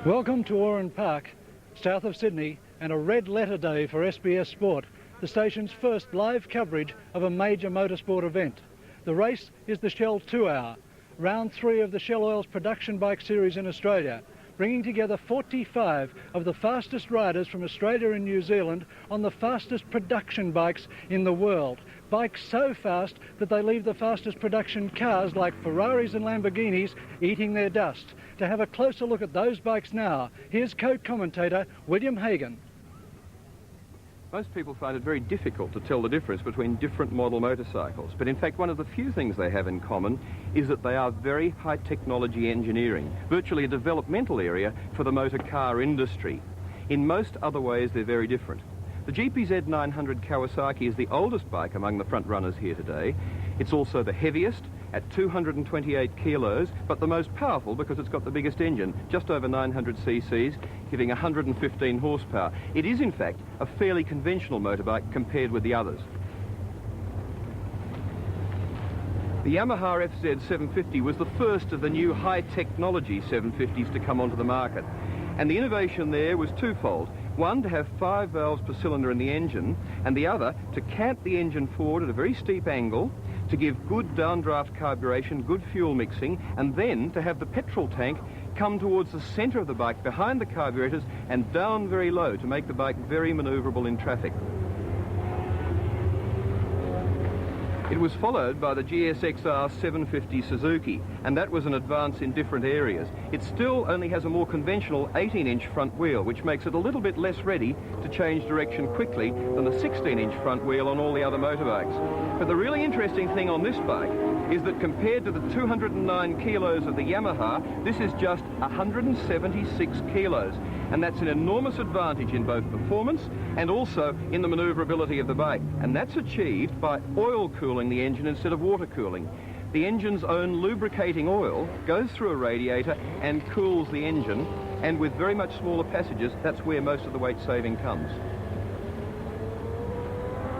Welcome to Oran Park, south of Sydney, and a red letter day for SBS Sport, the station's first live coverage of a major motorsport event. The race is the Shell 2 Hour, round 3 of the Shell Oil's production bike series in Australia, bringing together 45 of the fastest riders from Australia and New Zealand on the fastest production bikes in the world. Bikes so fast that they leave the fastest production cars like Ferraris and Lamborghinis eating their dust. To have a closer look at those bikes now, here's co-commentator William Hagan. Most people find it very difficult to tell the difference between different model motorcycles, but in fact one of the few things they have in common is that they are very high technology engineering, virtually a developmental area for the motor car industry. In most other ways they're very different. The GPZ 900 Kawasaki is the oldest bike among the front runners here today. It's also the heaviest at 228 kilos, but the most powerful because it's got the biggest engine, just over 900 cc's, giving 115 horsepower. It is in fact a fairly conventional motorbike compared with the others. The Yamaha FZ 750 was the first of the new high technology 750s to come onto the market. And the innovation there was twofold. One, to have 5 valves per cylinder in the engine, and the other, to cant the engine forward at a very steep angle, to give good downdraft carburation, good fuel mixing, and then to have the petrol tank come towards the centre of the bike behind the carburetors and down very low to make the bike very manoeuvrable in traffic. It was followed by the GSXR 750 Suzuki, and that was an advance in different areas. It still only has a more conventional 18-inch front wheel, which makes it a little bit less ready to change direction quickly than the 16-inch front wheel on all the other motorbikes. But the really interesting thing on this bike is that compared to the 209 kilos of the Yamaha, this is just 176 kilos. And that's an enormous advantage in both performance and also in the manoeuvrability of the bike. And that's achieved by oil cooling the engine instead of water cooling. The engine's own lubricating oil goes through a radiator and cools the engine, and with very much smaller passages, that's where most of the weight saving comes.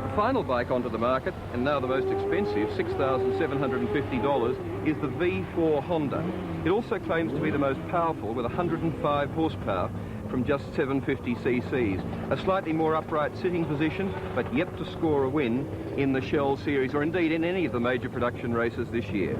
The final bike onto the market, and now the most expensive, $6,750, is the V4 Honda. It also claims to be the most powerful with 105 horsepower from just 750 cc's. A slightly more upright sitting position, but yet to score a win in the Shell series, or indeed in any of the major production races this year.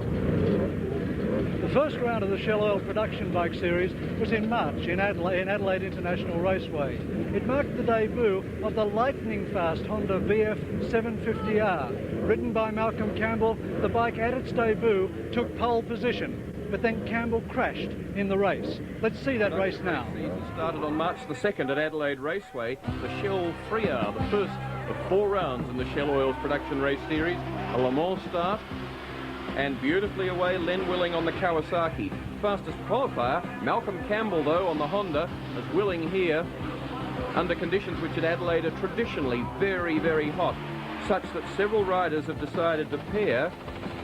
The first round of the Shell Oil production bike series was in March in Adelaide International Raceway. It marked the debut of the lightning-fast Honda VF 750R. Ridden by Malcolm Campbell, the bike at its debut took pole position, but then Campbell crashed in the race. Let's see that race now. The season started on March the 2nd at Adelaide Raceway, the Shell 3R, the first of 4 rounds in the Shell Oil's production race series, a Le Mans start, and beautifully away Len Willing on the Kawasaki. Fastest qualifier, Malcolm Campbell though on the Honda, as Willing here, under conditions which at Adelaide are traditionally very, very hot, such that several riders have decided to pair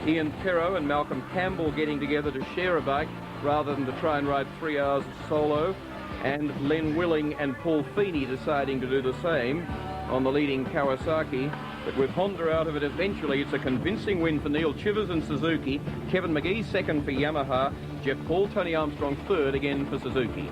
Ian Perrow and Malcolm Campbell getting together to share a bike rather than to try and ride 3 hours solo, and Len Willing and Paul Feeney deciding to do the same on the leading Kawasaki. But with Honda out of it eventually, it's a convincing win for Neil Chivers and Suzuki, Kevin McGee second for Yamaha, Jeff Paul, Tony Armstrong third again for Suzuki.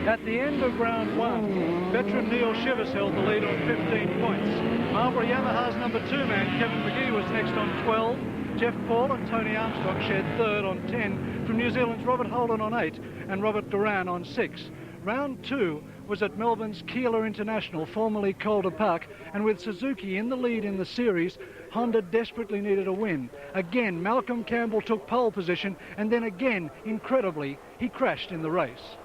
At the end of round 1, veteran Neil Chivers held the lead on 15 points. Marlboro Yamaha's number 2 man, Kevin McGee, was next on 12. Jeff Paul and Tony Armstrong shared third on 10, from New Zealand's Robert Holden on 8 and Robert Duran on 6. Round 2 was at Melbourne's Keilor International, formerly Calder Park, and with Suzuki in the lead in the series, Honda desperately needed a win. Again, Malcolm Campbell took pole position, and then again, incredibly, he crashed in the race.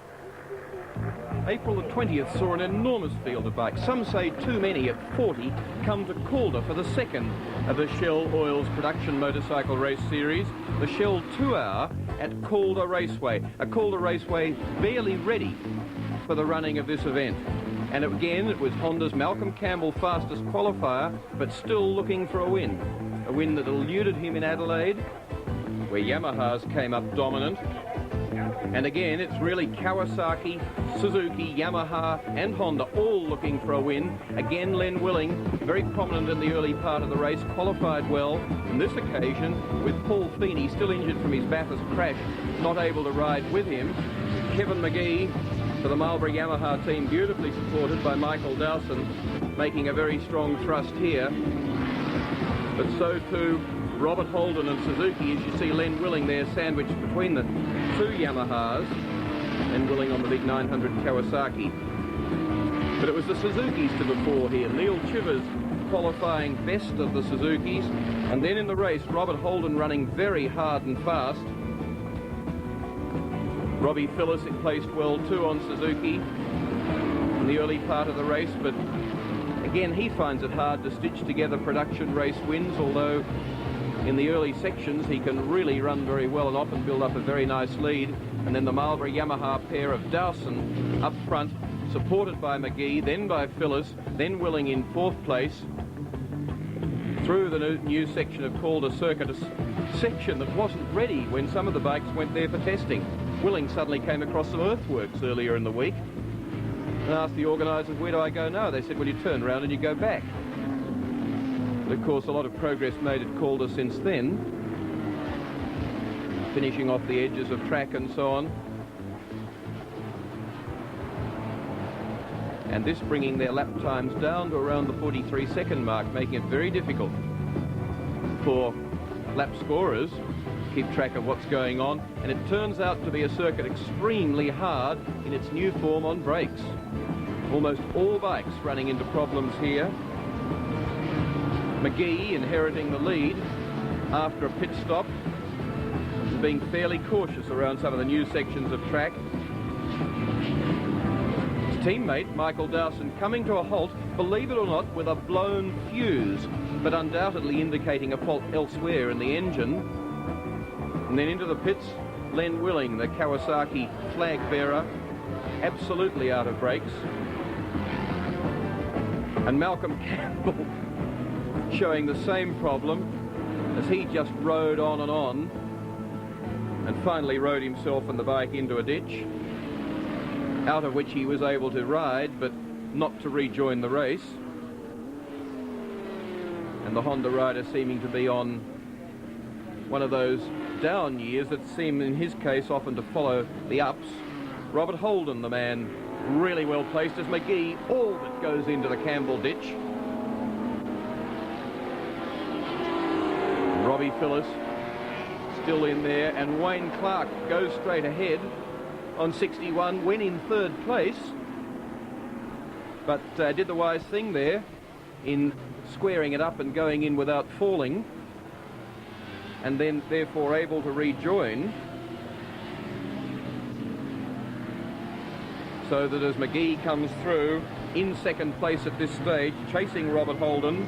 April the 20th saw an enormous field of bikes, some say too many at 40, come to Calder for the second of the Shell Oil's production motorcycle race series, the Shell 2 Hour at Calder Raceway. A Calder Raceway barely ready for the running of this event. And again, it was Honda's Malcolm Campbell fastest qualifier, but still looking for a win that eluded him in Adelaide, where Yamahas came up dominant. And again, it's really Kawasaki, Suzuki, Yamaha and Honda all looking for a win. Again, Len Willing, very prominent in the early part of the race, qualified well. On this occasion, with Paul Feeney still injured from his Bathurst crash, not able to ride with him. Kevin McGee for the Marlboro Yamaha team, beautifully supported by Michael Dawson, making a very strong thrust here. But so too Robert Holden and Suzuki, as you see Len Willing there sandwiched between the two Yamahas. Len Willing on the big 900 Kawasaki. But it was the Suzukis to the fore here. Neil Chivers qualifying best of the Suzukis. And then in the race, Robert Holden running very hard and fast. Robbie Phillips placed well too on Suzuki in the early part of the race, but again he finds it hard to stitch together production race wins, although in the early sections he can really run very well and often build up a very nice lead. And then the Marlboro Yamaha pair of Dawson up front, supported by McGee, then by Phillips, then Willing in fourth place through the new section of Calder Circuit, a section that wasn't ready when some of the bikes went there for testing. Willing suddenly came across some earthworks earlier in the week and asked the organisers, where do I go now? They said, well, you turn around and you go back. But of course, a lot of progress made at Calder since then, finishing off the edges of track and so on. And this bringing their lap times down to around the 43-second mark, making it very difficult for lap scorers keep track of what's going on. And it turns out to be a circuit extremely hard in its new form on brakes. Almost all bikes running into problems here. McGee inheriting the lead after a pit stop, being fairly cautious around some of the new sections of track. His teammate Michael Dawson coming to a halt, believe it or not, with a blown fuse, but undoubtedly indicating a fault elsewhere in the engine. And then into the pits, Len Willing, the Kawasaki flag bearer, absolutely out of brakes. And Malcolm Campbell showing the same problem as he just rode on and finally rode himself and the bike into a ditch, out of which he was able to ride but not to rejoin the race. And the Honda rider seeming to be on one of those down years that seem in his case often to follow the ups. Robert Holden, the man really well placed, as McGee all but goes into the Campbell ditch. Robbie Phillips still in there, and Wayne Clark goes straight ahead on 61, went in third place, but did the wise thing there in squaring it up and going in without falling, and then therefore able to rejoin, so that as McGee comes through in second place at this stage, chasing Robert Holden,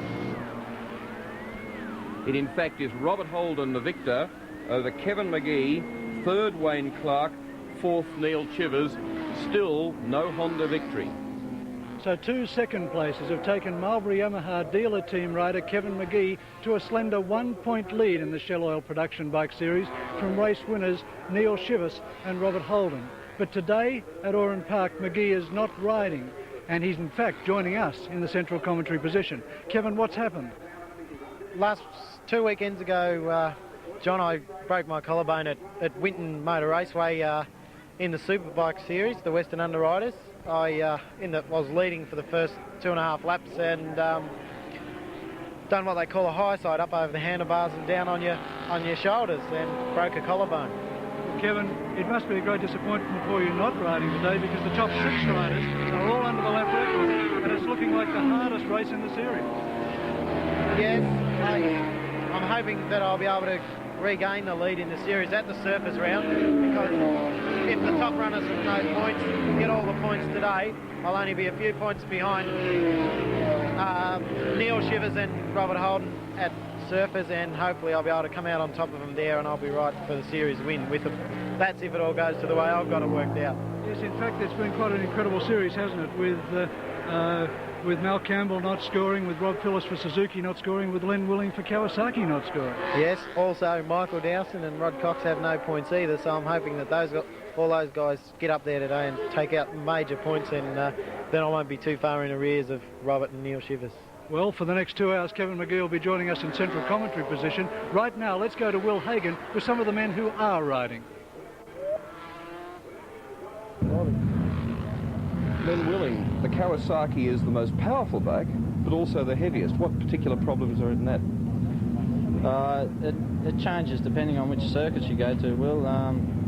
it in fact is Robert Holden the victor over Kevin McGee, third Wayne Clark, fourth Neil Chivers. Still no Honda victory. So 2 second places have taken Marlboro Yamaha dealer team rider Kevin McGee to a slender 1-point lead in the Shell Oil Production Bike Series from race winners Neil Chivers and Robert Holden. But today at Oran Park, McGee is not riding, and he's in fact joining us in the central commentary position. Kevin, what's happened? Last 2 weekends ago, John, I broke my collarbone at Winton Motor Raceway in the Superbike Series, the Western Underriders. I was leading for the first 2.5 laps and done what they call a high side, up over the handlebars and down on your shoulders, and broke a collarbone. Kevin, it must be a great disappointment for you not riding today, because the top 6 riders are all under the lap record, and it's looking like the hardest race in the series. Yes, I'm hoping that I'll be able to regain the lead in the series at the surface round, because if the top runners with no points get all the points today, I'll only be a few points behind Neil Chivers and Robert Holden at surface, and hopefully I'll be able to come out on top of them there, and I'll be right for the series win with them. That's if it all goes to the way I've got it worked out. Yes, in fact, it's been quite an incredible series, hasn't it, with Mal Campbell not scoring, with Rob Phillips for Suzuki not scoring, with Len Willing for Kawasaki not scoring. Yes, also Michael Dawson and Rod Cox have no points either, so I'm hoping that those all those guys get up there today and take out major points, and then I won't be too far in arrears of Robert and Neil Shivers. Well, for the next 2 hours, Kevin McGee will be joining us in central commentary position. Right now, let's go to Will Hagan with some of the men who are riding. Len Willing, the Kawasaki is the most powerful bike, but also the heaviest. What particular problems are in that? It changes depending on which circuits you go to. Well,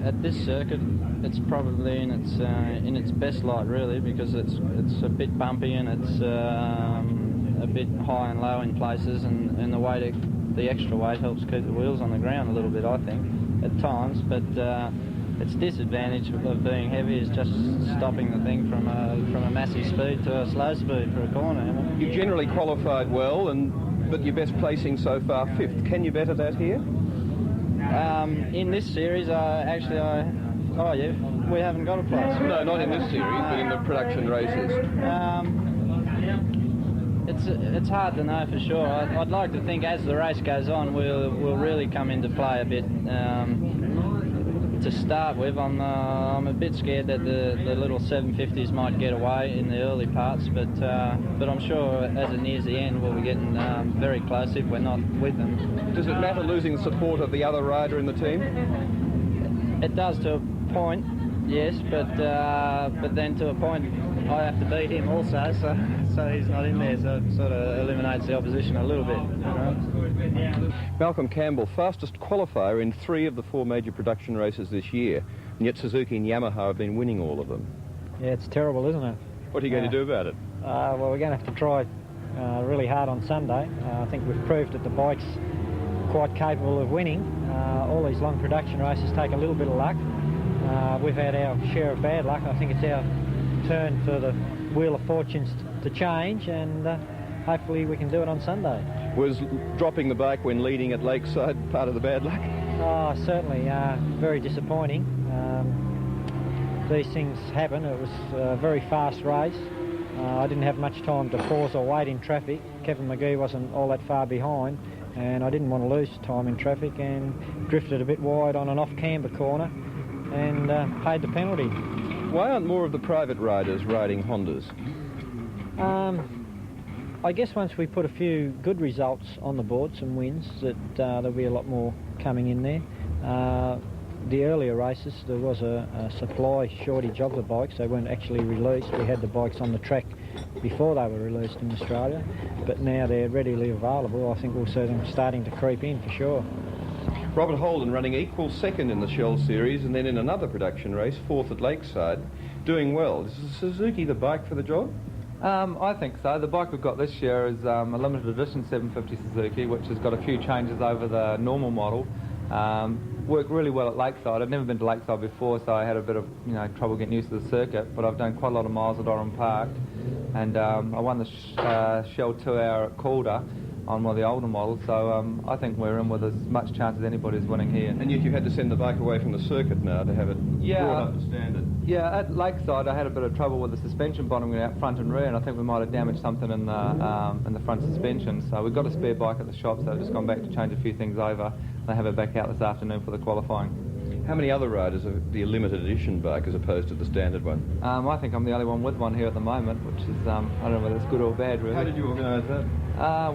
at this circuit, it's probably in its best light, really, because it's a bit bumpy and it's a bit high and low in places, and the extra weight helps keep the wheels on the ground a little bit, I think, at times. But its disadvantage of being heavy is just stopping the thing from a massive speed to a slow speed for a corner. You generally qualified well, but your best placing so far, 5th. Can you better that here? In this series, we haven't got a place. No, not in this series, but in the production races. It's hard to know for sure. I'd like to think as the race goes on, we'll really come into play a bit. To start with, I'm a bit scared that the little 750s might get away in the early parts, but I'm sure as it nears the end we'll be getting very close if we're not with them. Does it matter losing the support of the other rider in the team? It does to a point, yes, but then to a point I have to beat him also, so he's not in there, so it sort of eliminates the opposition a little bit. You know? Malcolm Campbell, fastest qualifier in 3 of the 4 major production races this year, and yet Suzuki and Yamaha have been winning all of them. Yeah, it's terrible, isn't it? What are you going to do about it? Well, we're going to have to try really hard on Sunday. I think we've proved that the bike's quite capable of winning. All these long production races take a little bit of luck. We've had our share of bad luck. I think it's our turn for the wheel of fortunes to change, and hopefully we can do it on Sunday. Was dropping the bike when leading at Lakeside part of the bad luck? Oh, certainly. Very disappointing. These things happen. It was a very fast race. I didn't have much time to pause or wait in traffic. Kevin McGee wasn't all that far behind, and I didn't want to lose time in traffic, and drifted a bit wide on an off-camber corner and paid the penalty. Why aren't more of the private riders riding Hondas? I guess once we put a few good results on the board, some wins, that there'll be a lot more coming in there. The earlier races, there was a supply shortage of the bikes. They weren't actually released. We had the bikes on the track before they were released in Australia, but now they're readily available. I think we'll see them starting to creep in for sure. Robert Holden running equal second in the Shell Series, and then in another production race, 4th at Lakeside, doing well. Is Suzuki the bike for the job? I think so. The bike we've got this year is a limited edition 750 Suzuki, which has got a few changes over the normal model. Worked really well at Lakeside. I'd never been to Lakeside before, so I had a bit of trouble getting used to the circuit, but I've done quite a lot of miles at Oran Park, and I won the Shell 2-hour at Calder on one of the older models, so I think we're in with as much chance as anybody's winning here. And yet you had to send the bike away from the circuit now to have it brought up to standard. Yeah, at Lakeside I had a bit of trouble with the suspension bottoming out front and rear, and I think we might have damaged something in the front suspension, so we've got a spare bike at the shop, so I've just gone back to change a few things over. They have it back out this afternoon for the qualifying. How many other riders have the limited edition bike as opposed to the standard one? I think I'm the only one with one here at the moment, which is, I don't know whether it's good or bad, really. How did you organise that?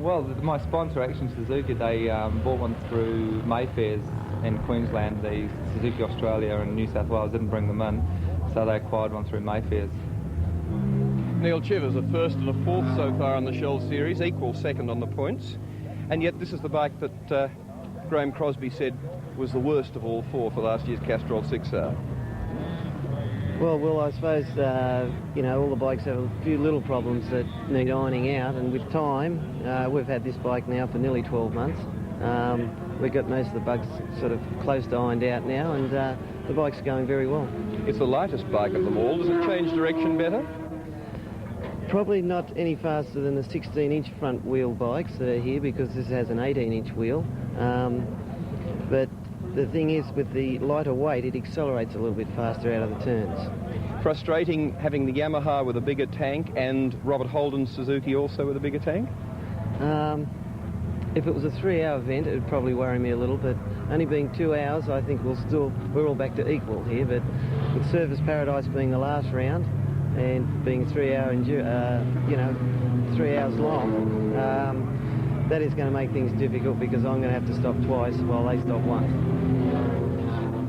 Well, my sponsor, Action Suzuki, they bought one through Mayfair's in Queensland. The Suzuki Australia and New South Wales didn't bring them in, so they acquired one through Mayfair's. Neil Chivers, a 1st and a 4th so far on the Shell Series, equal 2nd on the points, and yet this is the bike that Graham Crosby said was the worst of all 4 for last year's Castrol 6R. Well, Will, I suppose, all the bikes have a few little problems that need ironing out, and with time, we've had this bike now for nearly 12 months. We've got most of the bugs sort of close to ironed out now, and the bike's going very well. It's the lightest bike of them all. Does it change direction better? Probably not any faster than the 16-inch front wheel bikes that are here, because this has an 18-inch wheel. But the thing is, with the lighter weight, it accelerates a little bit faster out of the turns. Frustrating having the Yamaha with a bigger tank and Robert Holden's Suzuki also with a bigger tank? If it was a 3-hour event, it would probably worry me a little, but only being 2 hours, I think we're all back to equal here, but with Surface Paradise being the last round and being 3 hour 3 hours long, that is going to make things difficult because I'm going to have to stop twice while they stop once.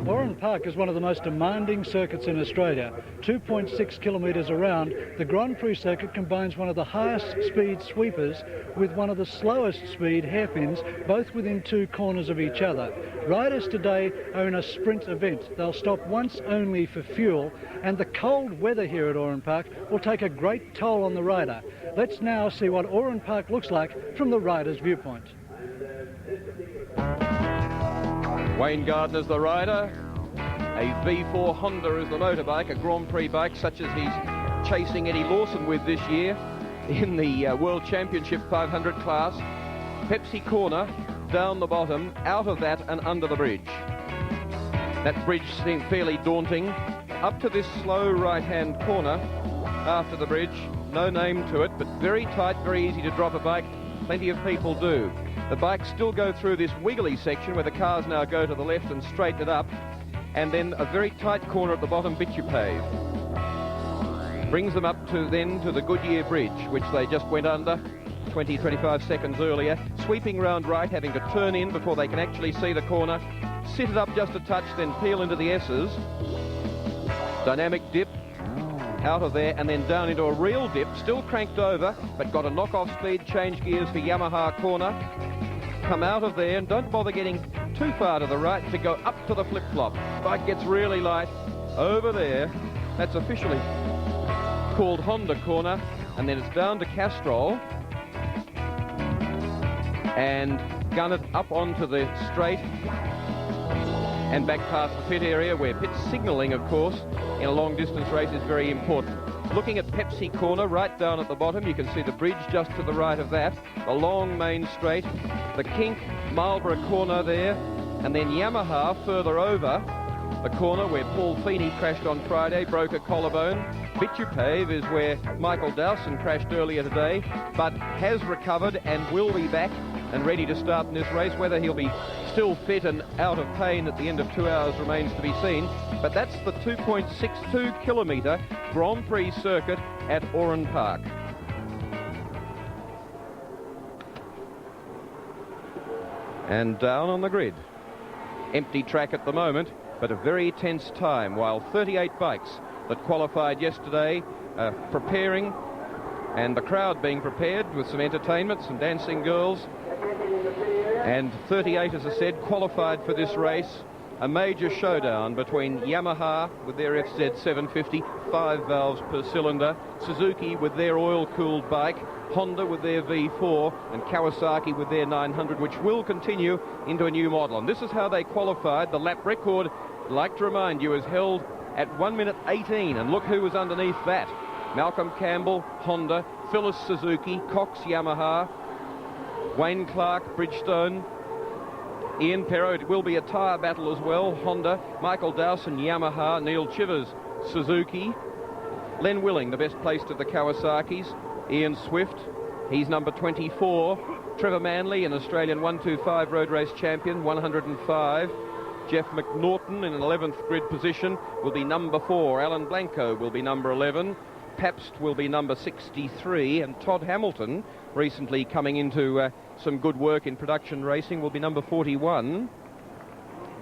Oran Park is one of the most demanding circuits in Australia. 2.6 kilometres around, the Grand Prix circuit combines one of the highest speed sweepers with one of the slowest speed hairpins, both within 2 corners of each other. Riders today are in a sprint event. They'll stop once only for fuel, and the cold weather here at Oran Park will take a great toll on the rider. Let's now see what Oran Park looks like from the rider's viewpoint. Wayne Gardner's the rider. A V4 Honda is the motorbike, a Grand Prix bike such as he's chasing Eddie Lawson with this year in the World Championship 500 class. Pepsi corner, down the bottom, out of that and under the bridge. That bridge seemed fairly daunting. Up to this slow right-hand corner after the bridge, no name to it, but very tight, very easy to drop a bike. Plenty of people do. The bikes still go through this wiggly section where the cars now go to the left and straighten it up, and then a very tight corner at the bottom, Bitupave. Brings them up to the Goodyear Bridge, which they just went under 20-25 seconds earlier. Sweeping round right, having to turn in before they can actually see the corner. Sit it up just a touch, then peel into the S's. Dynamic dip. Out of there and then down into a real dip, still cranked over, but got a knock-off speed, change gears for Yamaha corner. Come out of there and don't bother getting too far to the right to go up to the flip-flop. Bike gets really light over there. That's officially called Honda corner, and then it's down to Castrol and gun it up onto the straight and back past the pit area, where pit signalling, of course, in a long-distance race is very important. Looking at Pepsi corner, right down at the bottom, you can see the bridge just to the right of that, the long main straight, the kink, Marlborough corner there, and then Yamaha further over the corner where Paul Feeney crashed on Friday, broke a collarbone. Bitupave is where Michael Dawson crashed earlier today, but has recovered and will be back and ready to start in this race. Whether he'll be still fit and out of pain at the end of 2 hours remains to be seen. But that's the 2.62 kilometre Grand Prix circuit at Oran Park. And down on the grid. Empty track at the moment, but a very tense time, while 38 bikes that qualified yesterday are preparing, and the crowd being prepared with some entertainment, some dancing girls. And 38, as I said, qualified for this race. A major showdown between Yamaha with their FZ 750, 5 valves per cylinder, Suzuki with their oil-cooled bike, Honda with their V4, and Kawasaki with their 900, which will continue into a new model. And this is how they qualified. The lap record, I'd like to remind you, is held at 1 minute 18, and look who was underneath that. Malcolm Campbell, Honda, Phyllis Suzuki, Cox Yamaha, Wayne Clark, Bridgestone, Ian Perrot. It will be a tyre battle as well. Honda, Michael Dawson, Yamaha, Neil Chivers, Suzuki, Len Willing, the best placed of the Kawasaki's, Ian Swift, he's number 24, Trevor Manley, an Australian 125 road race champion, 105, Jeff McNaughton in an 11th grid position will be number 4, Alan Blanco will be number 11, Pabst will be number 63, and Todd Hamilton, recently coming into some good work in production racing, will be number 41.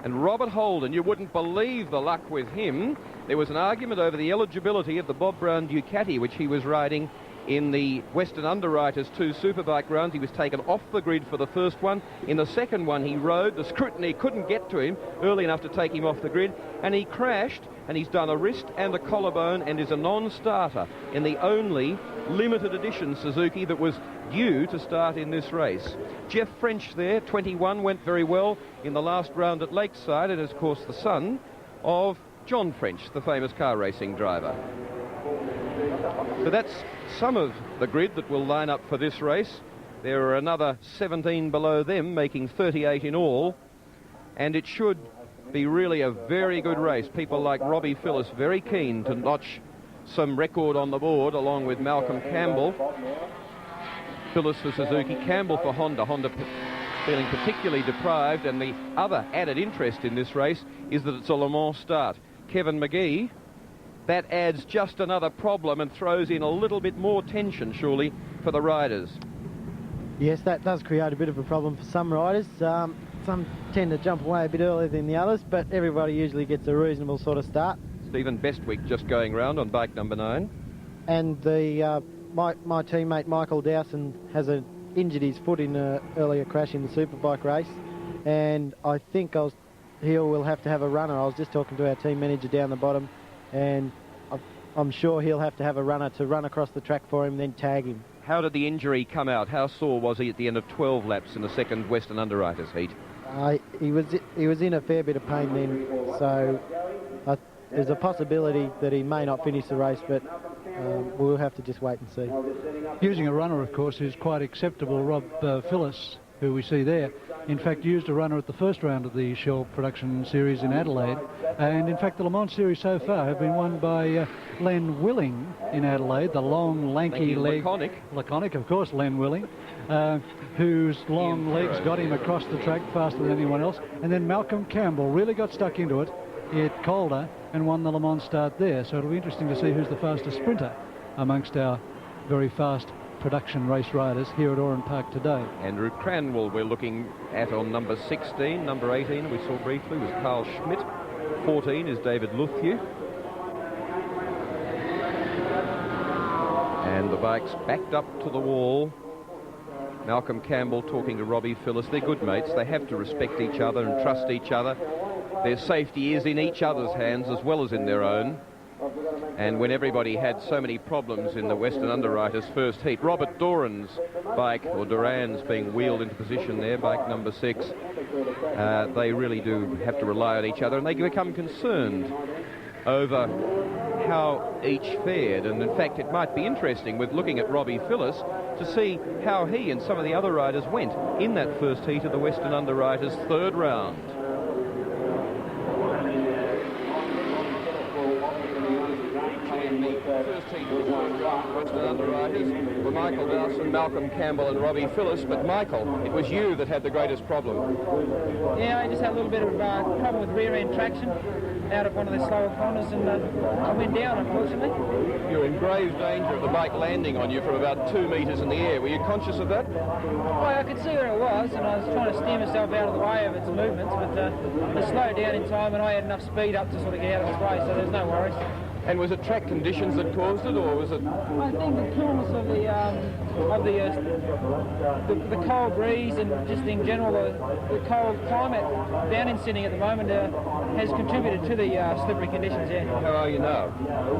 And Robert Holden, you wouldn't believe the luck with him. There was an argument over the eligibility of the Bob Brown Ducati, which he was riding in the Western Underwriters 2 Superbike rounds. He was taken off the grid for the first one. In the second one he rode. The scrutiny couldn't get to him early enough to take him off the grid, and he crashed, and he's done a wrist and a collarbone and is a non-starter in the only limited edition Suzuki that was due to start in this race. Jeff French there, 21, went very well in the last round at Lakeside, and is of course the son of John French, the famous car racing driver. So that's some of the grid that will line up for this race. There are another 17 below them, making 38 in all, and it should be really a very good race. People like Robbie Phillips very keen to notch some record on the board, along with Malcolm Campbell. Phillips for Suzuki, Campbell for Honda. Honda feeling particularly deprived, and the other added interest in this race is that it's a Le Mans start. Kevin McGee. That adds just another problem and throws in a little bit more tension, surely, for the riders. Yes, that does create a bit of a problem for some riders. Some tend to jump away a bit earlier than the others, but everybody usually gets a reasonable sort of start. Stephen Bestwick just going round on bike number 9. And my teammate Michael Dawson has injured his foot in an earlier crash in the superbike race, and I think he will have to have a runner. I was just talking to our team manager down the bottom, and I'm sure he'll have to have a runner to run across the track for him, then tag him. How did the injury come out? How sore was he at the end of 12 laps in the second Western Underwriters heat? He was in a fair bit of pain then, so there's a possibility that he may not finish the race, but we'll have to just wait and see. Using a runner, of course, is quite acceptable. Rob Phillips, who we see there, in fact used a runner at the first round of the Shell Production Series in Adelaide, and in fact the Le Mans Series so far have been won by Len Willing in Adelaide, the long lanky leg, laconic of course, Len Willing, whose long legs got him across the track faster than anyone else. And then Malcolm Campbell really got stuck into it at Calder and won the Le Mans start there, so it'll be interesting to see who's the fastest sprinter amongst our very fast production race riders here at Oran Park today. Andrew Cranwell we're looking at on number 16. Number 18 we saw briefly was Carl Schmidt. 14 is David Luthiew. And the bike's backed up to the wall. Malcolm Campbell talking to Robbie Phillips. They're good mates. They have to respect each other and trust each other. Their safety is in each other's hands as well as in their own. And when everybody had so many problems in the Western Underwriters first heat, Robert Doran's bike, or Duran's, being wheeled into position there, bike number 6, they really do have to rely on each other, and they become concerned over how each fared. And in fact it might be interesting with looking at Robbie Phillips to see how he and some of the other riders went in that first heat of the Western Underwriters third round. First heat of the Western Underwriters were Michael Dawson, Malcolm Campbell and Robbie Phillips, but Michael, it was you that had the greatest problem. Yeah, I just had a little bit of trouble with rear end traction out of one of the slower corners, and I went down, unfortunately. You were in grave danger of the bike landing on you from about 2 metres in the air. Were you conscious of that? Well, I could see where it was, and I was trying to steer myself out of the way of its movements, but it slowed down in time, and I had enough speed up to sort of get out of its way, so there's no worries. And was it track conditions that caused it, or was it? I think the coolness of the cold breeze and just in general the cold climate down in Sydney at the moment has contributed to the slippery conditions. Yeah. How are you now?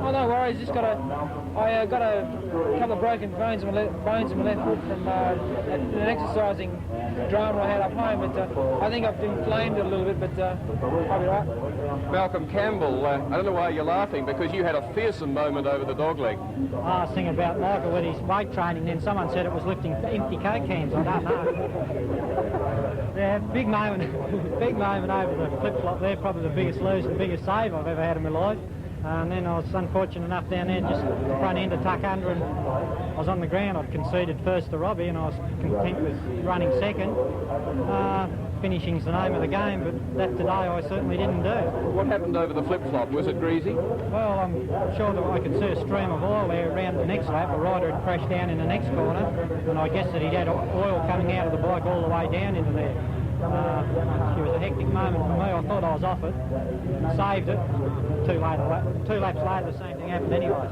Oh, no worries. Just got I got a couple of broken bones in my left foot from an exercising drama I had up home, but I think I've inflamed it a little bit, but I'll be right. Malcolm Campbell, I don't know why you're laughing, because you had a fearsome moment over the dogleg. I was thinking about Michael with his weight training, then someone said it was lifting empty Coke cans. I don't know. Yeah, big moment over the flip-flop there, probably the biggest lose and biggest save I've ever had in my life. And then I was unfortunate enough down there just the front end to tuck under, and I was on the ground. I'd conceded first to Robbie and I was content with running second. Finishing's the name of the game, but that today I certainly didn't do. What happened over the flip-flop? Was it greasy? Well, I'm sure that I could see a stream of oil there around the next lap. A rider had crashed down in the next corner, and I guess that he'd had oil coming out of the bike all the way down into there. It was a hectic moment for me. I thought I was off it, saved it. 2 laps later, the same thing happened anyway.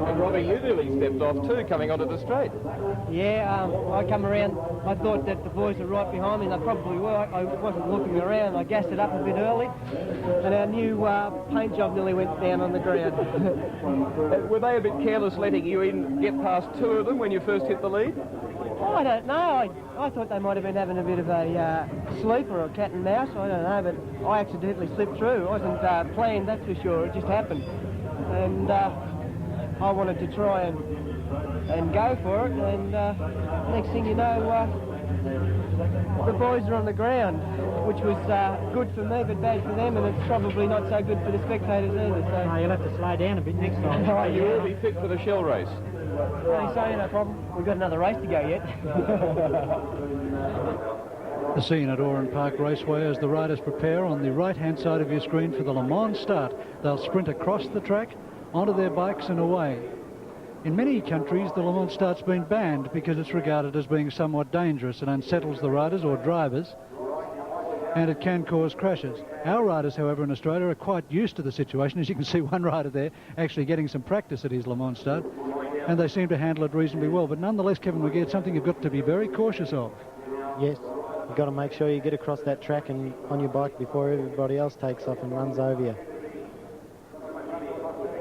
And Robbie, you nearly stepped off too, coming onto the straight. Yeah, I come around. I thought that the boys were right behind me, and they probably were. I wasn't looking around. I gassed it up a bit early, and our new paint job nearly went down on the ground. Were they a bit careless letting you get past 2 of them when you first hit the lead? I don't know. I thought they might have been having a bit of a sleeper or cat and mouse. I don't know, but I accidentally slipped through. I wasn't planned, that's for sure. It just happened. And I wanted to try and go for it. And next thing you know, the boys are on the ground, which was good for me but bad for them, and it's probably not so good for the spectators either. So No, you'll have to slow down a bit next time. You will be fit for the Shell race. Only saying, no problem. We've got another race to go yet. The scene at Oran Park Raceway as the riders prepare on the right-hand side of your screen for the Le Mans start. They'll sprint across the track, onto their bikes and away. In many countries, the Le Mans start's been banned because it's regarded as being somewhat dangerous and unsettles the riders or drivers, and it can cause crashes. Our riders, however, in Australia are quite used to the situation. As you can see, one rider there actually getting some practice at his Le Mans start, and they seem to handle it reasonably well. But nonetheless, Kevin McGee, it's something you've got to be very cautious of. Yes, you've got to make sure you get across that track and on your bike before everybody else takes off and runs over you.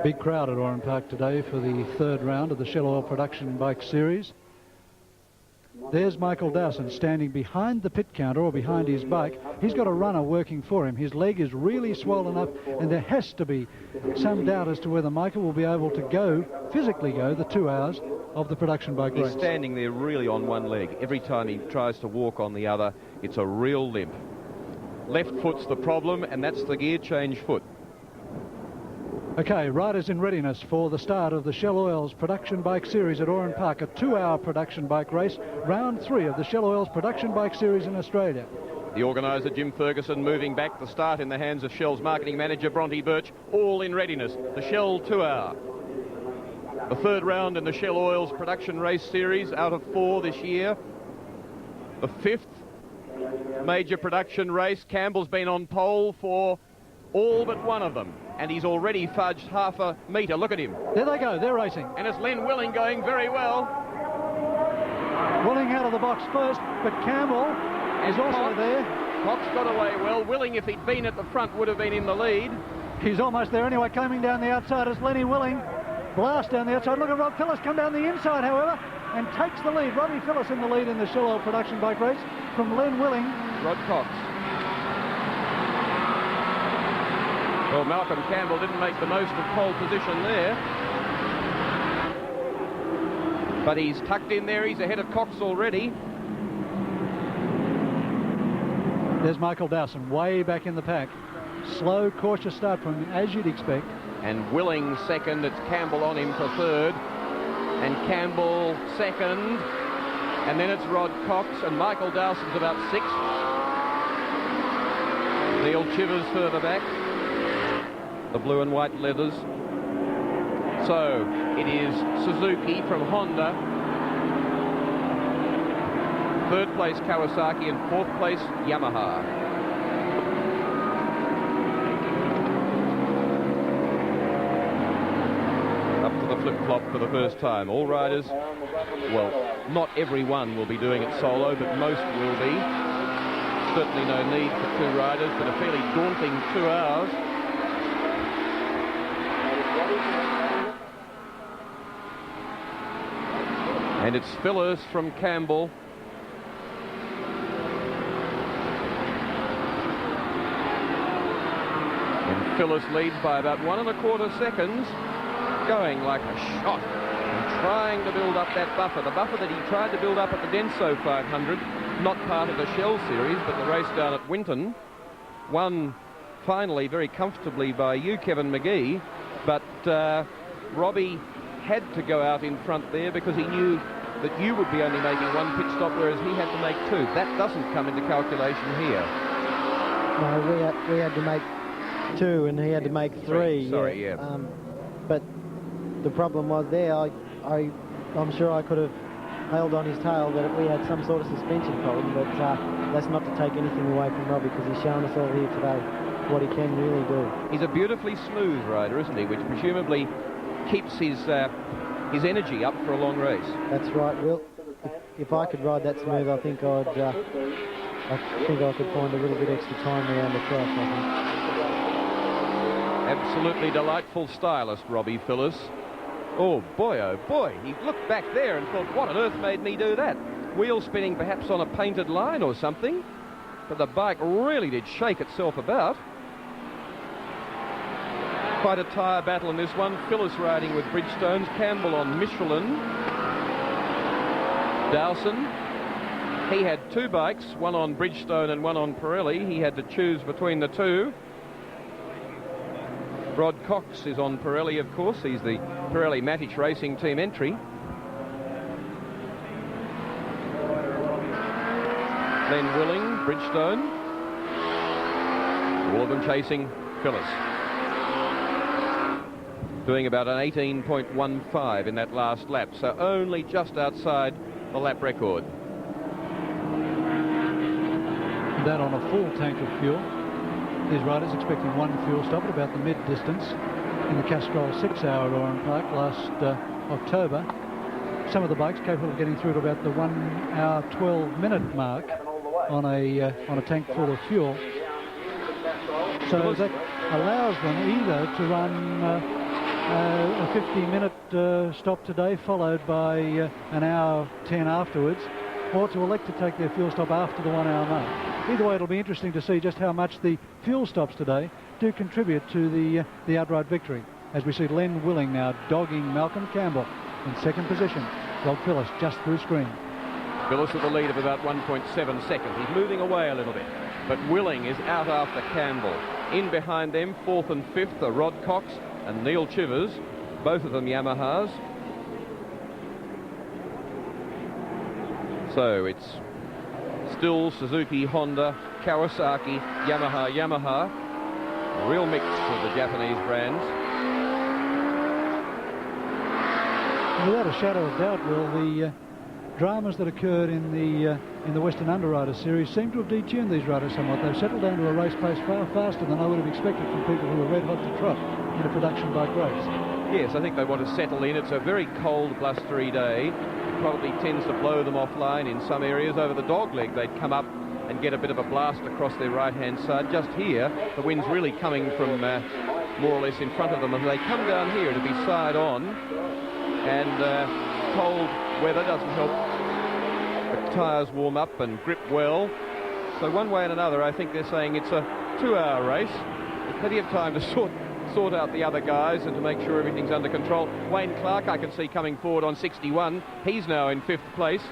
Big crowd at Oran Park today for the third round of the Shell Oil Production Bike Series. There's Michael Dawson standing behind the pit counter or behind his bike. He's got a runner working for him. His leg is really swollen up, and there has to be some doubt as to whether Michael will be able to physically go the 2 hours of the production bike race. He's standing there really on one leg. Every time he tries to walk on the other, it's a real limp. Left foot's the problem, and that's the gear change foot. Okay, riders in readiness for the start of the Shell Oil's Production Bike Series at Oran Park, a 2-hour production bike race, round 3 of the Shell Oil's Production Bike Series in Australia. The organiser, Jim Ferguson, moving back the start in the hands of Shell's marketing manager, Bronte Birch, all in readiness. The Shell 2-hour. The third round in the Shell Oil's Production Race Series out of 4 this year. The 5th major production race. Campbell's been on pole for all but one of them, and he's already fudged half a metre. Look at him. There they go, they're racing. And it's Len Willing going very well. Willing out of the box first, but Campbell is also there. Cox got away well. Willing, if he'd been at the front, would have been in the lead. He's almost there anyway, coming down the outside as Lenny Willing blasts down the outside. Look at Rob Phillips come down the inside, however, and takes the lead. Robbie Phillips in the lead in the Shell Oil Production Bike Race from Len Willing. Rod Cox. Well, Malcolm Campbell didn't make the most of pole position there. But he's tucked in there. He's ahead of Cox already. There's Michael Dawson way back in the pack. Slow, cautious start from him, as you'd expect. And Willing second. It's Campbell on him for third. And Campbell second. And then it's Rod Cox. And Michael Dawson's about 6th. Neil Chivers further back. The blue and white leathers. So it is Suzuki from Honda. 3rd place Kawasaki and 4th place Yamaha. Up to the flip-flop for the first time. All riders, well, not everyone will be doing it solo, but most will be. Certainly no need for 2 riders, but a fairly daunting 2 hours. And it's Phyllis from Campbell. And Phyllis leads by about 1 1/4 seconds, going like a shot and trying to build up that buffer. The buffer that he tried to build up at the Denso 500, not part of the Shell series, but the race down at Winton. Won finally very comfortably by you, Kevin McGee, but Robbie had to go out in front there because he knew that you would be only making 1 pit stop, whereas he had to make 2. That doesn't come into calculation here. No, we had to make 2 and he had to make 3. Sorry, yeah. But the problem was there, I'm sure I could have held on his tail, but we had some sort of suspension problem, but that's not to take anything away from Robbie because he's shown us all here today what he can really do. He's a beautifully smooth rider, isn't he, which presumably keeps his energy up for a long race. That's right, Will. If I could ride that smooth, I think I could find a little bit extra time around the track, I think. Absolutely delightful stylist, Robbie Phillips. Oh boy, he looked back there and thought, what on earth made me do that? Wheel spinning perhaps on a painted line or something, but the bike really did shake itself about. Quite a tyre battle in this one. Phyllis riding with Bridgestones, Campbell on Michelin. Dawson, he had 2 bikes, one on Bridgestone and one on Pirelli. He had to choose between the 2. Rod Cox is on Pirelli, of course. He's the Pirelli Matic Racing Team entry. Glenn Willing, Bridgestone. All of them chasing Phyllis. Doing about an 18.15 in that last lap, so only just outside the lap record. That on a full tank of fuel. These riders expecting one fuel stop at about the mid-distance in the Castrol 6-hour at Oran Park last October. Some of the bikes capable of getting through to about the 1 hour 12-minute mark on a tank full of fuel. So that allows them either to run a 50-minute stop today, followed by an hour 10 afterwards, or to elect to take their fuel stop after the 1 hour mark. Either way, it'll be interesting to see just how much the fuel stops today do contribute to the outright victory, as we see Len Willing now dogging Malcolm Campbell in second position. Rob Phillips just through screen. Phillips with a lead of about 1.7 seconds. He's moving away a little bit, but Willing is out after Campbell. In behind them, fourth and fifth, are Rod Cox and Neil Chivers, both of them Yamahas. So it's still Suzuki, Honda, Kawasaki, Yamaha. A real mix of the Japanese brands. Without a shadow of doubt, Will, the dramas that occurred in the Western Underwriters series seem to have detuned these riders somewhat. They've settled down to a race pace far faster than I would have expected from people who were red hot to trot in a production bike race. Yes, I think they want to settle in. It's a very cold, blustery day. It probably tends to blow them offline in some areas. Over the dogleg, they'd come up and get a bit of a blast across their right-hand side. Just here, the wind's really coming from more or less in front of them. As they come down here, to be side on, and cold weather doesn't help the tyres warm up and grip well. So one way and another, I think they're saying it's a 2-hour race. There's plenty of time to sort out the other guys and to make sure everything's under control. Wayne Clark I can see coming forward on 61. He's now in 5th place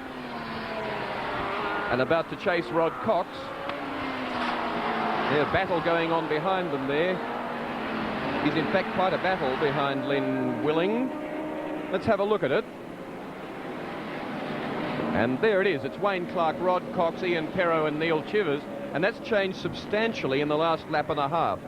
and about to chase Rod Cox. There's a battle going on behind them there. Is in fact quite a battle behind Len Willing. Let's have a look at it. And there it is. It's Wayne Clark, Rod Cox, Ian Perro and Neil Chivers, and that's changed substantially in the last lap and a half.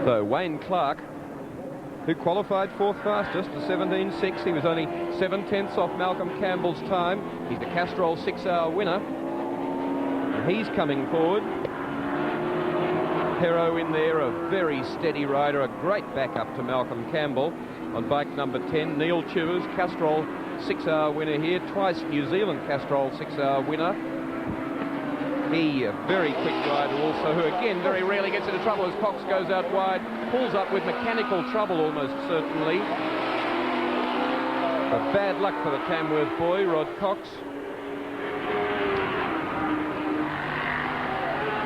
So Wayne Clark, who qualified 4th fastest, the 17.6. He was only 7/10 off Malcolm Campbell's time. He's the Castrol 6-hour winner. And he's coming forward. Perro in there, a very steady rider, a great backup to Malcolm Campbell on bike number 10. Neil Chivers, Castrol 6-hour winner here, twice New Zealand Castrol 6-hour winner. He, a very quick rider also, who again very rarely gets into trouble as Cox goes out wide, pulls up with mechanical trouble almost certainly. But bad luck for the Tamworth boy, Rod Cox.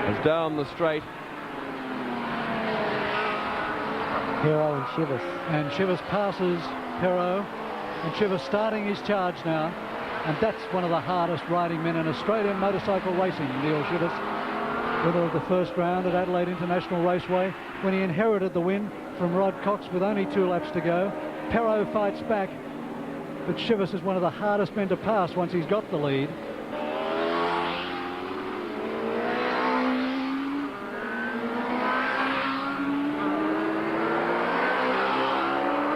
As down the straight. Perro and Chivers. And Chivers passes Perro, and Chivers starting his charge now. And that's one of the hardest riding men in Australian motorcycle racing, Neil Chivers. Winner of the first round at Adelaide International Raceway when he inherited the win from Rod Cox with only 2 laps to go. Perro fights back, but Chivers is one of the hardest men to pass once he's got the lead.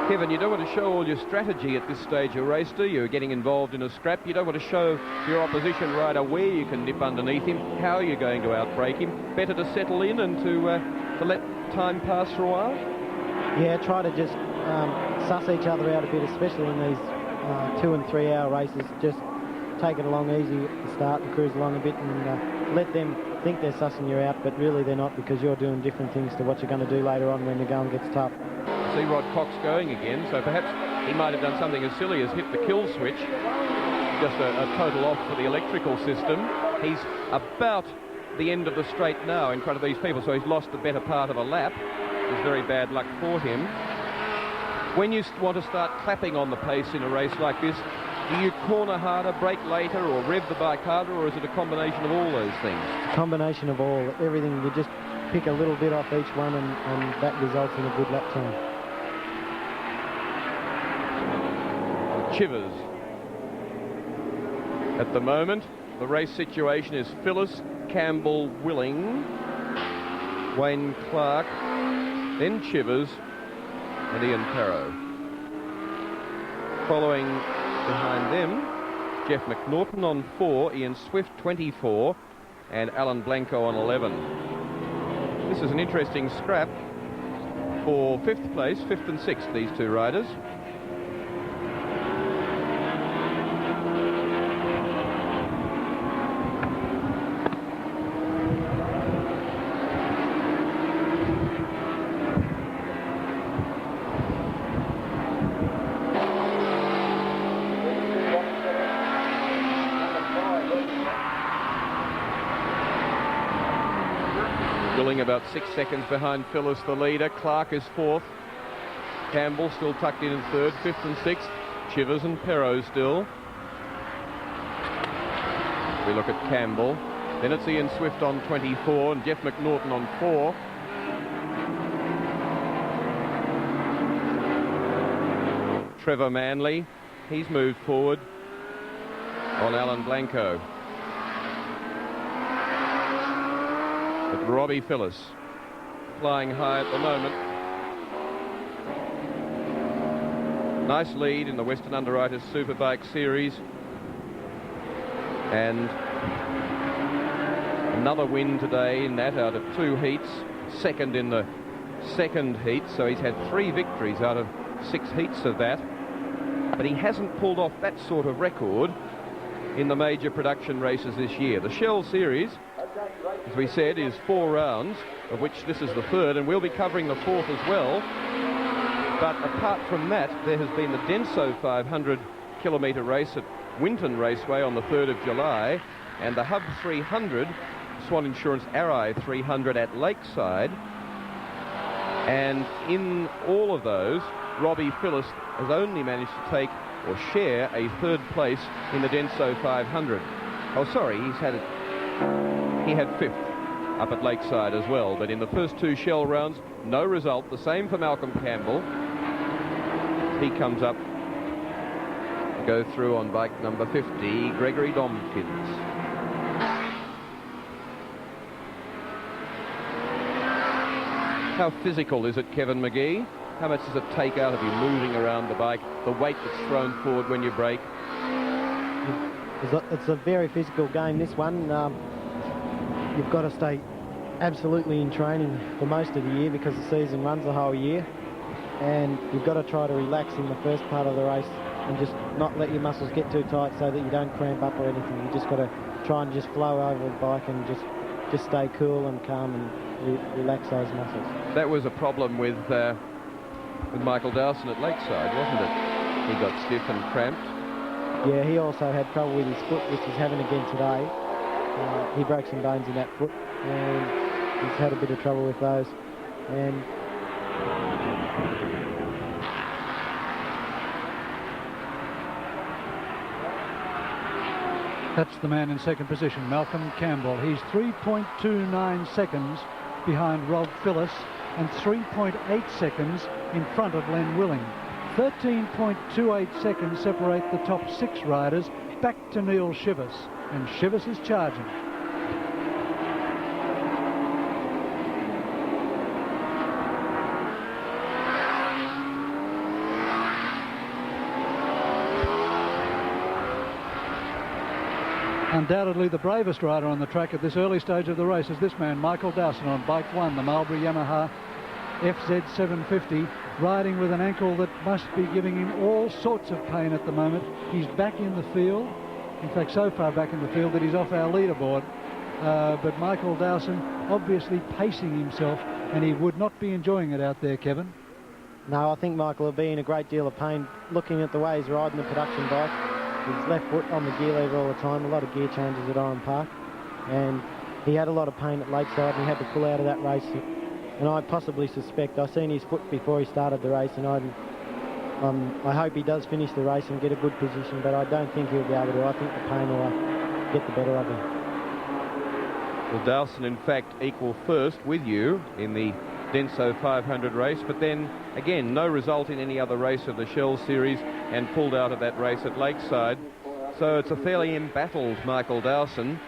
Kevin, you don't want to show all your strategy at this stage of race, do you? You're getting involved in a scrap. You don't want to show your opposition rider where you can nip underneath him, how you're going to outbrake him. Better to settle in and to let time pass for a while? Yeah, try to just suss each other out a bit, especially in these 2 and 3 hour races. Just take it along easy at the start and cruise along a bit and let them think they're sussing you out, but really they're not, because you're doing different things to what you're going to do later on when the going gets tough. See Rod Cox going again, so perhaps he might have done something as silly as hit the kill switch. Just a total off for the electrical system. He's about the end of the straight now in front of these people, so he's lost the better part of a lap. It's very bad luck for him. When you want to start clapping on the pace in a race like this, do you corner harder, brake later, or rev the bike harder, or is it a combination of all those things? Combination of all, everything. You just pick a little bit off each one, and that results in a good lap time. Chivers. At the moment, the race situation is Phyllis, Campbell, Willing, Wayne Clark, then Chivers, and Ian Perrow. Following behind them, Jeff McNaughton on 4, Ian Swift 24, and Alan Blanco on 11. This is an interesting scrap for 5th place, 5th and 6th, these two riders. About 6 seconds behind Phyllis, the leader. Clark is 4th. Campbell still tucked in 3rd, 5th and 6th. Chivers and Perrow still. We look at Campbell. Then it's Ian Swift on 24 and Jeff McNaughton on 4. Trevor Manley, he's moved forward on Alan Blanco. But Robbie Phyllis flying high at the moment. Nice lead in the Western Underwriters Superbike Series. And another win today in that out of 2 heats. Second in the second heat, so he's had 3 victories out of 6 heats of that. But he hasn't pulled off that sort of record in the major production races this year. The Shell Series, as we said, is 4 rounds, of which this is the 3rd, and we'll be covering the 4th as well. But apart from that, there has been the Denso 500 kilometre race at Winton Raceway on the 3rd of July, and the Hub 300, Swan Insurance Arai 300 at Lakeside. And in all of those, Robbie Phyllis has only managed to take or share a 3rd place in the Denso 500. Oh, sorry, he had 5th up at Lakeside as well, but in the first 2 Shell rounds, no result. The same for Malcolm Campbell. He comes up to go through on bike number 50, Gregory Domkins. How physical is it, Kevin McGee? How much does it take out of you moving around the bike, the weight that's thrown forward when you brake? It's a very physical game, this one. You've got to stay absolutely in training for most of the year because the season runs the whole year, and you've got to try to relax in the first part of the race and just not let your muscles get too tight so that you don't cramp up or anything. You just got to try and just flow over the bike and just stay cool and calm and relax those muscles. That was a problem with Michael Dawson at Lakeside, wasn't it? He got stiff and cramped. Yeah, he also had trouble with his foot, which he's having again today. He broke some bones in that foot, and he's had a bit of trouble with those. And that's the man in second position, Malcolm Campbell. He's 3.29 seconds behind Rob Phyllis and 3.8 seconds in front of Len Willing. 13.28 seconds separate the top 6 riders back to Neil Shivers, and Shivers is charging. Undoubtedly the bravest rider on the track at this early stage of the race is this man, Michael Dawson, on bike 1, the Marlboro Yamaha FZ750, riding with an ankle that must be giving him all sorts of pain at the moment. He's back in the field, in fact so far back in the field that he's off our leaderboard, but Michael Dawson obviously pacing himself, and he would not be enjoying it out there, Kevin. No, I think Michael will be in a great deal of pain looking at the way he's riding the production bike. His left foot on the gear lever all the time, a lot of gear changes at Oran Park, and he had a lot of pain at Lakeside and he had to pull out of that race. And I possibly suspect, I seen his foot before he started the race, and I hope he does finish the race and get a good position, but I don't think he'll be able to. I think the pain will get the better of him. Well, Dawson, in fact, equal first with you in the Denso 500 race, but then, again, no result in any other race of the Shell Series and pulled out of that race at Lakeside. So it's a fairly embattled Michael Dawson,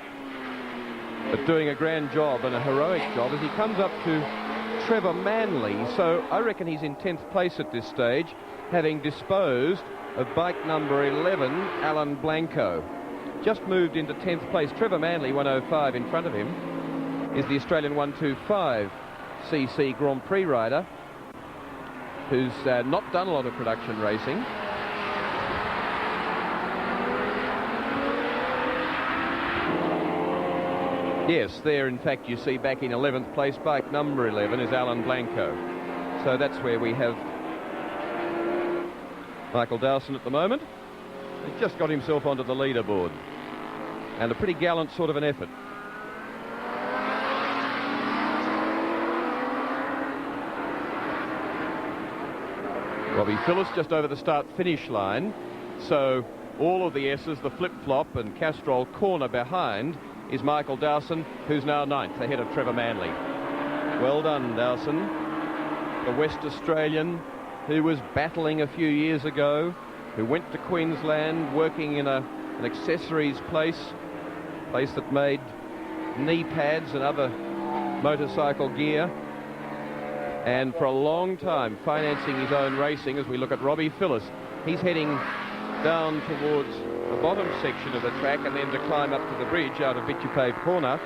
but doing a grand job and a heroic job as he comes up to Trevor Manley. So I reckon he's in 10th place at this stage, having disposed of bike number 11, Alan Blanco. Just moved into 10th place. Trevor Manley, 105 in front of him, is the Australian 125cc Grand Prix rider who's not done a lot of production racing. Yes, there in fact you see back in 11th place, bike number 11 is Alan Blanco. So that's where we have Michael Dawson at the moment. He's just got himself onto the leaderboard. And a pretty gallant sort of an effort. Robbie Phillips just over the start-finish line. So all of the S's, the flip-flop and Castrol corner behind is Michael Dawson, who's now 9th, ahead of Trevor Manley. Well done, Dawson. The West Australian who was battling a few years ago, who went to Queensland working in an accessories place that made knee pads and other motorcycle gear, and for a long time financing his own racing. As we look at Robbie Phillips, he's heading down towards the bottom section of the track and then to climb up to the bridge out of Bitupave Corner.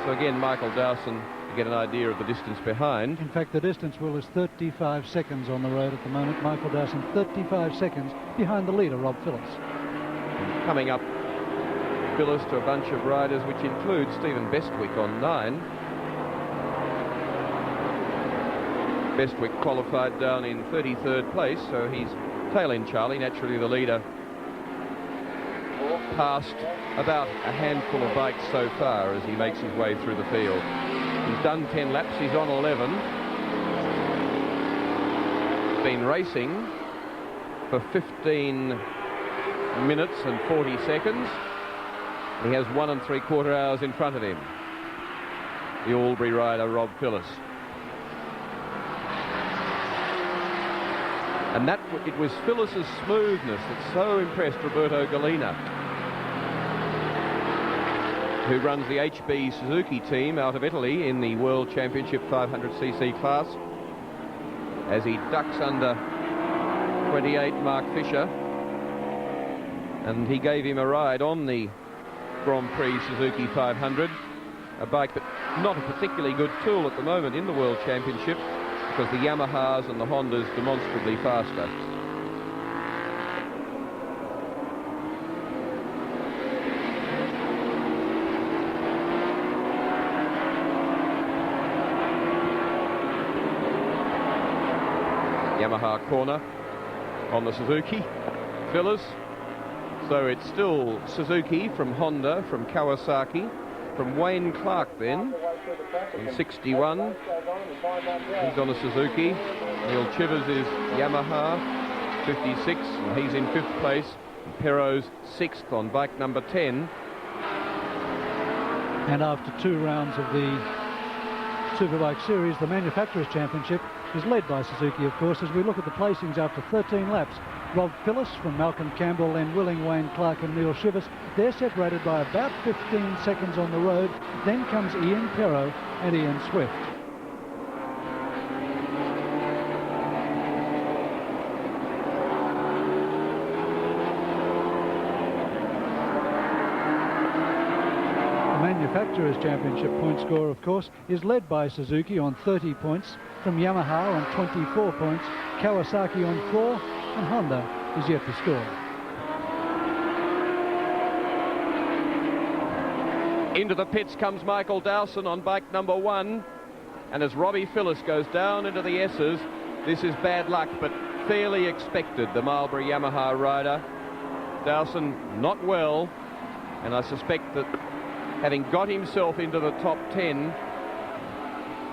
So again, Michael Dawson, to get an idea of the distance behind. In fact, the distance, Will, is 35 seconds on the road at the moment. Michael Dawson 35 seconds behind the leader, Rob Phillips. Coming up, Phillips to a bunch of riders, which includes Stephen Bestwick on 9. Bestwick qualified down in 33rd place, so he's tailing Charlie, naturally the leader. Past about a handful of bikes so far as he makes his way through the field. He's done 10 laps, he's on 11. Been racing for 15 minutes and 40 seconds. He has 1 3/4 hours in front of him, the Albury rider Rob Phillips. And that it was Phillis's smoothness that so impressed Roberto Galina, who runs the HB Suzuki team out of Italy in the World Championship 500cc class, as he ducks under 28 Mark Fisher, and he gave him a ride on the Grand Prix Suzuki 500, a bike but not a particularly good tool at the moment in the World Championship, because the Yamahas and the Hondas demonstrably faster. Yamaha corner on the Suzuki. Phillips. So it's still Suzuki from Honda, from Kawasaki, from Wayne Clark then in 61. He's on a Suzuki. Neil Chivers is Yamaha, 56, and he's in 5th place. Perro's 6th on bike number 10. And after 2 rounds of the Superbike Series, the Manufacturers' Championship is led by Suzuki, of course. As we look at the placings after 13 laps, Rob Phillips from Malcolm Campbell, Len Willing, Wayne Clark and Neil Shivers, they're separated by about 15 seconds on the road. Then comes Ian Perro and Ian Swift. Manufacturers' Championship point score, of course, is led by Suzuki on 30 points, from Yamaha on 24 points, Kawasaki on 4, and Honda is yet to score. Into the pits comes Michael Dawson on bike number 1, and as Robbie Phillips goes down into the S's, this is bad luck, but fairly expected. The Marlboro Yamaha rider, Dawson, not well, and I suspect that having got himself into the top 10,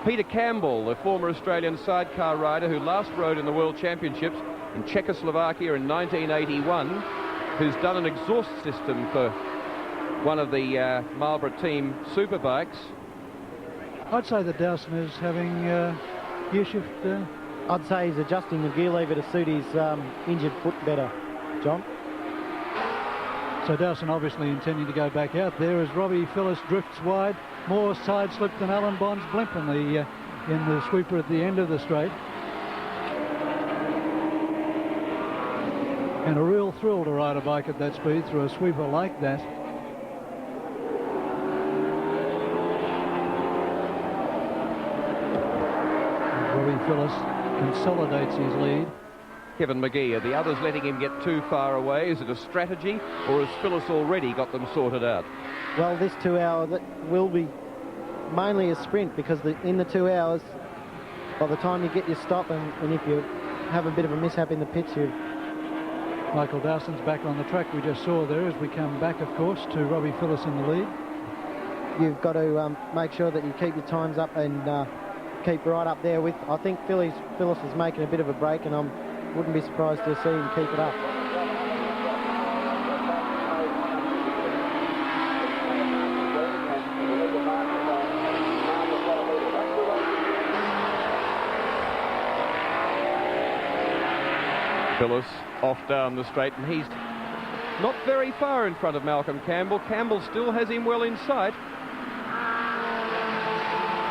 Peter Campbell, the former Australian sidecar rider who last rode in the World Championships in Czechoslovakia in 1981, who's done an exhaust system for one of the Marlborough team superbikes. I'd say that Dawson is having gear shift. I'd say he's adjusting the gear lever to suit his injured foot better, John. So Dawson obviously intending to go back out there as Robbie Phillips drifts wide. More side slip than Alan Bond's blimp in the sweeper at the end of the straight. And a real thrill to ride a bike at that speed through a sweeper like that. Robbie Phillips consolidates his lead. Kevin McGee, are the others letting him get too far away? Is it a strategy, or has Phyllis already got them sorted out? Well, this 2 hour that will be mainly a sprint, because in the 2 hours, by the time you get your stop and if you have a bit of a mishap in the pits, Michael Dawson's back on the track we just saw there as we come back, of course, to Robbie Phillips in the lead. You've got to make sure that you keep your times up and keep right up there with. I think Phyllis is making a bit of a break, and I wouldn't be surprised to see him keep it up. Phyllis off down the straight, and he's not very far in front of Malcolm Campbell. Campbell still has him well in sight.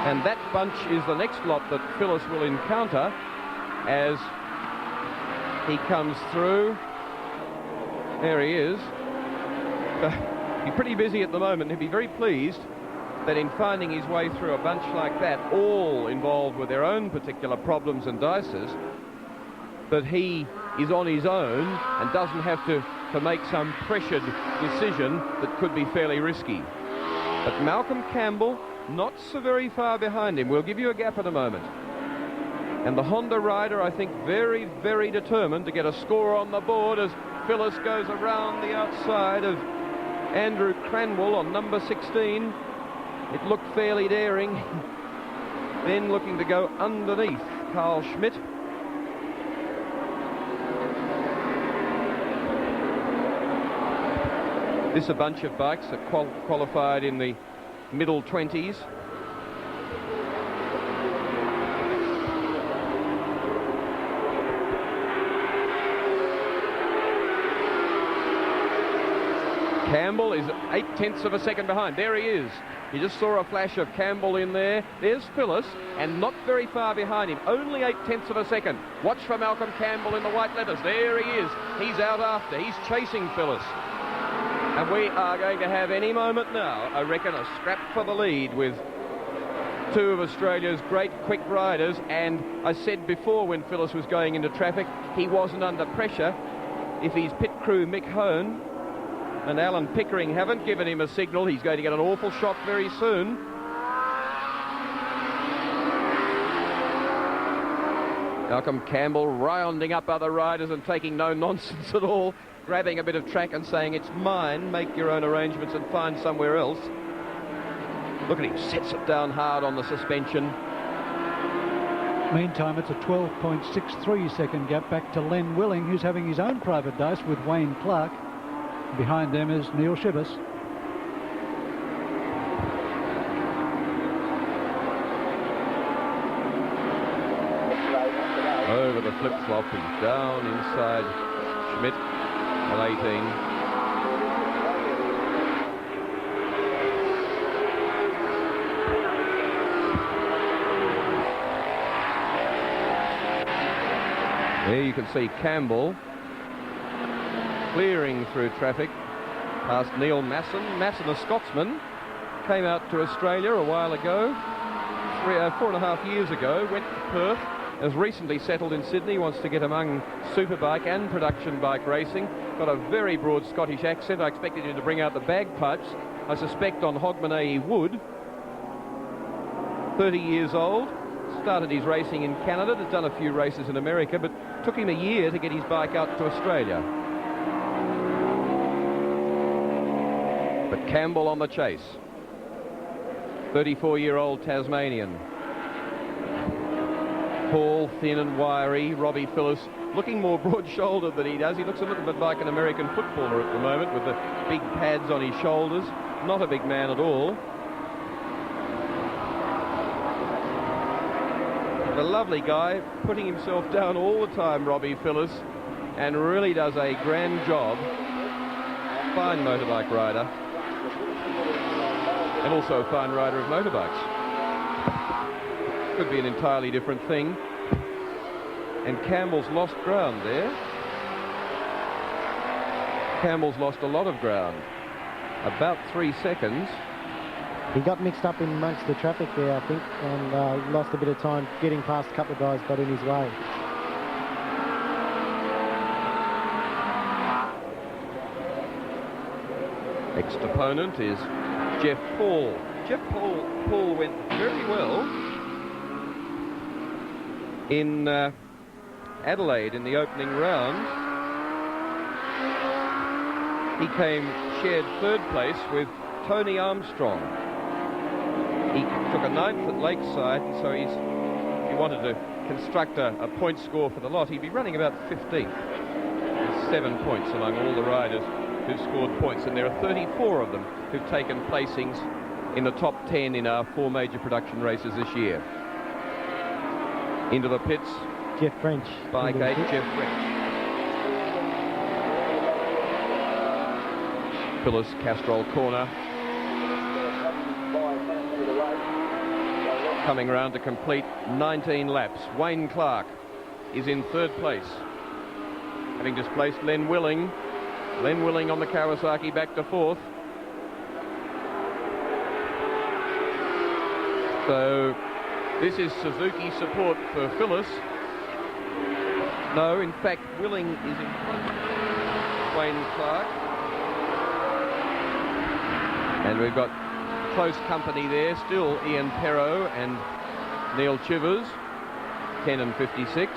And that bunch is the next lot that Phyllis will encounter as he comes through. There he is. He's pretty busy at the moment. He'll be very pleased that in finding his way through a bunch like that, all involved with their own particular problems and dices, that he is on his own and doesn't have to make some pressured decision that could be fairly risky. But Malcolm Campbell, not so very far behind him. We'll give you a gap in a moment. And the Honda rider, I think, very, very determined to get a score on the board as Phyllis goes around the outside of Andrew Cranwell on number 16. It looked fairly daring. Then looking to go underneath Carl Schmidt. This a bunch of bikes that qualified in the middle 20s. Campbell is 0.8 of a second behind. There he is. You just saw a flash of Campbell in there. There's Phyllis, and not very far behind him. Only 0.8 of a second. Watch for Malcolm Campbell in the white letters. There he is. He's out after. He's chasing Phyllis. And we are going to have any moment now, I reckon, a scrap for the lead with two of Australia's great quick riders. And I said before, when Phyllis was going into traffic, he wasn't under pressure. If his pit crew, Mick Hone and Alan Pickering, haven't given him a signal, he's going to get an awful shock very soon. Malcolm Campbell rounding up other riders and taking no nonsense at all, grabbing a bit of track and saying, it's mine, make your own arrangements and find somewhere else. Look at him, sets it down hard on the suspension. Meantime, it's a 12.63 second gap back to Len Willing, who's having his own private dice with Wayne Clark. Behind them is Neil Shivers. Over the flip-flop and down inside Schmidt on 18. There you can see Campbell clearing through traffic past Neil Masson. Masson, a Scotsman, came out to Australia a while ago, 4.5 years ago, went to Perth, has recently settled in Sydney, wants to get among superbike and production bike racing. Got a very broad Scottish accent. I expected him to bring out the bagpipes. I suspect on Hogmanay he would. 30 years old. Started his racing in Canada, has done a few races in America, but took him a year to get his bike out to Australia. But Campbell on the chase. 34-year-old Tasmanian. Tall, thin and wiry, Robbie Phillis, looking more broad-shouldered than he does. He looks a little bit like an American footballer at the moment with the big pads on his shoulders. Not a big man at all. A lovely guy, putting himself down all the time, Robbie Phillis, and really does a grand job. Fine motorbike rider. And also a fine rider of motorbikes. Could be an entirely different thing. And Campbell's lost ground there. Campbell's lost a lot of ground. About 3 seconds. He got mixed up in amongst the traffic there, I think, and lost a bit of time getting past a couple of guys got in his way. Next opponent is Jeff Paul. Jeff Paul went very well in Adelaide in the opening round. He shared third place with Tony Armstrong. He took a 9th at Lakeside, so if he wanted to construct a point score for the lot, he'd be running about 15th. There's 7 points among all the riders who've scored points, and there are 34 of them who've taken placings in the top 10 in our 4 major production races this year. Into the pits. Jeff French. Bike 8, Jeff French. Phillis, Castrol corner. Coming round to complete 19 laps. Wayne Clark is in third place, having displaced Len Willing. Len Willing on the Kawasaki back to fourth. So this is Suzuki support for Phillis. No, in fact, Willing is in front of Wayne Clark. And we've got close company there. Still Ian Perrow and Neil Chivers, 10 and 56.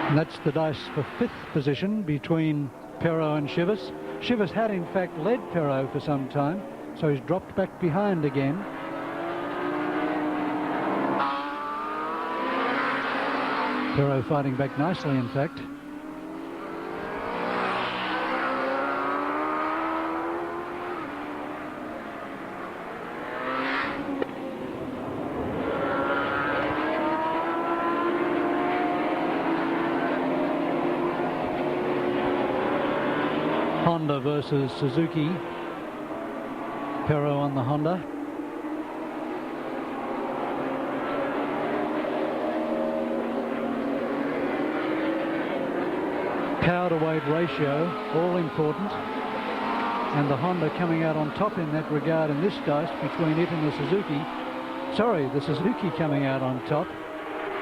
And that's the dice for 5th position between Perrow and Chivers. Chivers had in fact led Perrow for some time, so he's dropped back behind again. Perrow fighting back nicely, in fact. Honda versus Suzuki. Perrow on the Honda. Power to weight ratio, all important. And the Honda coming out on top in that regard in this dice between it and the Suzuki. Sorry, the Suzuki coming out on top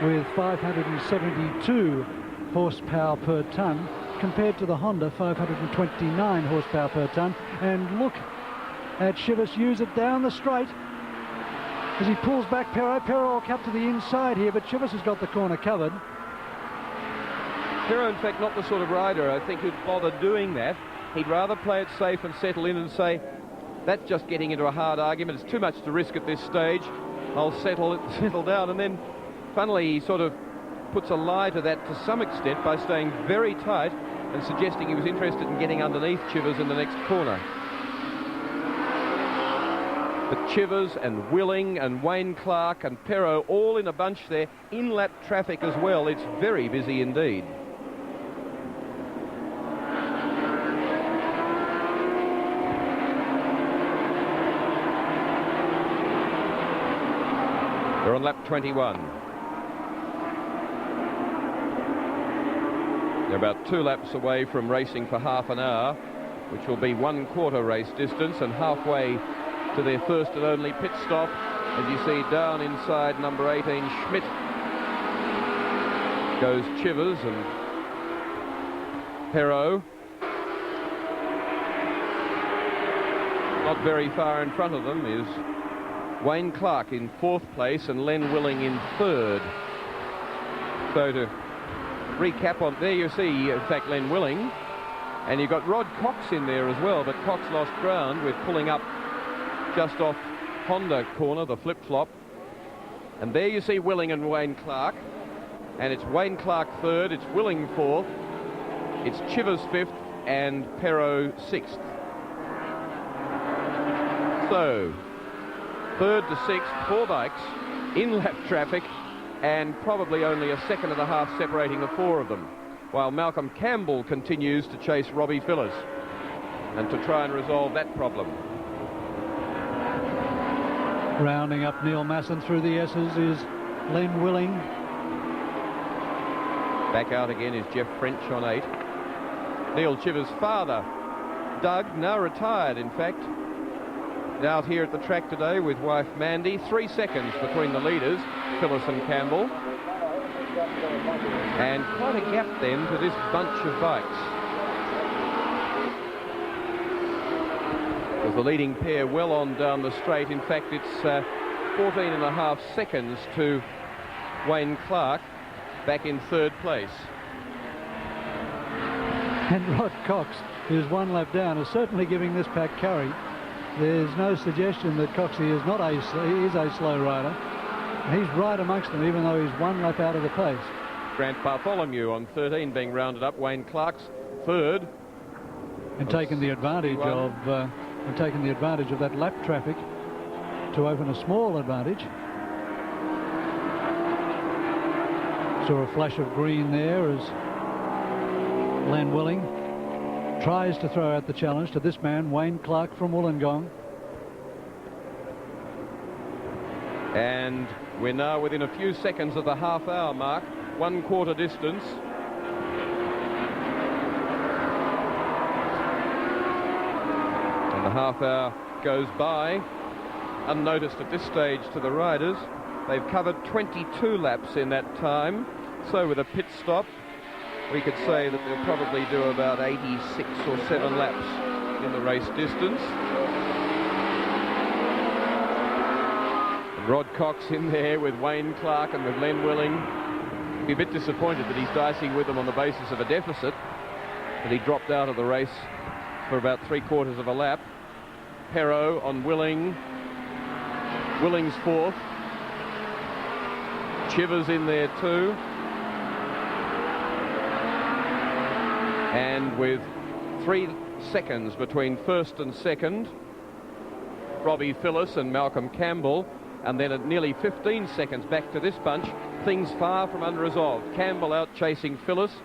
with 572 horsepower per tonne, compared to the Honda 529 horsepower per tonne. And look at Chivers use it down the straight as he pulls back Perrow. Perrow will cut to the inside here, but Chivers has got the corner covered. Perrow, in fact, not the sort of rider I think who'd bother doing that. He'd rather play it safe and settle in and say, that's just getting into a hard argument. It's too much to risk at this stage. I'll settle down. And then, funnily, he sort of puts a lie to that to some extent by staying very tight and suggesting he was interested in getting underneath Chivers in the next corner. But Chivers and Willing and Wayne Clark and Perrow all in a bunch there, in-lap traffic as well. It's very busy indeed. They're on lap 21. They're about 2 laps away from racing for half an hour, which will be 1/4 race distance, and halfway to their first and only pit stop. As you see, down inside number 18, Schmidt, goes Chivers and Perrow. Not very far in front of them is Wayne Clark in 4th place and Len Willing in 3rd. So to recap on there, you see, in fact, Len Willing, and you've got Rod Cox in there as well, but Cox lost ground with pulling up just off Honda corner, the flip-flop. And there you see Willing and Wayne Clark. And it's Wayne Clark third, it's Willing fourth, it's Chivers fifth, and Perro sixth. So, third to sixth, 4 bikes in lap traffic, and probably only a second and a half separating the 4 of them, while Malcolm Campbell continues to chase Robbie Phillips and to try and resolve that problem. Rounding up Neil Masson through the S's is Len Willing. Back out again is Jeff French on 8. Neil Chivers' father, Doug, now retired in fact, out here at the track today with wife Mandy. 3 seconds between the leaders, Phillips and Campbell. And quite a gap then to this bunch of bikes. With the leading pair well on down the straight. In fact, it's 14.5 seconds to Wayne Clark, back in third place. And Rod Cox, who's 1 lap down, is certainly giving this pack curry. There's no suggestion that Coxie is not he is a slow rider. He's right amongst them, even though he's 1 lap out of the pace. Grant Bartholomew on 13 being rounded up. Wayne Clark's third. And taking the advantage of that lap traffic to open a small advantage. Saw a flash of green there as Len Willing tries to throw out the challenge to this man, Wayne Clark from Wollongong. And we're now within a few seconds of the half-hour mark, 1/4 distance. And the half-hour goes by, unnoticed at this stage to the riders. They've covered 22 laps in that time, so with a pit stop, we could say that they'll probably do about 86 or 7 laps in the race distance. And Rod Cox in there with Wayne Clark and with Len Willing. Be a bit disappointed that he's dicing with them on the basis of a deficit, but he dropped out of the race for about 3/4 of a lap. Perro on Willing. Willing's fourth. Chivers in there too. And with 3 seconds between first and second, Robbie Phillips and Malcolm Campbell, and then at nearly 15 seconds back to this bunch, things far from unresolved. Campbell out chasing Phillips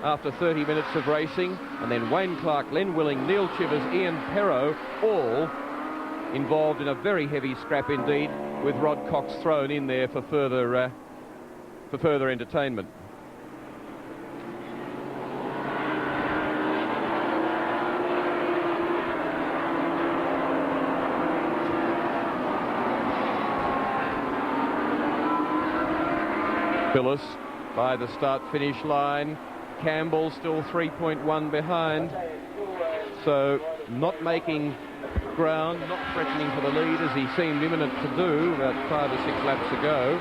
after 30 minutes of racing, and then Wayne Clark, Len Willing, Neil Chivers, Ian Perro, all involved in a very heavy scrap indeed, with Rod Cox thrown in there for further entertainment. Phillips by the start-finish line. Campbell still 3.1 behind. So not making ground, not threatening for the lead as he seemed imminent to do about 5 or 6 laps ago.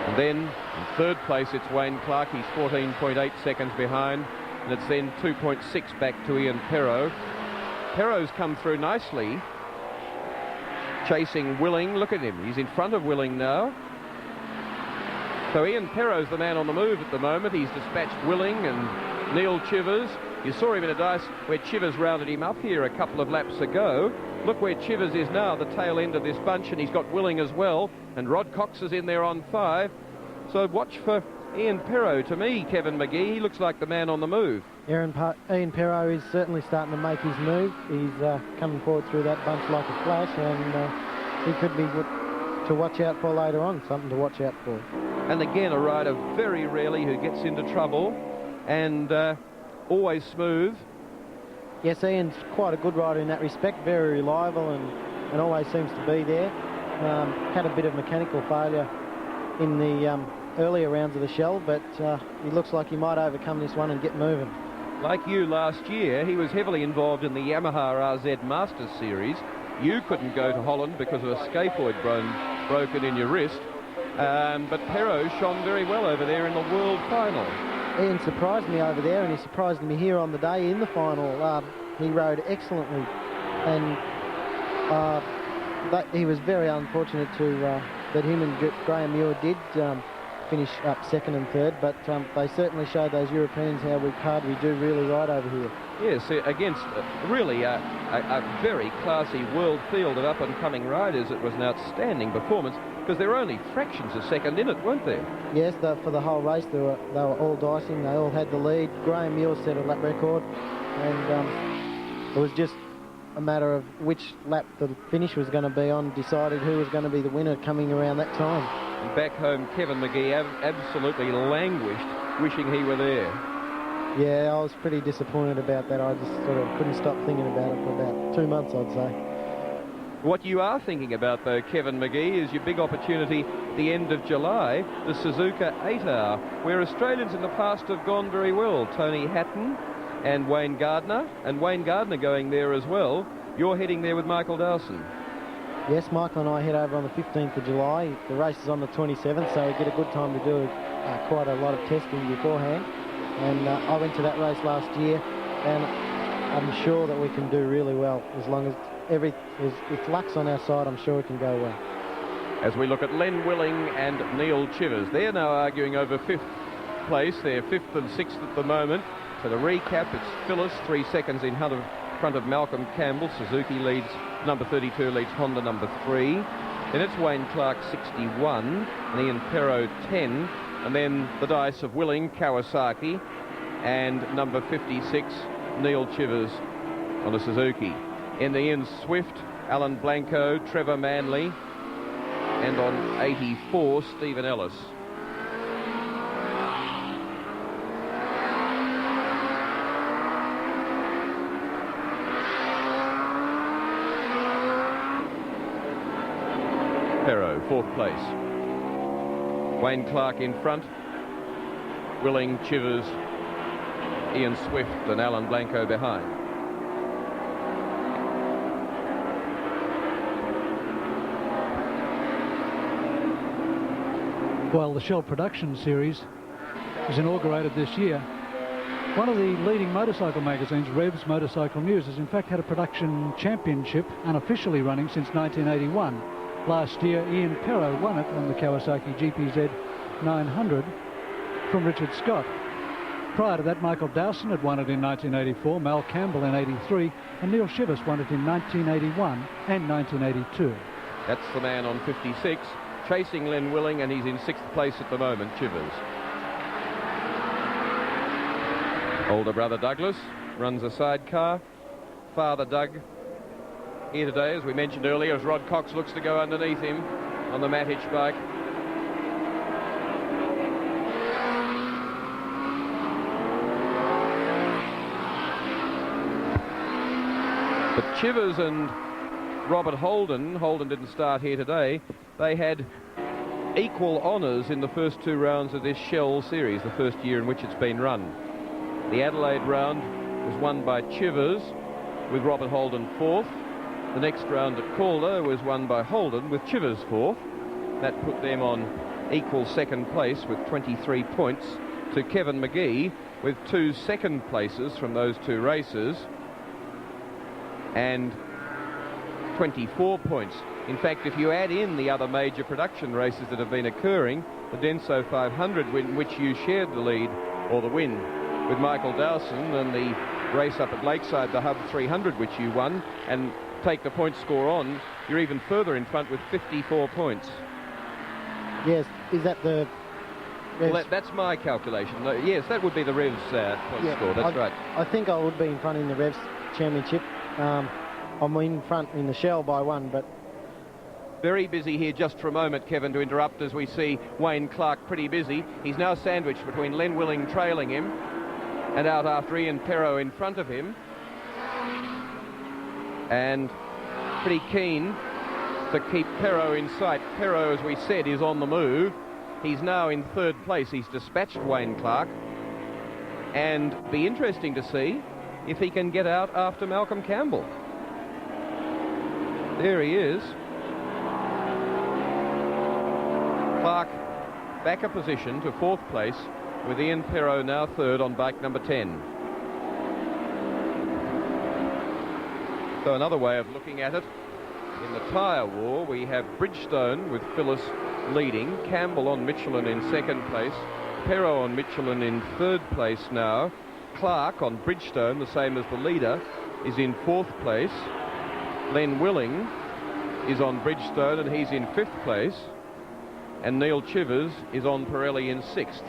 And then in third place it's Wayne Clark. He's 14.8 seconds behind. And it's then 2.6 back to Ian Perro. Perro's come through nicely, chasing Willing. Look at him. He's in front of Willing now. So Ian Perro's the man on the move at the moment. He's dispatched Willing and Neil Chivers. You saw him in a dice where Chivers rounded him up here a couple of laps ago. Look where Chivers is now, the tail end of this bunch, and he's got Willing as well. And Rod Cox is in there on 5. So watch for Ian Perro. To me, Kevin McGee, he looks like the man on the move. Ian Perro is certainly starting to make his move. He's coming forward through that bunch like a flash, and he could be to watch out for later on, something to watch out for. And again, a rider very rarely who gets into trouble, and always smooth. Yes, Ian's quite a good rider in that respect, very reliable and always seems to be there. Had a bit of mechanical failure in the earlier rounds of the Shell, but he looks like he might overcome this one and get moving. Like you last year, he was heavily involved in the Yamaha RZ Masters Series. You couldn't go to Holland because of a scaphoid broken in your wrist. But Perro shone very well over there in the World Final. Ian surprised me over there, and he surprised me here on the day in the final. He rode excellently and but he was very unfortunate that him and Graham Muir did finish up second and third, but they certainly showed those Europeans how hard we do really right over here. Yes, against really a very classy world field of up-and-coming riders. It was an outstanding performance, because there were only fractions of second in it, weren't there? Yes, for the whole race they were all dicing. They all had the lead. Graham Muir set a lap record, and it was just a matter of which lap the finish was going to be on, decided who was going to be the winner coming around that time. And back home, Kevin McGee absolutely languished, wishing he were there. Yeah, I was pretty disappointed about that. I just sort of couldn't stop thinking about it for about 2 months, I'd say. What you are thinking about, though, Kevin McGee, is your big opportunity at the end of July, the Suzuka 8-hour, where Australians in the past have gone very well. Tony Hatton and Wayne Gardner going there as well. You're heading there with Michael Dawson. Yes, Michael and I head over on the 15th of July. The race is on the 27th, so we get a good time to do quite a lot of testing beforehand. And I went to that race last year, and I'm sure that we can do really well. As long as if luck's on our side, I'm sure we can go well. As we look at Len Willing and Neil Chivers, they're now arguing over 5th place. They're 5th and 6th at the moment. So to recap, it's Phyllis 3 seconds in front of Malcolm Campbell. Suzuki leads, number 32 leads Honda number 3. Then it's Wayne Clark 61 and Ian Perrow 10. And then the dice of Willing, Kawasaki, and number 56, Neil Chivers on a Suzuki. In the Ian Swift, Alan Blanco, Trevor Manley, and on 84, Stephen Ellis. Perrow, 4th place. Wayne Clark in front, Willing, Chivers, Ian Swift and Alan Blanco behind. While the Shell Production Series was inaugurated this year, one of the leading motorcycle magazines, Rev's Motorcycle News, has in fact had a production championship unofficially running since 1981. Last year, Ian Perrow won it on the Kawasaki GPZ 900 from Richard Scott. Prior to that, Michael Dawson had won it in 1984, Mal Campbell in 83, and Neil Chivers won it in 1981 and 1982. That's the man on 56, chasing Len Willing, and he's in 6th place at the moment, Chivers. Older brother Douglas runs a sidecar. Father Doug here today, as we mentioned earlier, as Rod Cox looks to go underneath him on the Mattich bike. But Chivers and Robert Holden didn't start here today. They had equal honours in the first 2 rounds of this Shell series, the first year in which it's been run. The Adelaide round was won by Chivers, with Robert Holden 4th. The next round at Calder was won by Holden, with Chivers 4th. That put them on equal 2nd place with 23 points to Kevin McGee, with 2 second places from those 2 races and 24 points. In fact, if you add in the other major production races that have been occurring, the Denso 500, in which you shared the lead or the win with Michael Dawson, and the race up at Lakeside, the Hub 300, which you won, and take the point score on, you're even further in front with 54 points. Yes, is that the... Well, that's my calculation. No, yes, that would be the Revs point score, that's right. I think I would be in front in the Revs Championship. I'm in front in the Shell by 1, but... Very busy here just for a moment, Kevin, to interrupt as we see Wayne Clark pretty busy. He's now sandwiched between Len Willing trailing him and out after Ian Perrow in front of him. And pretty keen to keep Perrow in sight. Perrow, as we said, is on the move. He's now in 3rd place. He's dispatched Wayne Clark. And be interesting to see if he can get out after Malcolm Campbell. There he is. Clark back a position to 4th place, with Ian Perrow now 3rd on bike number 10. So another way of looking at it, in the tyre war, we have Bridgestone with Phyllis leading, Campbell on Michelin in second place, Perro on Michelin in third place now, Clark on Bridgestone, the same as the leader, is in fourth place. Len Willing is on Bridgestone and he's in fifth place, and Neil Chivers is on Pirelli in sixth.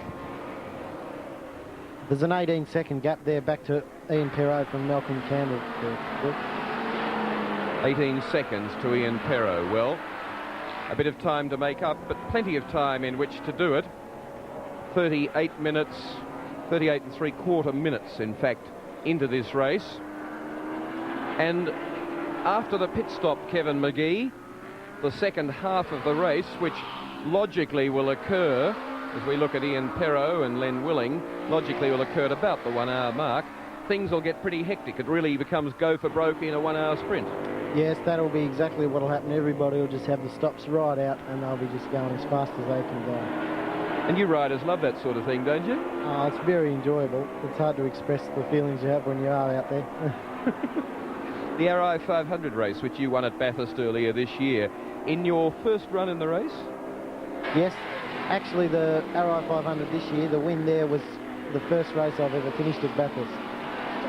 There's an 18-second gap there back to Ian Perro from Malcolm Campbell. 18 seconds to Ian Perro. Well, a bit of time to make up, but plenty of time in which to do it. 38 minutes, 38 and 3/4 minutes, in fact, into this race. And after the pit stop, Kevin McGee, the second half of the race, which logically will occur, as we look at Ian Perro and Len Willing, logically will occur at about the 1 hour mark. Things will get pretty hectic. It really becomes go for broke in a 1 hour sprint. Yes, that'll be exactly what will happen. Everybody will just have the stops right out and they'll be just going as fast as they can go. And you riders love that sort of thing, don't you? It's very enjoyable. It's hard to express the feelings you have when you are out there. The RI 500 race, which you won at Bathurst earlier this year, in your first run in the race? Yes, actually the RI 500 this year, the win there was the first race I've ever finished at Bathurst.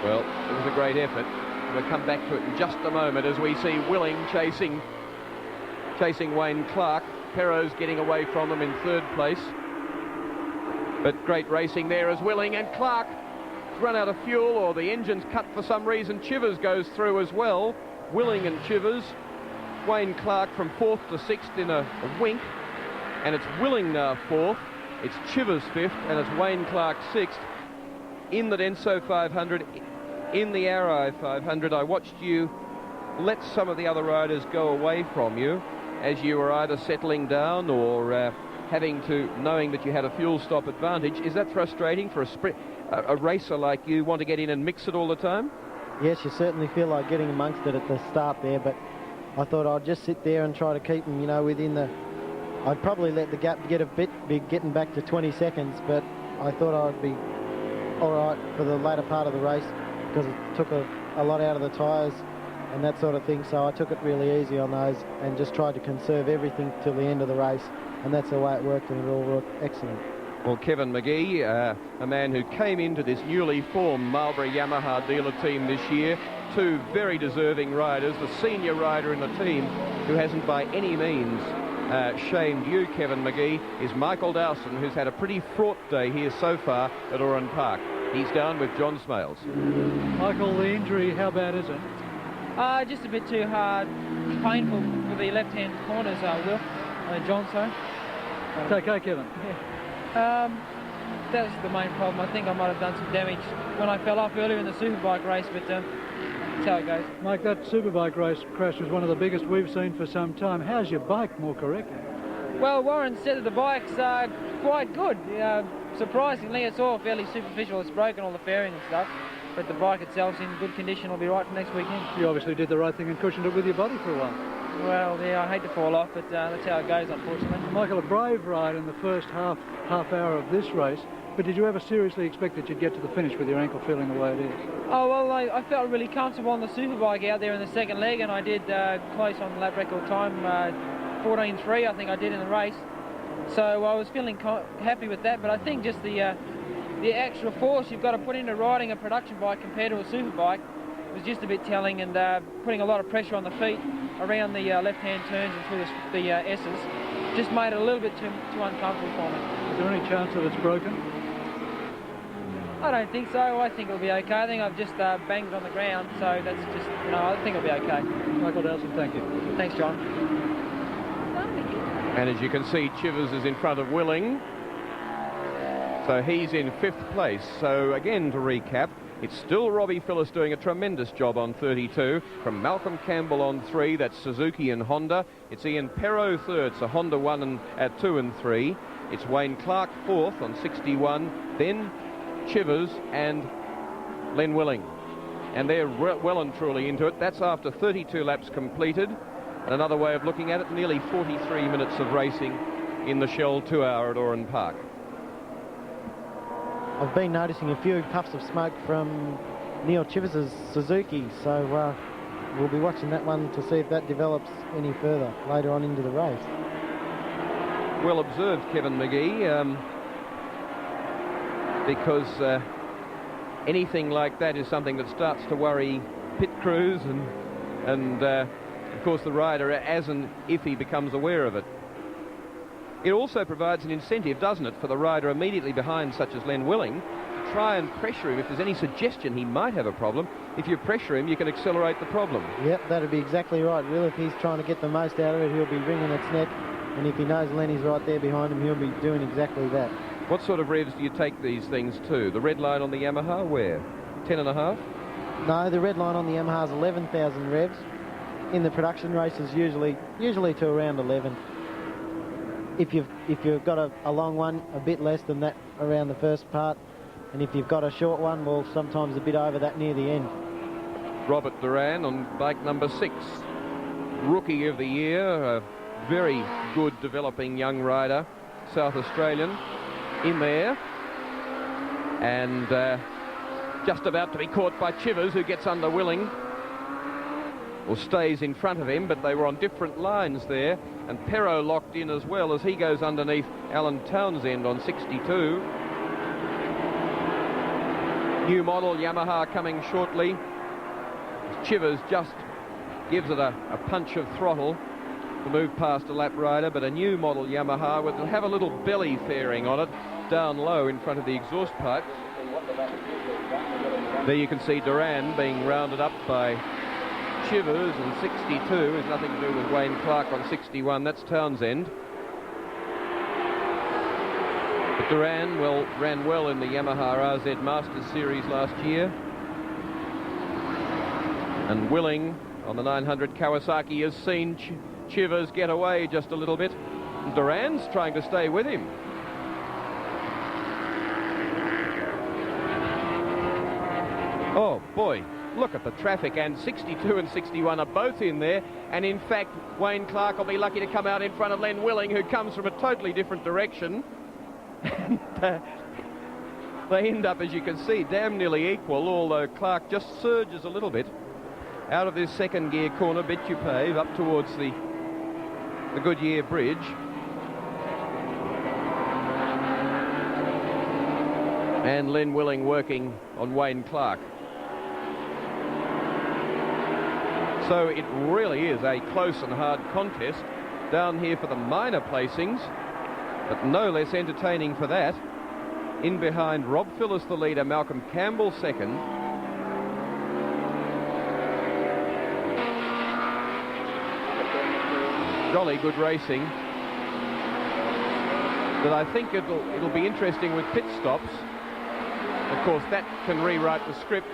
Well, it was a great effort. We'll come back to it in just a moment as we see Willing chasing Wayne Clark. Perro's getting away from him in third place. But great racing there as Willing and Clark run out of fuel, or the engine's cut for some reason. Chivers goes through as well. Willing and Chivers. Wayne Clark from fourth to sixth in a wink. And it's Willing now fourth. It's Chivers fifth, and it's Wayne Clark sixth. In the Denso 500, in the RI 500, I watched you let some of the other riders go away from you as you were either settling down or knowing that you had a fuel stop advantage. Is that frustrating for a racer like you, want to get in and mix it all the time? Yes, you certainly feel like getting amongst it at the start there, but I thought I'd just sit there and try to keep them, within the... I'd probably let the gap get a bit big, getting back to 20 seconds, but I thought I'd be all right for the latter part of the race because it took a lot out of the tyres and that sort of thing, so I took it really easy on those and just tried to conserve everything till the end of the race, and that's the way it worked, and it all worked excellent. Well, Kevin McGee, a man who came into this newly formed Marlboro Yamaha dealer team this year, two very deserving riders. The senior rider in the team, who hasn't by any means shamed you, Kevin McGee, is Michael Dawson, who's had a pretty fraught day here so far at Oran Park. He's down with John Smales. Michael, the injury, how bad is it? Just a bit too hard, painful for the left-hand corners, Will. John, sorry. It's okay, Kevin. Yeah. That was the main problem. I think I might have done some damage when I fell off earlier in the Superbike race, but that's how it goes. Mike, that Superbike race crash was one of the biggest we've seen for some time. How's your bike, more correctly? Well, Warren said that the bike's quite good. Surprisingly, it's all fairly superficial. It's broken, all the fairing and stuff, but the bike itself's in good condition. Will be right for next weekend. You obviously did the right thing and cushioned it with your body for a while. Well, yeah, I hate to fall off, but that's how it goes, unfortunately. Michael, a brave ride in the first half hour of this race, but did you ever seriously expect that you'd get to the finish with your ankle feeling the way it is? Oh, well, I felt really comfortable on the Superbike out there in the second leg, and I did close on the lap record time, 14.3, I think I did in the race. So I was feeling happy with that, but I think just the extra force you've got to put into riding a production bike compared to a Superbike was just a bit telling, and putting a lot of pressure on the feet around the left-hand turns and through the S's just made it a little bit too uncomfortable for me. Is there any chance that it's broken? I don't think so. I think it'll be okay. I think I've just banged it on the ground, so that's just, I think it'll be okay. Michael Dawson, thank you. Thanks, John. And as you can see, Chivers is in front of Willing. So he's in fifth place. So again, to recap, it's still Robbie Phillips doing a tremendous job on 32. From Malcolm Campbell on 3, that's Suzuki and Honda. It's Ian Perro third, so Honda 1 at 2 and 3. It's Wayne Clark fourth on 61. Then Chivers and Len Willing. And they're well and truly into it. That's after 32 laps completed. And another way of looking at it, nearly 43 minutes of racing in the Shell 2 hour at Oran Park. I've been noticing a few puffs of smoke from Neil Chivers' Suzuki, so we'll be watching that one to see if that develops any further later on into the race. Well observed, Kevin McGee, because anything like that is something that starts to worry pit crews and of course the rider as and if he becomes aware of it. It also provides an incentive, doesn't it, for the rider immediately behind, such as Len Willing, to try and pressure him if there's any suggestion he might have a problem. If you pressure him, you can accelerate the problem. Yep, that'd be exactly right, Will. If he's trying to get the most out of it, he'll be wringing its neck, and if he knows Lenny's right there behind him, he'll be doing exactly that. What sort of revs do you take these things to? The red line on the Yamaha, where? 10.5? No, the red line on the Yamaha is 11,000 revs. In the production races, usually to around 11. If you've got a long one, a bit less than that around the first part, and if you've got a short one, well, sometimes a bit over that near the end. Robert Duran on bike number 6, Rookie of the Year, a very good developing young rider, South Australian, in there, and just about to be caught by Chivers, who gets under Willing, or stays in front of him, but they were on different lines there, and Perro locked in as well as he goes underneath Alan Townsend on 62. New model Yamaha coming shortly. Chivers just gives it a punch of throttle to move past a lap rider, but a new model Yamaha will have a little belly fairing on it down low in front of the exhaust pipe. There you can see Duran being rounded up by Chivers, and 62 has nothing to do with Wayne Clark on 61. That's Townsend. But Duran ran well in the Yamaha RZ Masters Series last year. And Willing on the 900 Kawasaki has seen Chivers get away just a little bit. And Duran's trying to stay with him. Oh boy, look at the traffic, and 62 and 61 are both in there, and in fact Wayne Clark will be lucky to come out in front of Len Willing, who comes from a totally different direction. And they end up, as you can see, damn nearly equal, although Clark just surges a little bit out of this second gear corner, bit you pave, up towards the Goodyear Bridge. And Len Willing working on Wayne Clark. So it really is a close and hard contest down here for the minor placings, but no less entertaining for that. In behind, Rob Phillis the leader, Malcolm Campbell second. Jolly good racing. But I think it'll be interesting with pit stops. Of course, that can rewrite the script.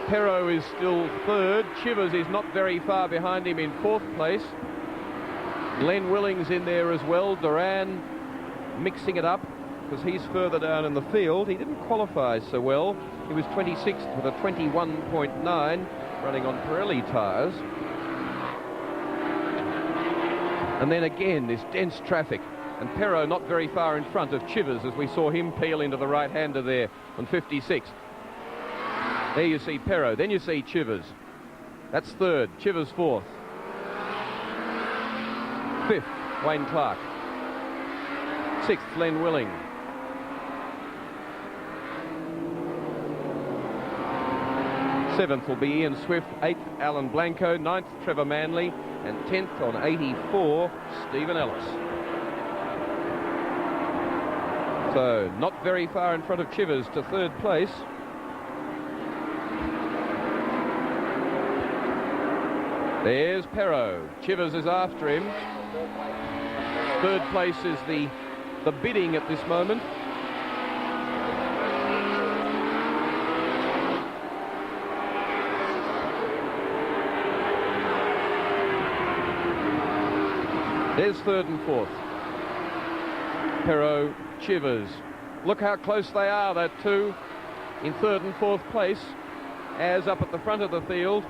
Perro is still third. Chivers is not very far behind him in fourth place. Len Willing's in there as well. Duran mixing it up because he's further down in the field. He didn't qualify so well. He was 26th with a 21.9 running on Pirelli tyres. And then again, this dense traffic. And Perro not very far in front of Chivers as we saw him peel into the right-hander there on 56. There you see Perro, then you see Chivers. That's third, Chivers fourth. Fifth, Wayne Clark. Sixth, Len Willing. Seventh will be Ian Swift. Eighth, Alan Blanco. Ninth, Trevor Manley. And 10th on 84, Stephen Ellis. So not very far in front of Chivers to third place. There's Perro. Chivers is after him. Third place is the bidding at this moment. There's third and fourth. Perro, Chivers. Look how close they are, that two, in third and fourth place, as up at the front of the field.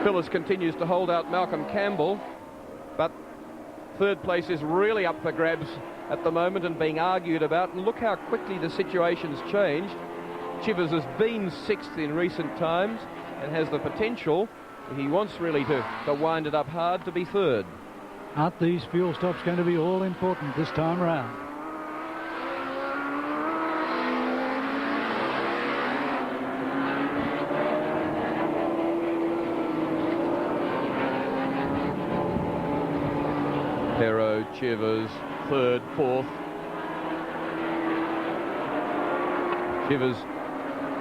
Phillis continues to hold out Malcolm Campbell, but third place is really up for grabs at the moment and being argued about. And look how quickly the situation's changed. Chivers has been sixth in recent times. and has the potential, if he wants really to wind it up hard, to be third. Aren't these fuel stops going to be all important this time round? Pero, Chivers, third, fourth. Chivers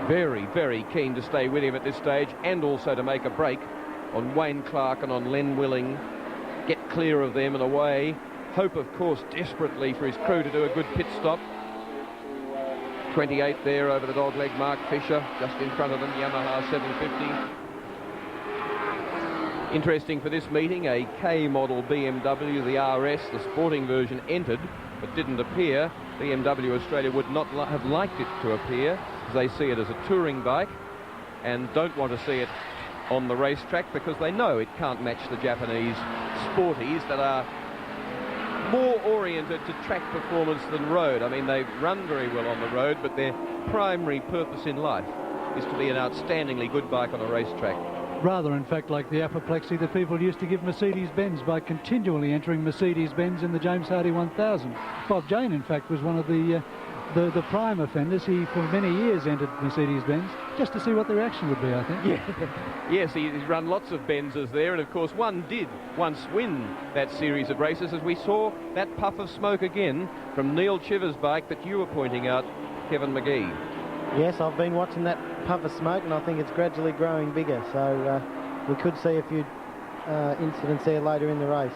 very, very keen to stay with him at this stage and also to make a break on Wayne Clark and on Len Willing. Get clear of them and away. Hope, of course, desperately for his crew to do a good pit stop. 28 there over the dogleg, Mark Fisher, just in front of them, Yamaha 750. Interesting for this meeting, a K model BMW, the RS, the sporting version, entered but didn't appear. BMW Australia would not have liked it to appear, as they see it as a touring bike and don't want to see it on the racetrack because they know it can't match the Japanese sporties that are more oriented to track performance than road. I mean, they run very well on the road, but their primary purpose in life is to be an outstandingly good bike on a racetrack. Rather, in fact, like the apoplexy that people used to give Mercedes-Benz by continually entering Mercedes-Benz in the James Hardy 1000. Bob Jane, in fact, was one of the prime offenders. He, for many years, entered Mercedes-Benz just to see what the reaction would be, I think. Yeah. Yes, he's run lots of Benzes there, and of course one did once win that series of races, as we saw that puff of smoke again from Neil Chivers' bike that you were pointing out, Kevin McGee. Yes, I've been watching that puff of smoke and I think it's gradually growing bigger, so we could see a few incidents there later in the race.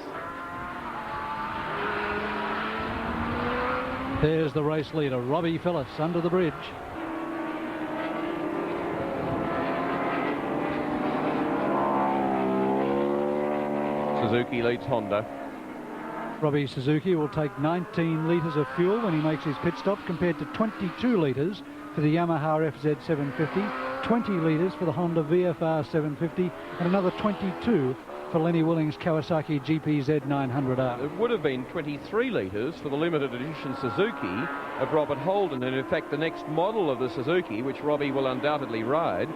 There's the race leader, Robbie Phillips, under the bridge. Suzuki leads Honda. Robbie Suzuki will take 19 litres of fuel when he makes his pit stop, compared to 22 litres for the Yamaha FZ 750, 20 litres for the Honda VFR 750, and another 22 for Lenny Willing's Kawasaki GPZ 900R. It would have been 23 litres for the limited edition Suzuki of Robert Holden, and in fact the next model of the Suzuki, which Robbie will undoubtedly ride,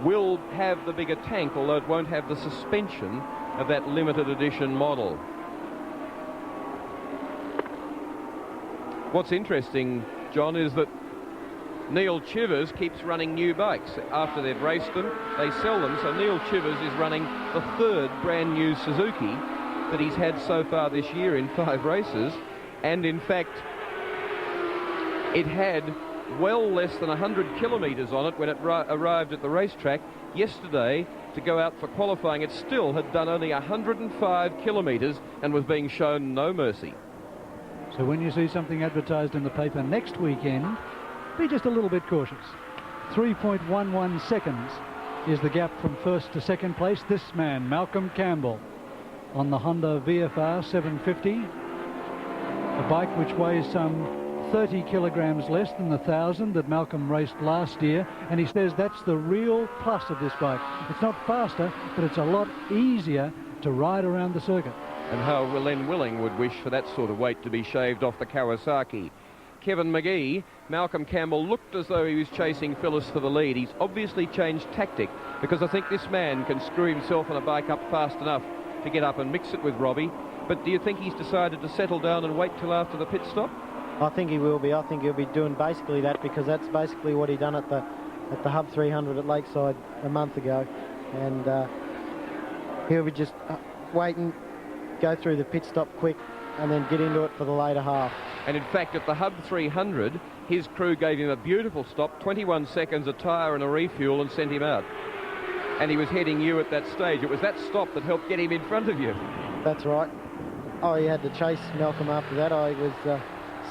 will have the bigger tank, although it won't have the suspension of that limited edition model. What's interesting, John, is that Neil Chivers keeps running new bikes. After they've raced them, they sell them. So Neil Chivers is running the third brand new Suzuki that he's had so far this year in 5 races. And in fact, it had well less than 100 kilometres on it when it arrived at the racetrack yesterday to go out for qualifying. It still had done only 105 kilometres and was being shown no mercy. So when you see something advertised in the paper next weekend, be just a little bit cautious. 3.11 seconds is the gap from first to second place. This man, Malcolm Campbell, on the Honda VFR 750, a bike which weighs some 30 kilograms less than the 1000 that Malcolm raced last year, and he says that's the real plus of this bike. It's not faster, but it's a lot easier to ride around the circuit. And how Len Willing would wish for that sort of weight to be shaved off the Kawasaki. Kevin McGee, Malcolm Campbell looked as though he was chasing Phyllis for the lead. He's obviously changed tactic, because I think this man can screw himself on a bike up fast enough to get up and mix it with Robbie. But do you think he's decided to settle down and wait till after the pit stop? I think he will be. I think he'll be doing basically that, because that's basically what he done at the Hub 300 at Lakeside a month ago. And he'll be just waiting, go through the pit stop quick, and then get into it for the later half. And in fact, at the Hub 300, his crew gave him a beautiful stop, 21 seconds, a tyre and a refuel, and sent him out. And he was heading you at that stage. It was that stop that helped get him in front of you. That's right. I had to chase Malcolm after that. I was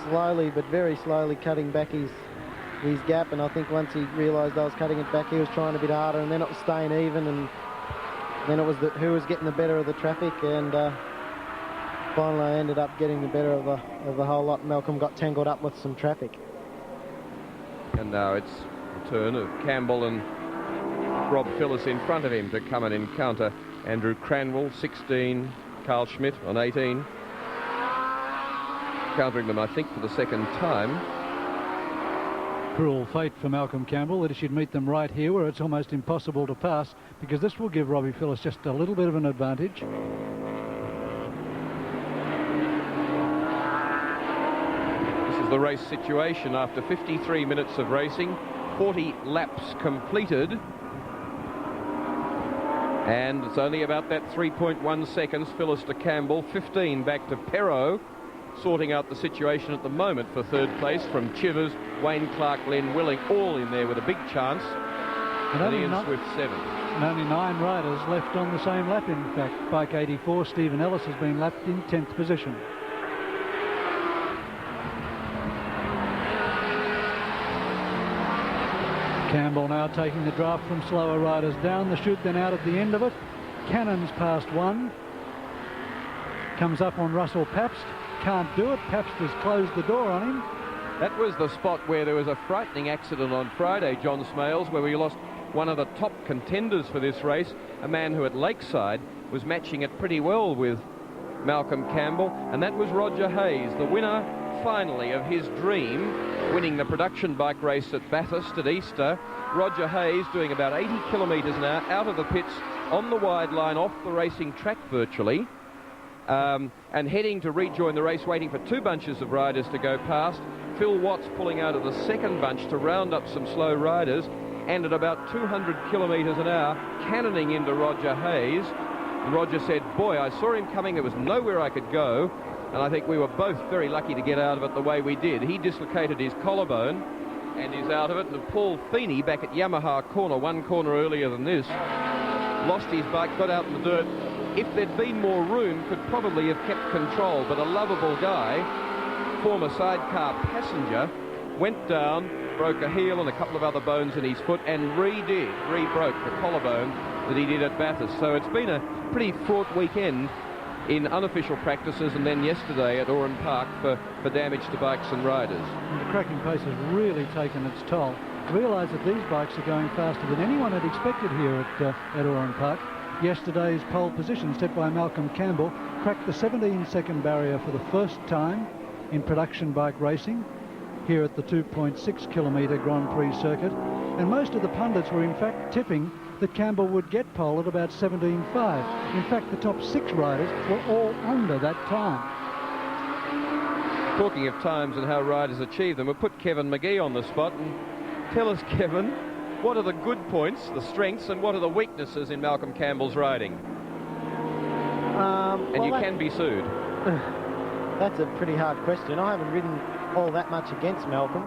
slowly, but very slowly, cutting back his gap, and I think once he realised I was cutting it back, he was trying a bit harder, and then it was staying even, and then it was who was getting the better of the traffic, and finally I ended up getting the better of the whole lot. Malcolm got tangled up with some traffic. And now it's the turn of Campbell and Rob Phillips in front of him to come and encounter Andrew Cranwell, 16, Carl Schmidt on 18. Countering them, I think, for the second time. Cruel fate for Malcolm Campbell that he should meet them right here where it's almost impossible to pass, because this will give Robbie Phillips just a little bit of an advantage. This is the race situation after 53 minutes of racing, 40 laps completed, and it's only about that 3.1 seconds. Phyllis to Campbell, 15 back to Perot, sorting out the situation at the moment for third place from Chivers, Wayne Clark, Len Willing, all in there with a big chance. And Ian Swift 7th. And only 9 riders left on the same lap, in fact. Bike 84, Stephen Ellis, has been lapped in 10th position. Campbell now taking the draft from slower riders down the chute, then out at the end of it. Cannon's past 1. Comes up on Russell Pabst. Can't do it. Pabst has closed the door on him. That was the spot where there was a frightening accident on Friday, John Smales, where we lost one of the top contenders for this race, a man who at Lakeside was matching it pretty well with Malcolm Campbell, and that was Roger Hayes, the winner finally of his dream, winning the production bike race at Bathurst at Easter. Roger Hayes doing about 80 kilometres an hour out of the pits on the wide line off the racing track virtually. And heading to rejoin the race, waiting for 2 bunches of riders to go past. Phil Watts pulling out of the second bunch to round up some slow riders, and at about 200 kilometres an hour, cannoning into Roger Hayes. And Roger said, boy, I saw him coming, there was nowhere I could go, and I think we were both very lucky to get out of it the way we did. He dislocated his collarbone and is out of it, and Paul Feeney back at Yamaha corner, 1 corner earlier than this, lost his bike, got out in the dirt. If there'd been more room, could probably have kept control, but a lovable guy, former sidecar passenger, went down, broke a heel and a couple of other bones in his foot, and re-broke the collarbone that he did at Bathurst. So it's been a pretty fraught weekend in unofficial practices, and then yesterday at Oran Park for damage to bikes and riders. And the cracking pace has really taken its toll. Realise that these bikes are going faster than anyone had expected here at Oran Park. Yesterday's pole position set by Malcolm Campbell cracked the 17-second barrier for the first time in production bike racing here at the 2.6 kilometre Grand Prix circuit, and most of the pundits were in fact tipping that Campbell would get pole at about 17.5. In fact, the top 6 riders were all under that time. Talking of times and how riders achieve them, we'll put Kevin McGee on the spot and tell us, Kevin, what are the good points, the strengths, and what are the weaknesses in Malcolm Campbell's riding? And you can be sued. That's a pretty hard question. I haven't ridden all that much against Malcolm.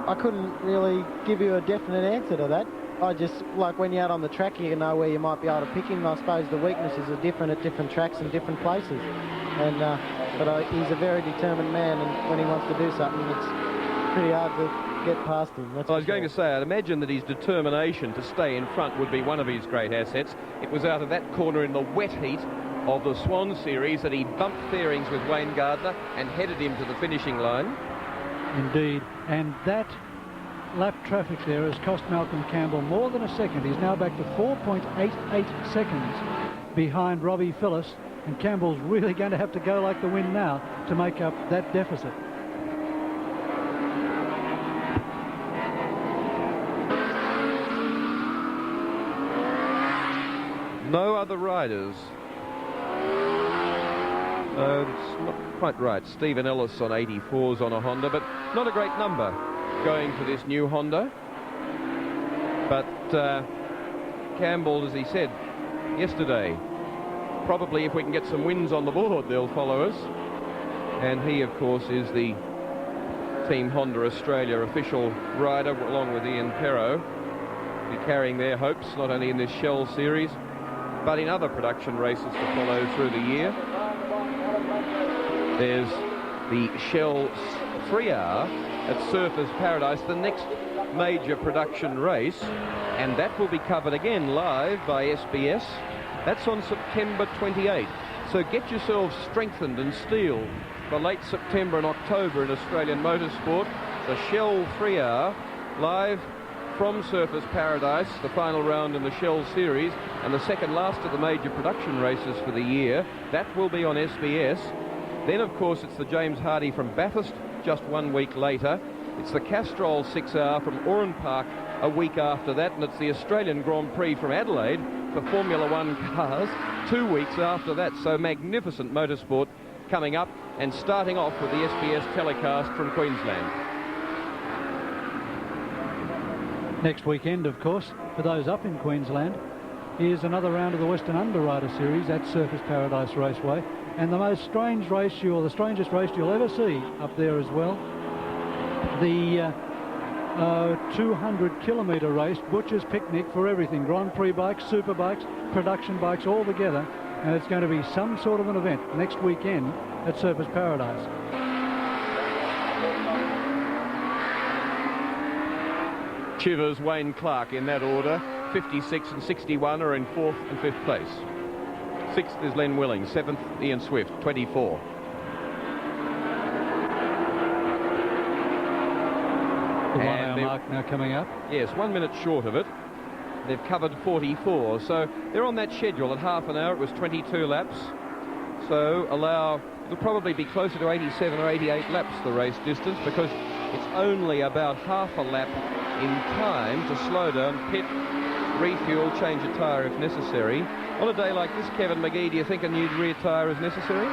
I couldn't really give you a definite answer to that. I just, like when you're out on the track, you know where you might be able to pick him. I suppose the weaknesses are different at different tracks and different places. And but he's a very determined man, and when he wants to do something, it's pretty hard to get past him. I was going to say, I'd imagine that his determination to stay in front would be one of his great assets. It was out of that corner in the wet heat of the Swan Series that he bumped fairings with Wayne Gardner and headed him to the finishing line. Indeed, and that lap traffic there has cost Malcolm Campbell more than a second. He's now back to 4.88 seconds behind Robbie Phillips, and Campbell's really going to have to go like the wind now to make up that deficit. No other riders. It's not quite right. Stephen Ellis on 84s on a Honda, but not a great number going for this new Honda. But Campbell, as he said yesterday, probably if we can get some wins on the board, they'll follow us. And he, of course, is the Team Honda Australia official rider, along with Ian Perot, be carrying their hopes not only in this Shell Series, but in other production races to follow through the year. There's the Shell 3-hour at Surfers Paradise, the next major production race, and that will be covered again live by SBS. That's on September 28th. So get yourselves strengthened and steeled for late September and October in Australian motorsport. The Shell 3-hour live from Surfers Paradise, the final round in the Shell Series, and the second last of the major production races for the year. That will be on SBS. Then, of course, it's the James Hardy from Bathurst just 1 week later. It's the Castrol 6 Hour from Oran Park a week after that, and it's the Australian Grand Prix from Adelaide for Formula One cars 2 weeks after that. So magnificent motorsport coming up, and starting off with the SBS telecast from Queensland. Next weekend, of course, for those up in Queensland, is another round of the Western Underwriter Series at Surfers Paradise Raceway, and the most strange race, or the strangest race you'll ever see up there as well, the 200-kilometre race, Butcher's Picnic for everything, Grand Prix bikes, super bikes, production bikes, all together, and it's going to be some sort of an event next weekend at Surfers Paradise. Chivers, Wayne Clark in that order. 56 and 61 are in 4th and 5th place. 6th is Len Willing, 7th Ian Swift, 24. The 1 hour mark now coming up. Yes, 1 minute short of it. They've covered 44, so they're on that schedule. At half an hour it was 22 laps, so it'll probably be closer to 87 or 88 laps, the race distance, because it's only about half a lap in time to slow down, pit, refuel, change a tyre if necessary. On a day like this, Kevin McGee, do you think a new rear tyre is necessary?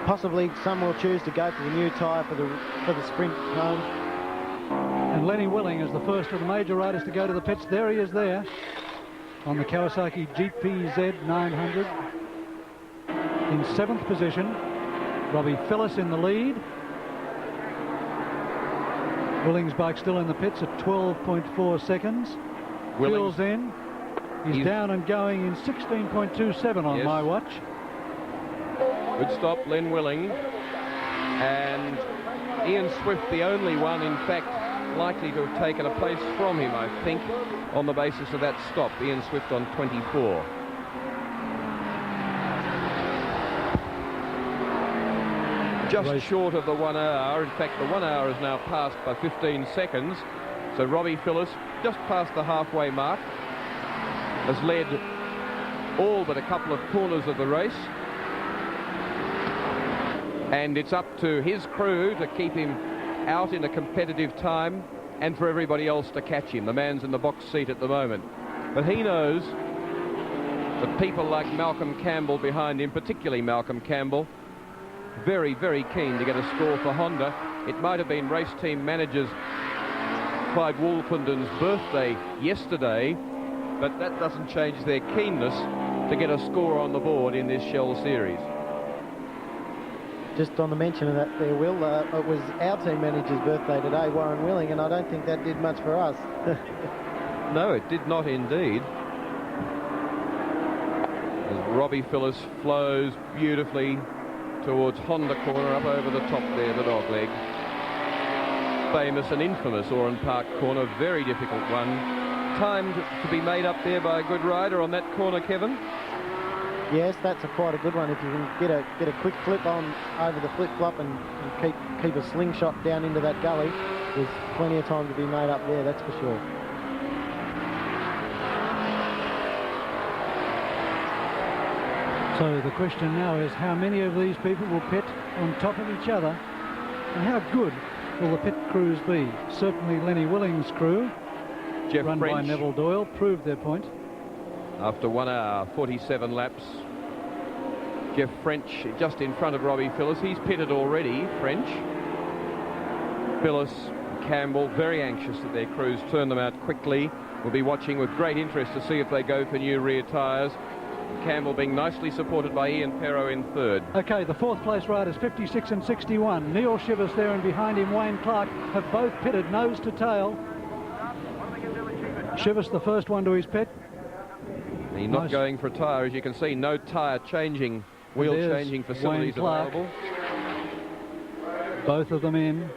Possibly. Some will choose to go for the new tyre for the sprint home. And Lenny Willing is the first of the major riders to go to the pits. There he is there on the Kawasaki GPZ 900 in 7th position. Robbie Phillips in the lead. Willing's bike still in the pits at 12.4 seconds. Wheels in. He's down and going in 16.27 on my watch. Good stop, Len Willing. And Ian Swift, the only one, in fact, likely to have taken a place from him, I think, on the basis of that stop. Ian Swift on 24. Just short of the 1 hour. In fact, the 1 hour is now passed by 15 seconds. So Robbie Phillips, just past the halfway mark, has led all but a couple of corners of the race. And it's up to his crew to keep him out in a competitive time and for everybody else to catch him. The man's in the box seat at the moment. But he knows that people like Malcolm Campbell behind him, particularly Malcolm Campbell, very, very keen to get a score for Honda. It might have been race team managers Clyde Wolfenden's birthday yesterday, but that doesn't change their keenness to get a score on the board in this Shell Series. Just on the mention of that there, Will, it was our team manager's birthday today, Warren Willing, and I don't think that did much for us. No, it did not indeed. As Robbie Phillips flows beautifully towards Honda corner, up over the top there, the dog leg. Famous and infamous Oran Park corner, very difficult one. Timed to be made up there by a good rider on that corner, Kevin. Yes, that's quite a good one. If you can get a quick flip on over the flip-flop and keep a slingshot down into that gully, there's plenty of time to be made up there, that's for sure. So the question now is how many of these people will pit on top of each other, and how good will the pit crews be? Certainly Lenny Willing's crew, Jeff run French, by Neville Doyle, proved their point. After 1 hour, 47 laps, Jeff French just in front of Robbie Phillips. He's pitted already, French. Phillips, Campbell, very anxious that their crews turn them out quickly. We'll be watching with great interest to see if they go for new rear tyres. Campbell being nicely supported by Ian Perro in third. Okay, the 4th place riders, 56 and 61. Neil Shivers there, and behind him Wayne Clark, have both pitted nose to tail. Shivers the first one to his pit. He's not going for a tyre, as you can see. No tyre changing, wheel changing facilities available. Both of them in.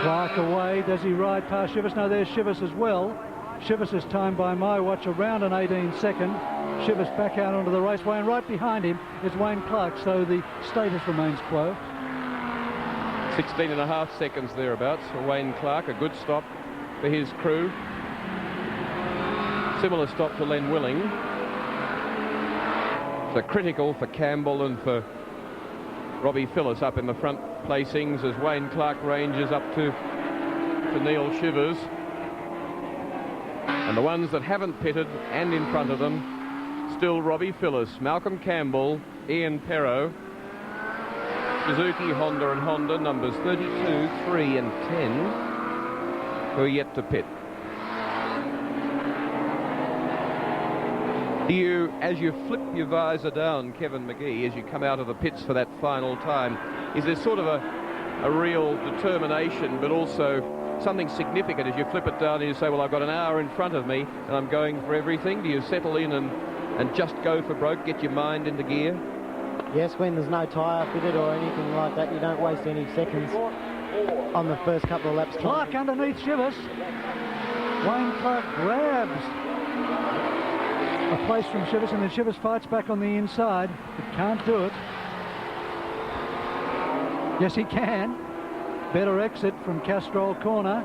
Clark away. Does he ride past Shivers? No, there's Shivers as well. Shivers is timed by my watch around an 18-second. Shivers back out onto the raceway, and right behind him is Wayne Clark, so the status remains quo. 16.5 seconds thereabouts for Wayne Clark. A good stop for his crew. Similar stop to Len Willing. So critical for Campbell and for Robbie Phillis up in the front placings as Wayne Clark ranges up to Neil Shivers. And the ones that haven't pitted and in front of them, still Robbie Phillis, Malcolm Campbell, Ian Perrow, Suzuki, Honda and Honda, numbers 32, 3 and 10, who are yet to pit. Do you, as you flip your visor down, Kevin McGee, as you come out of the pits for that final time, is there sort of a real determination, but also something significant as you flip it down and you say, well, I've got an hour in front of me and I'm going for everything? Do you settle in and just go for broke, get your mind into gear? Yes, when there's no tyre fitted or anything like that, you don't waste any seconds on the first couple of laps. Clark underneath Shivers. Wayne Clark grabs a place from Shivers, and then Shivers fights back on the inside, but can't do it. Yes, he can. Better exit from Castrol corner.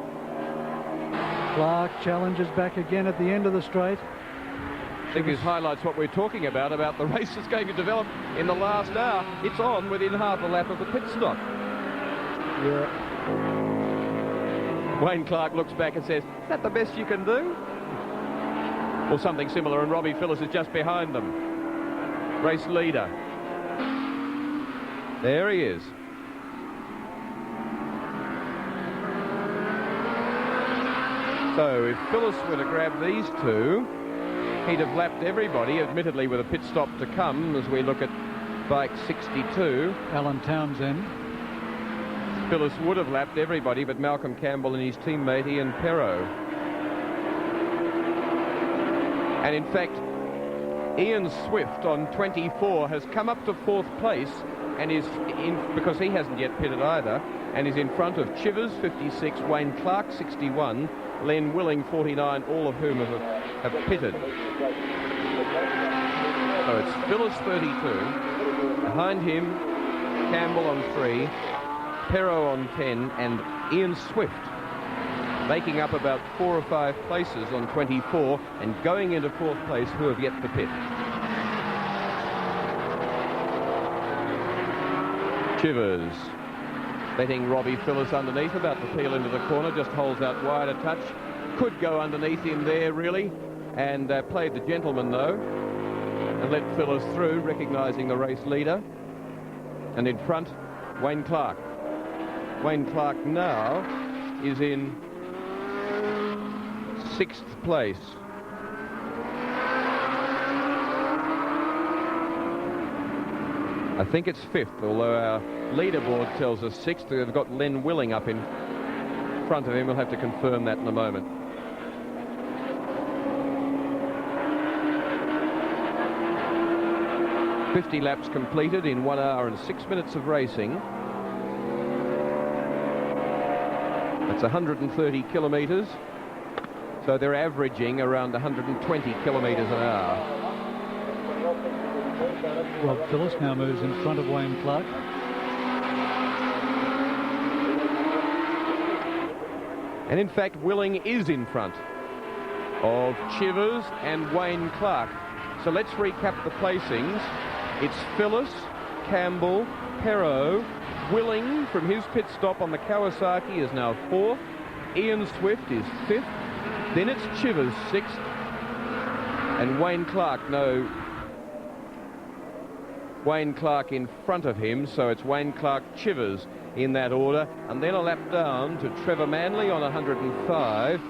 Clark challenges back again at the end of the straight. I think this highlights what we're talking about the race that's going to develop in the last hour. It's on within half a lap of the pit stop. Yeah. Wayne Clark looks back and says, is that the best you can do? Or something similar, and Robbie Phillis is just behind them. Race leader. There he is. So if Phillis were to grab these two, he'd have lapped everybody, admittedly with a pit stop to come as we look at bike 62. Alan Townsend. Phillis would have lapped everybody but Malcolm Campbell and his teammate Ian Perrow. And in fact, Ian Swift on 24 has come up to 4th place and is in, because he hasn't yet pitted either, and is in front of Chivers 56, Wayne Clark 61, Len Willing 49, all of whom have pitted. So it's Phillis 32, behind him Campbell on 3, Perrow on 10, and Ian Swift making up about 4 or 5 places on 24 and going into 4th place who have yet to pit. Chivers letting Robbie Phillis underneath, about to peel into the corner, just holds out wide a touch. Could go underneath him there really, and played the gentleman though and let Phillis through, recognising the race leader. And in front, Wayne Clark. Wayne Clark now is in 6th place. I think it's 5th, although our leaderboard tells us 6th. They've got Len Willing up in front of him. We'll have to confirm that in a moment. "50 laps completed in 1 hour and 6 minutes of racing. That's 130 kilometres. So they're averaging around 120 kilometres an hour. Rob Phillis now moves in front of Wayne Clark. And in fact, Willing is in front of Chivers and Wayne Clark. So let's recap the placings. It's Phillis, Campbell, Perrow, Willing from his pit stop on the Kawasaki is now 4th. Ian Swift is 5th. Then it's Chivers 6th. And Wayne Clark, no, Wayne Clark in front of him, so it's Wayne Clark Chivers in that order. And then a lap down to Trevor Manley on 105,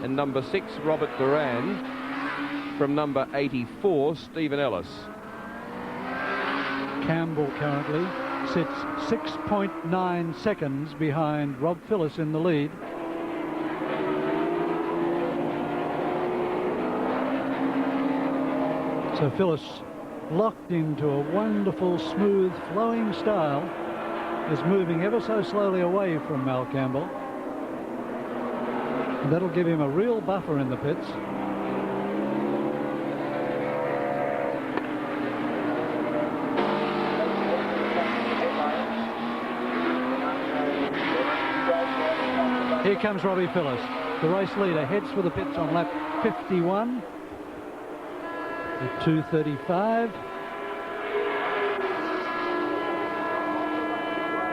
and number 6 Robert Duran from number 84 Stephen Ellis. Campbell currently sits 6.9 seconds behind Rob Phillis in the lead. So Phillis, locked into a wonderful, smooth, flowing style, is moving ever so slowly away from Mal Campbell. And that'll give him a real buffer in the pits. Here comes Robbie Phillis. The race leader heads for the pits on lap 51. at 2:35.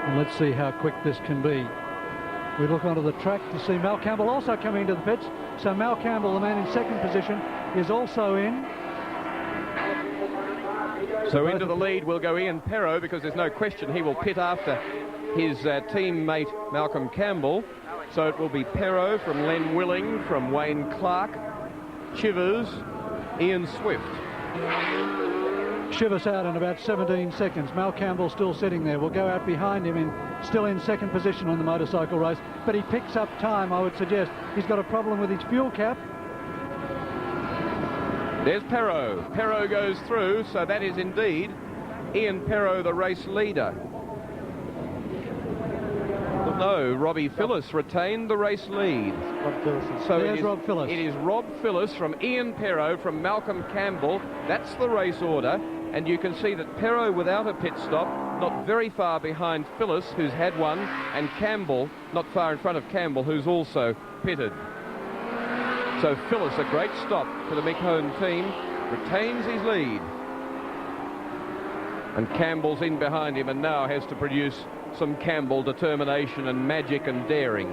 And let's see how quick this can be. We look onto the track to see Mal Campbell also coming into the pits. So Mal Campbell, the man in second position, is also in. So into the lead will go Ian Perrow, because there's no question he will pit after his teammate Malcolm Campbell. So it will be Perrow from Len Willing, from Wayne Clark, Chivers, Ian Swift. Chivers out in about 17 seconds. Mal Campbell still sitting there. Will go out behind him, still in second position on the motorcycle race. But he picks up time, I would suggest. He's got a problem with his fuel cap. There's Perrow. Perrow goes through, so that is indeed Ian Perrow, the race leader. No, Robbie Phillips retained the race lead. So there's Rob Phillips. It is Rob Phillips from Ian Perrow from Malcolm Campbell. That's the race order. And you can see that Perrow without a pit stop, not very far behind Phillips, who's had one, and Campbell not far in front of Campbell, who's also pitted. So Phillips, a great stop for the Mick Hone team, retains his lead. And Campbell's in behind him and now has to produce some Campbell determination and magic and daring.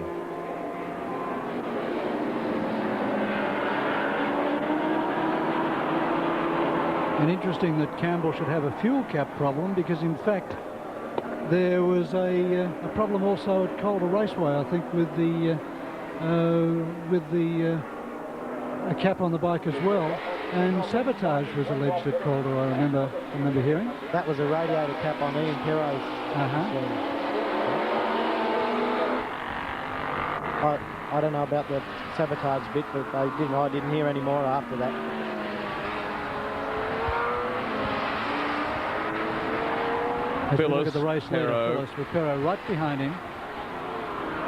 And interesting that Campbell should have a fuel cap problem, because in fact there was a problem also at Calder Raceway, I think, with the a cap on the bike as well, and sabotage was alleged at Calder. I remember hearing. That was a radiator cap on Ian Perrow's. I don't know about the sabotage bit, but I didn't hear any more after that. Phillips, look at the race leader, Phillips, with Perrow right behind him.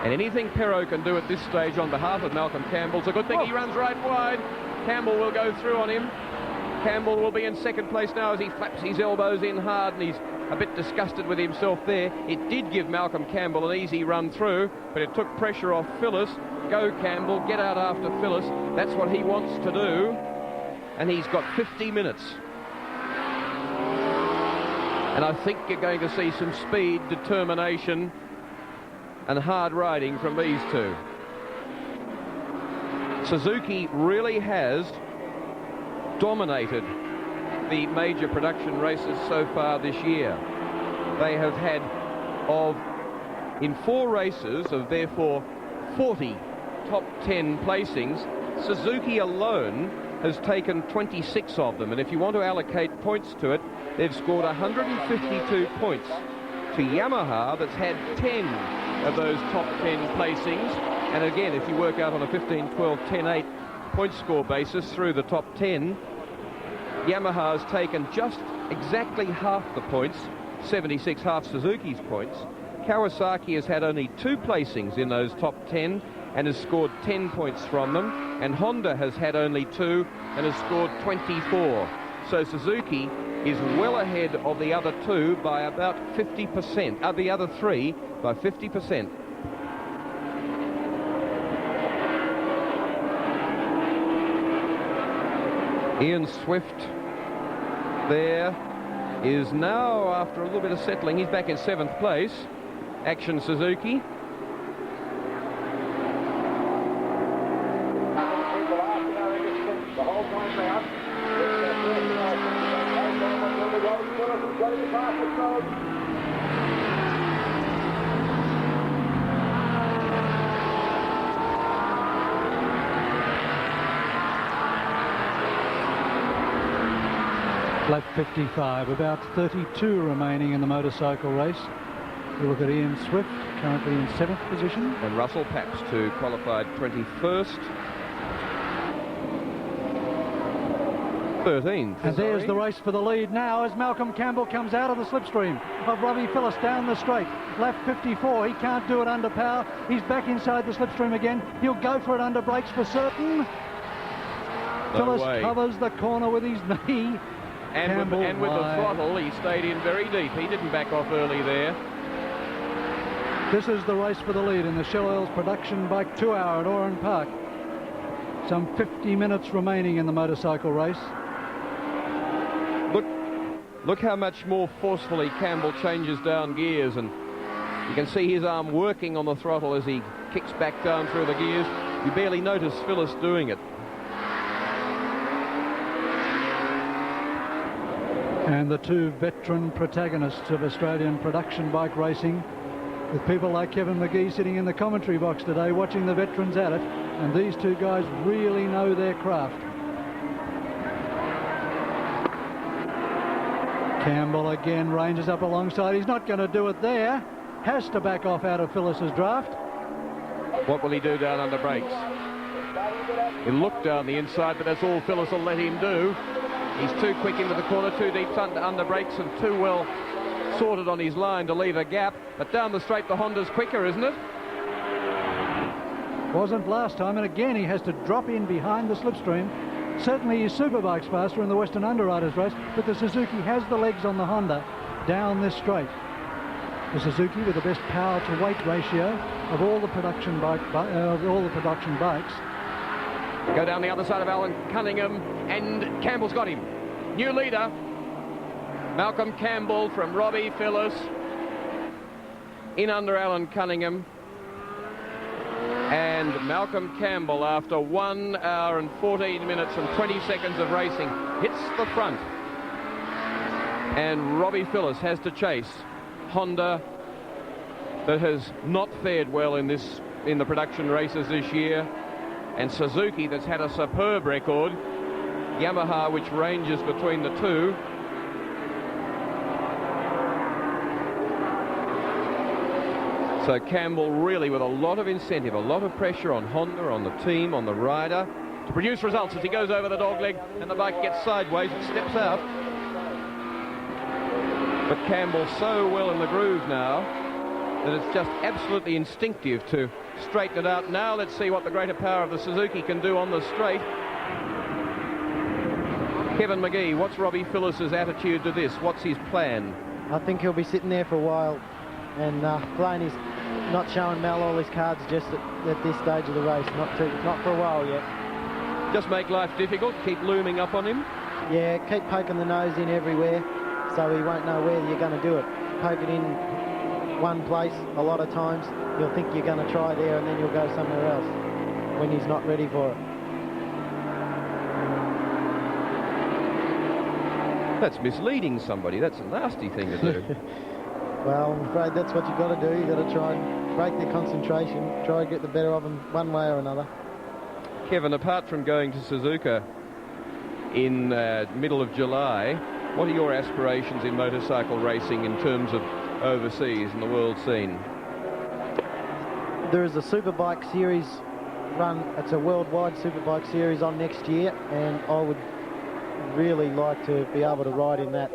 And anything Perrow can do at this stage on behalf of Malcolm Campbell's a good thing. He runs right wide. Campbell will go through on him. Campbell will be in second place now as he flaps his elbows in hard, and he's a bit disgusted with himself there. It did give Malcolm Campbell an easy run through, but it took pressure off Phillips. Go Campbell, get out after Phillips. That's what he wants to do. And he's got 50 minutes. And I think you're going to see some speed, determination and hard riding from these two. Suzuki really has dominated the major production races so far this year. They have had in 4 races of therefore 40 top 10 placings, Suzuki alone has taken 26 of them, and if you want to allocate points to it, they've scored 152 points to Yamaha, that's had 10 of those top 10 placings. And again, if you work out on a 15, 12, 10, 8 point score basis through the top 10, Yamaha has taken just exactly half the points, 76, half Suzuki's points. Kawasaki has had only 2 placings in those top 10 and has scored 10 points from them, and Honda has had only 2 and has scored 24. So Suzuki is well ahead of the other 2 by about 50%, of the other 3 by 50%. Ian Swift there is now, after a little bit of settling, he's back in 7th place. Action Suzuki. Lap 55, about 32 remaining in the motorcycle race. We look at Ian Swift, currently in 7th position. And Russell Paps, who qualified 21st. 13th. And there's the race for the lead now as Malcolm Campbell comes out of the slipstream of Robbie Phillips down the straight. Lap 54, he can't do it under power. He's back inside the slipstream again. He'll go for it under brakes for certain. Phillips covers the corner with his knee. And with the throttle, he stayed in very deep. He didn't back off early there. This is the race for the lead in the Shell Oils Production Bike 2 Hour at Oran Park. Some 50 minutes remaining in the motorcycle race. Look how much more forcefully Campbell changes down gears, and you can see his arm working on the throttle as he kicks back down through the gears. You barely notice Phyllis doing it. And the two veteran protagonists of Australian production bike racing, with people like Kevin McGee sitting in the commentary box today watching the veterans at it, and these two guys really know their craft. Campbell again ranges up alongside. He's not going to do it there. Has to back off out of Phyllis's draft. What will he do down under brakes? He'll look down the inside, but that's all Phyllis will let him do. He's too quick into the corner, too deep under brakes, and too well sorted on his line to leave a gap. But down the straight, the Honda's quicker, isn't it? Wasn't last time, and again he has to drop in behind the slipstream. Certainly his Superbike's faster in the Western Underwriters race, but the Suzuki has the legs on the Honda down this straight. The Suzuki with the best power to weight ratio of all the production bikes. Go down the other side of Alan Cunningham, and Campbell's got him. New leader, Malcolm Campbell from Robbie Phyllis, in under Alan Cunningham. And Malcolm Campbell, after 1 hour and 14 minutes and 20 seconds of racing, hits the front. And Robbie Phyllis has to chase Honda, that has not fared well in the production races this year, and Suzuki, that's had a superb record. Yamaha, which ranges between the two. So Campbell really with a lot of incentive, a lot of pressure on Honda, on the team, on the rider, to produce results as he goes over the dogleg and the bike gets sideways and steps out. But Campbell so well in the groove now that it's just absolutely instinctive to straighten it out. Now let's see what the greater power of the Suzuki can do on the straight. Kevin McGee, what's Robbie Phyllis's attitude to this? What's his plan? I think he'll be sitting there for a while and playing his, not showing Mel all his cards just at this stage of the race, not for a while yet. Just make life difficult, keep looming up on him? Yeah, keep poking the nose in everywhere so he won't know where you're going to do it. Poke it in one place a lot of times, you'll think you're going to try there and then you'll go somewhere else when he's not ready for it. That's misleading somebody. That's a nasty thing to do. Well, I'm afraid that's what you've got to do. You've got to try and break their concentration, try and get the better of them one way or another. Kevin, apart from going to Suzuka in middle of July, what are your aspirations in motorcycle racing in terms of overseas and the world scene? There is a Superbike series run. It's a worldwide Superbike series on next year, and I would really like to be able to ride in that.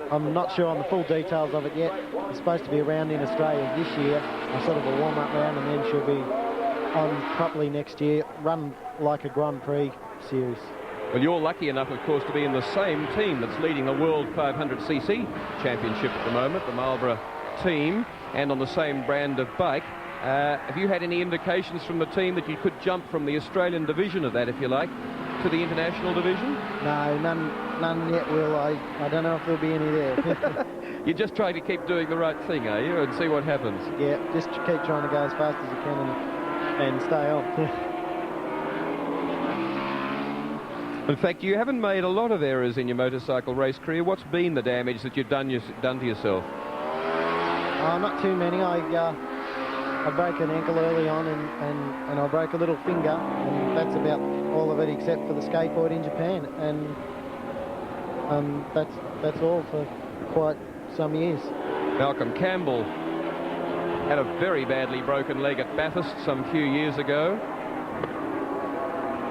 I'm not sure on the full details of it yet. It's supposed to be around in Australia this year, a sort of a warm-up round, and then she'll be on properly next year, run like a Grand Prix series. Well, you're lucky enough, of course, to be in the same team that's leading the World 500cc Championship at the moment, the Marlborough team, and on the same brand of bike. Have you had any indications from the team that you could jump from the Australian division of that, if you like, to the international division? No, none yet, Will. I don't know if there'll be any there. You're just trying to keep doing the right thing, are you, and see what happens? Yeah, just keep trying to go as fast as you can and stay on. In fact, you haven't made a lot of errors in your motorcycle race career. What's been the damage that you've done to yourself? Not too many. I broke an ankle early on and I broke a little finger, and that's about all of it except for the skateboard in Japan, and that's all for quite some years. Malcolm Campbell had a very badly broken leg at Bathurst some few years ago,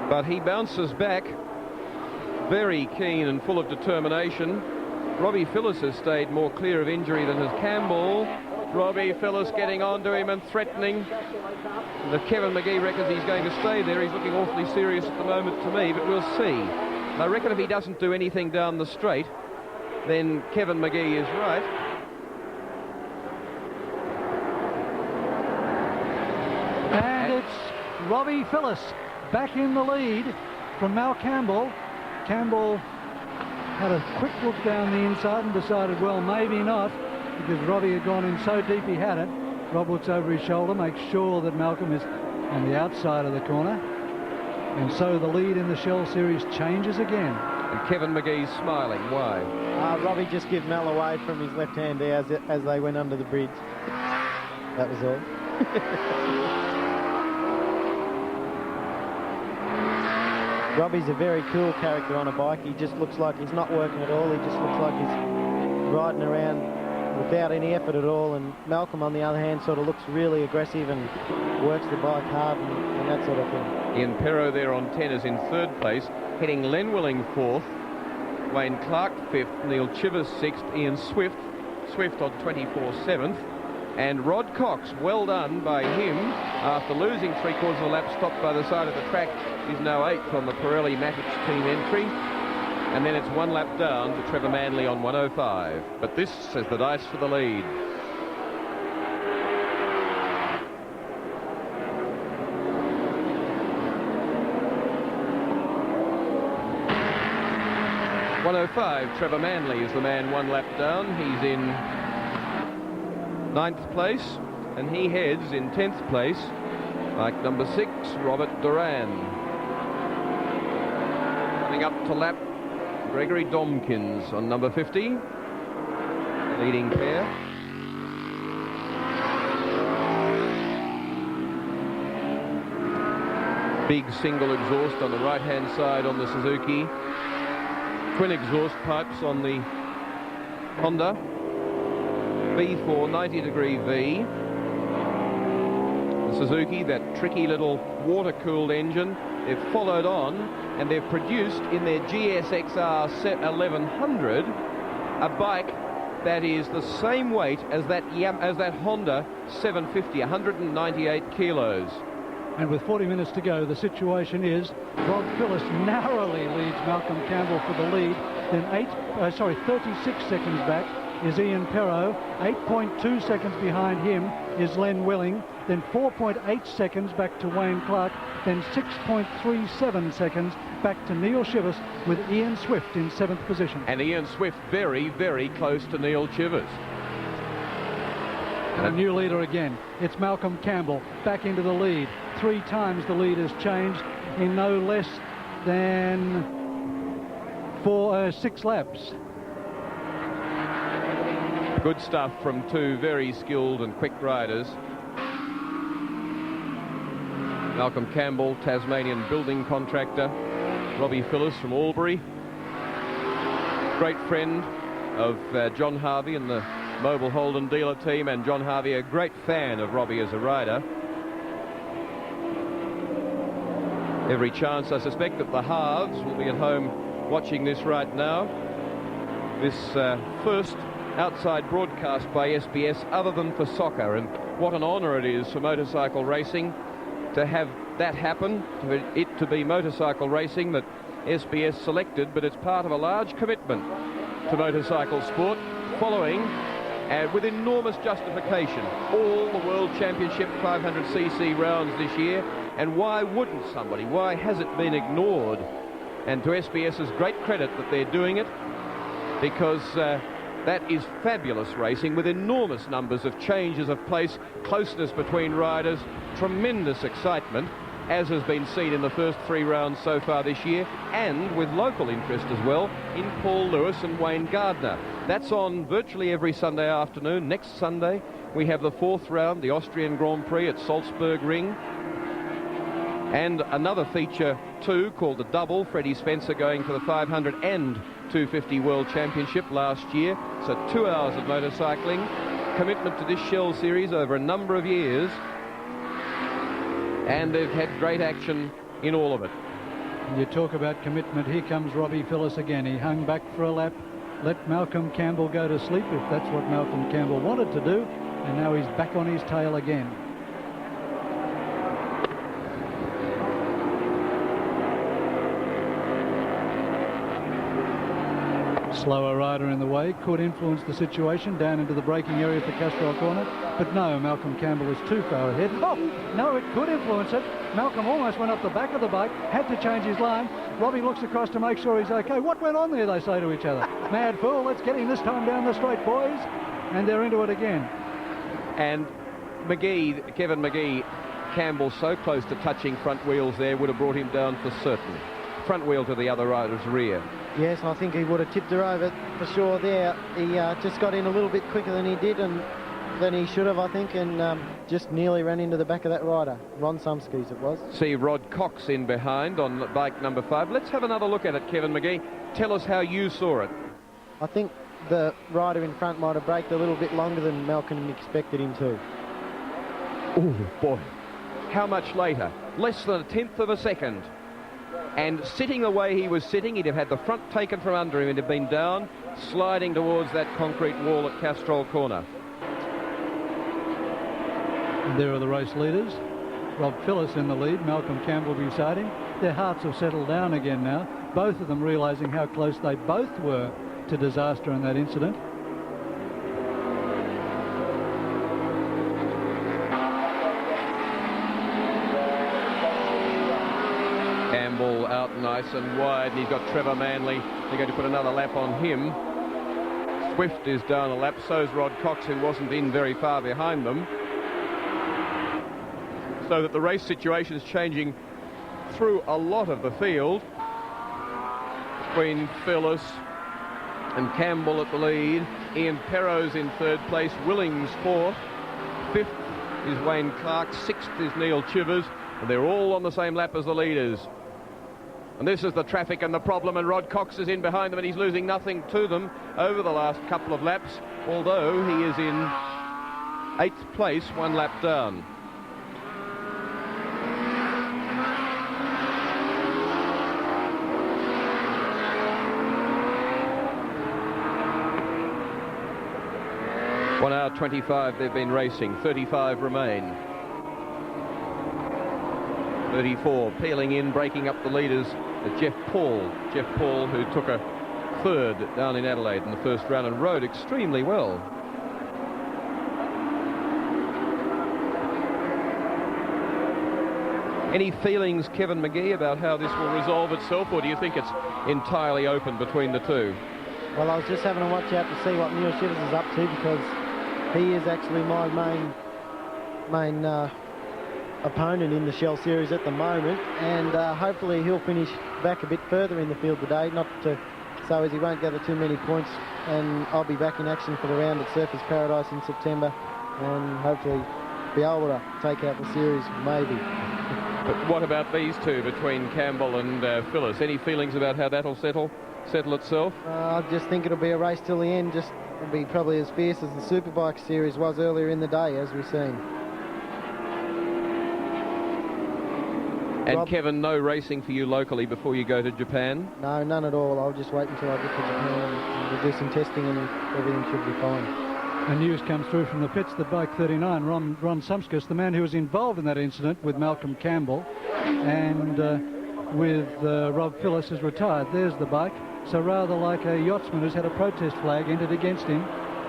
but he bounces back, very keen and full of determination. Robbie Phyllis has stayed more clear of injury than has Campbell. Robbie Phyllis getting onto him and threatening. The Kevin McGee reckons he's going to stay there. He's looking awfully serious at the moment to me, but we'll see. I reckon if he doesn't do anything down the straight, then Kevin McGee is right. And it's Robbie Phyllis back in the lead from Mal Campbell. Campbell had a quick look down the inside and decided, well, maybe not, because Robbie had gone in so deep he had it. Rob looks over his shoulder, makes sure that Malcolm is on the outside of the corner. And so the lead in the Shell Series changes again. And Kevin McGee's smiling. Why? Robbie just gave Mel away from his left hand there as they went under the bridge. That was all. Robbie's a very cool character on a bike. He just looks like he's not working at all. He just looks like he's riding around without any effort at all. And Malcolm, on the other hand, sort of looks really aggressive and works the bike hard and that sort of thing. Ian Perrow there on 10 is in third place, heading Len Willing fourth, Wayne Clark fifth, Neil Chivers sixth, Ian Swift on 24 seventh, and Rod Cox, well done by him, after losing 3/4 of a lap, stopped by the side of the track, is now eighth on the Pirelli Matic team entry. And then it's one lap down to Trevor Manley on 105. But this is the dice for the lead. .105, Trevor Manley is the man one lap down. He's in 9th place, and he heads in 10th place, like number 6, Robert Duran. Coming up to lap, Gregory Domkins on number 50, leading pair. Big single exhaust on the right-hand side on the Suzuki. Twin exhaust pipes on the Honda. V4 90-degree V. The Suzuki, that tricky little water-cooled engine. They've followed on and they've produced in their GSXR 1100 a bike that is the same weight as that Honda 750, 198 kilos. And with 40 minutes to go, the situation is Rod Phillips narrowly leads Malcolm Campbell for the lead. Then 36 seconds back is Ian Perrow. 8.2 seconds behind him is Len Willing. Then 4.8 seconds back to Wayne Clark. Then 6.37 seconds back to Neil Chivers, with Ian Swift in 7th position. And Ian Swift very, very close to Neil Chivers. And a new leader again. It's Malcolm Campbell back into the lead. 3 times the lead has changed in no less than 6 laps. Good stuff from 2 very skilled and quick riders. Malcolm Campbell, Tasmanian building contractor. Robbie Phillips from Albury. Great friend of John Harvey and the Mobile Holden dealer team, and John Harvey a great fan of Robbie as a rider. Every chance, I suspect, that the halves will be at home watching this right now. This first outside broadcast by SBS other than for soccer, and what an honour it is for motorcycle racing to have that happen, for it to be motorcycle racing that SBS selected, but it's part of a large commitment to motorcycle sport, following with enormous justification all the World Championship 500cc rounds this year. And why wouldn't somebody? Why has it been ignored? And to SBS's great credit that they're doing it, because that is fabulous racing with enormous numbers of changes of place, closeness between riders, tremendous excitement, as has been seen in the first 3 rounds so far this year, and with local interest as well in Paul Lewis and Wayne Gardner. That's on virtually every Sunday afternoon. Next Sunday we have the 4th round, the Austrian Grand Prix at Salzburg Ring, and another feature too called the Double. Freddie Spencer going for the 500 and 250 World Championship last year. So 2 hours of motorcycling. Commitment to this Shell Series over a number of years, and they've had great action in all of it. You talk about commitment. Here comes Robbie Phillips again. He hung back for a lap, let Malcolm Campbell go to sleep, if that's what Malcolm Campbell wanted to do, and now he's back on his tail again. slower rider in the way could influence the situation down into the braking area for Castrol Corner, but no, Malcolm Campbell is too far ahead. Oh, no, it could influence it. Malcolm almost went up the back of the bike, had to change his line. Robbie looks across to make sure he's okay. What went on there, they say to each other. Mad fool, let's get him this time down the straight, boys. And they're into it again. And Kevin McGee, Campbell so close to touching front wheels there would have brought him down for certain. Front wheel to the other rider's rear. Yes, I think he would have tipped her over for sure there. He just got in a little bit quicker than he did and than he should have, I think, and just nearly ran into the back of that rider. Ron Sumsky's it was. See Rod Cox in behind on bike number 5. Let's have another look at it, Kevin McGee. Tell us how you saw it. I think the rider in front might have braked a little bit longer than Malcolm expected him to. Oh, boy. How much later? Less than a tenth of a second. And sitting the way he was sitting, he'd have had the front taken from under him and have been down, sliding towards that concrete wall at Castrol Corner. And there are the race leaders. Rob Phillips in the lead, Malcolm Campbell beside him. Their hearts have settled down again now, both of them realising how close they both were to disaster in that incident. Campbell out nice and wide, and he's got Trevor Manley. They're going to put another lap on him. Swift is down a lap, so's Rod Cox, who wasn't in very far behind them. So that the race situation is changing through a lot of the field. Between Phyllis and Campbell at the lead. Ian Perrow's in third place. Willings fourth. Fifth is Wayne Clark. Sixth is Neil Chivers. And they're all on the same lap as the leaders. And this is the traffic and the problem, and Rod Cox is in behind them, and he's losing nothing to them over the last couple of laps, although he is in 8th place, 1 lap down. One hour 25 they've been racing, 35 remain. 34 peeling in, breaking up the leaders. Jeff Paul, who took a third down in Adelaide in the first round and rode extremely well. Any feelings, Kevin McGee, about how this will resolve itself, or do you think it's entirely open between the two? Well, I was just having a watch out to see what Neil Chivers is up to, because he is actually my main opponent in the Shell Series at the moment, and hopefully he'll finish back a bit further in the field today, so as he won't gather too many points, and I'll be back in action for the round at Surfers Paradise in September, and hopefully be able to take out the series, maybe. But what about these two, between Campbell and Phyllis? Any feelings about how that'll settle itself? I just think it'll be a race till the end. It'll be probably as fierce as the Superbike series was earlier in the day, as we've seen. And Kevin, no racing for you locally before you go to Japan? No, none at all. I'll just wait until I get to Japan and we'll do some testing and everything should be fine. And news comes through from the pits that bike 39, Ron Sumskus, the man who was involved in that incident with Malcolm Campbell and with Rob Phillips, is retired. There's the bike. So rather like a yachtsman who's had a protest flag entered against him,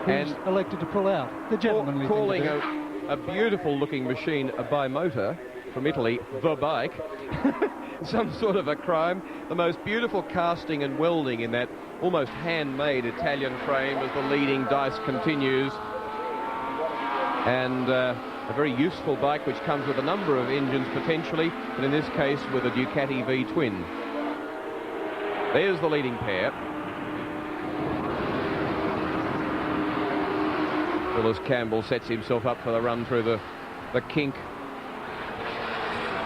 who's elected to pull out. The gentlemanly calling thing to do. a beautiful looking machine a bimotor from Italy, the bike, some sort of a crime. The most beautiful casting and welding in that almost handmade Italian frame as the leading dice continues. And a very useful bike which comes with a number of engines potentially, but in this case with a Ducati V-twin. There's the leading pair. Phyllis Campbell sets himself up for the run through the kink.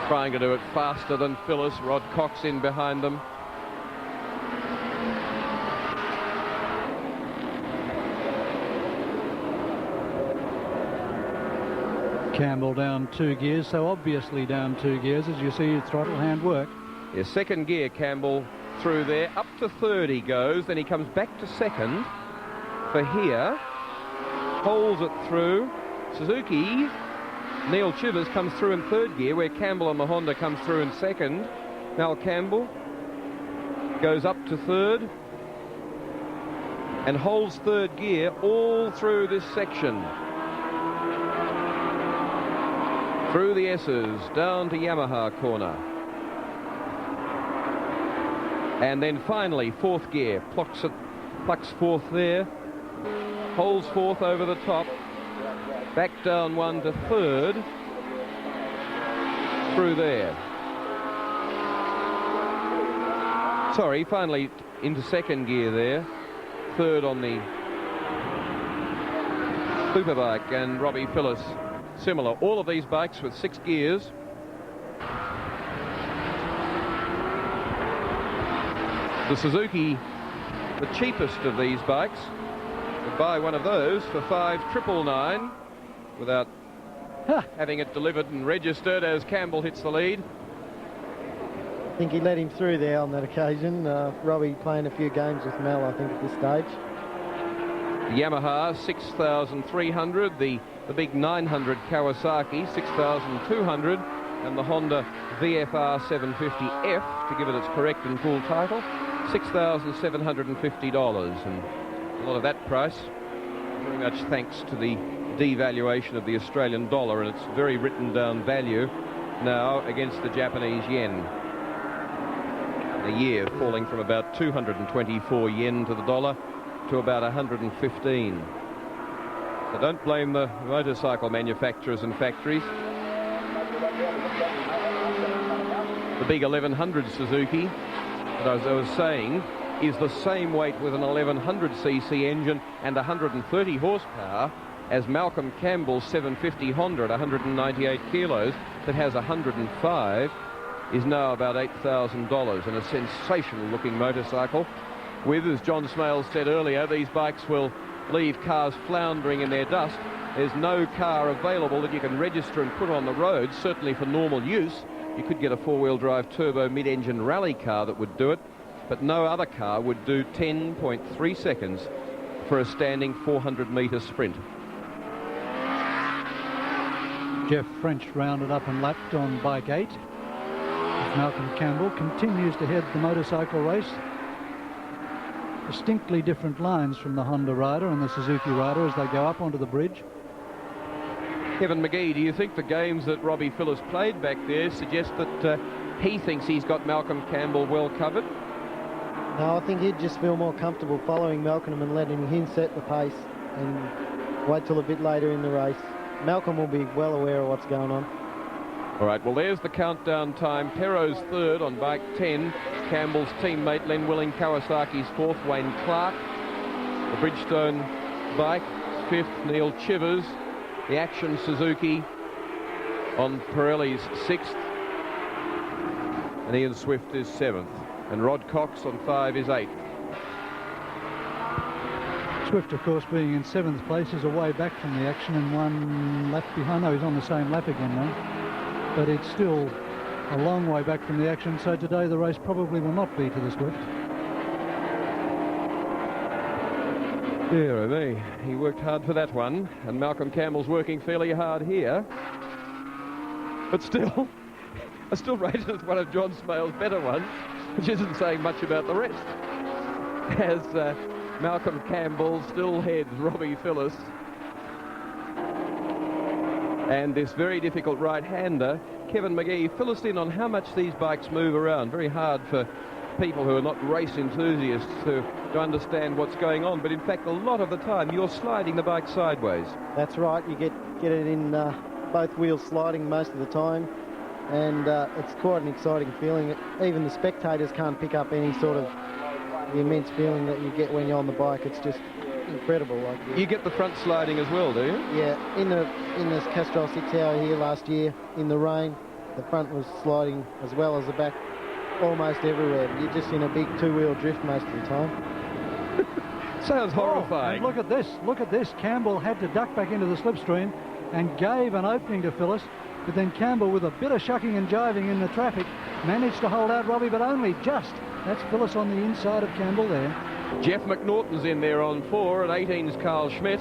Trying to do it faster than Phyllis. Rod Cox in behind them. Campbell down 2 gears, so obviously down 2 gears as you see his throttle hand work. Yeah, second gear, Campbell through there. Up to third he goes, then he comes back to second for here. Holds it through. Suzuki, Neil Chivers comes through in third gear, where Campbell on the Honda comes through in second. Now Campbell goes up to third. and holds third gear all through this section. Through the S's, down to Yamaha corner. And then finally, fourth gear, plucks fourth there, holds fourth over the top, back down one to third, through there. Sorry, finally into second gear there, third on the superbike, and Robbie Phillips similar. All of these bikes with 6 gears. The Suzuki, the cheapest of these bikes, would buy one of those for $5,999 without having it delivered and registered as Campbell hits the lead. I think he let him through there on that occasion. Robbie playing a few games with Mel, I think, at this stage. The Yamaha 6,300, the big 900 Kawasaki 6,200, and the Honda VFR 750F, to give it its correct and full title, $6,750, and a lot of that price very much thanks to the devaluation of the Australian dollar and its very written down value now against the Japanese yen. A year falling from about 224 yen to the dollar to about 115. So don't blame the motorcycle manufacturers and factories. The big 1100 Suzuki, as I was saying, is the same weight with an 1100cc engine and 130 horsepower as Malcolm Campbell's 750 Honda at 198 kilos that has 105, is now about $8,000, and a sensational looking motorcycle with, as John Smales said earlier, these bikes will leave cars floundering in their dust. There's no car available that you can register and put on the road, certainly for normal use. You could get a four-wheel drive turbo mid-engine rally car that would do it, but no other car would do 10.3 seconds for a standing 400-metre sprint. Jeff French rounded up and lapped on bike 8. Malcolm Campbell continues to head the motorcycle race. Distinctly different lines from the Honda rider and the Suzuki rider as they go up onto the bridge. Kevin McGee, do you think the games that Robbie Phillips played back there suggest that he thinks he's got Malcolm Campbell well covered? No, I think he'd just feel more comfortable following Malcolm and letting him set the pace and wait till a bit later in the race. Malcolm will be well aware of what's going on. All right, well, there's the countdown time. Perro's third on bike 10. Campbell's teammate, Len Willing, Kawasaki's fourth, Wayne Clark. The Bridgestone bike, fifth, Neil Chivers. The Action Suzuki on Pirelli's sixth. And Ian Swift is seventh. And Rod Cox on 5 is eighth. Swift, of course, being in 7th place, is away back from the action and 1 lap behind. No, he's on the same lap again now. But it's still a long way back from the action, so today the race probably will not be to the Swift. Dear me, he worked hard for that one, and Malcolm Campbell's working fairly hard here. But still, I still rate it as one of John Smale's better ones, which isn't saying much about the rest. As Malcolm Campbell still heads Robbie Phillips. And this very difficult right-hander, Kevin McGee, fill us in on how much these bikes move around. Very hard for people who are not race enthusiasts to understand what's going on. But in fact, a lot of the time, you're sliding the bike sideways. That's right. You get it in both wheels sliding most of the time. And it's quite an exciting feeling. Even the spectators can't pick up any sort of the immense feeling that you get when you're on the bike. It's just incredible. You get the front sliding as well, do you? Yeah, in this Castrol 6 Hour here last year in the rain, the front was sliding as well as the back, almost everywhere. You're just in a big two-wheel drift most of the time. Sounds horrifying. Oh, look at this. Campbell had to duck back into the slipstream and gave an opening to Phillips, but then Campbell, with a bit of shucking and jiving in the traffic, managed to hold out Robbie, but only just. That's Phillips on the inside of Campbell there. Jeff McNaughton's in there on 4, and 18's Carl Schmidt.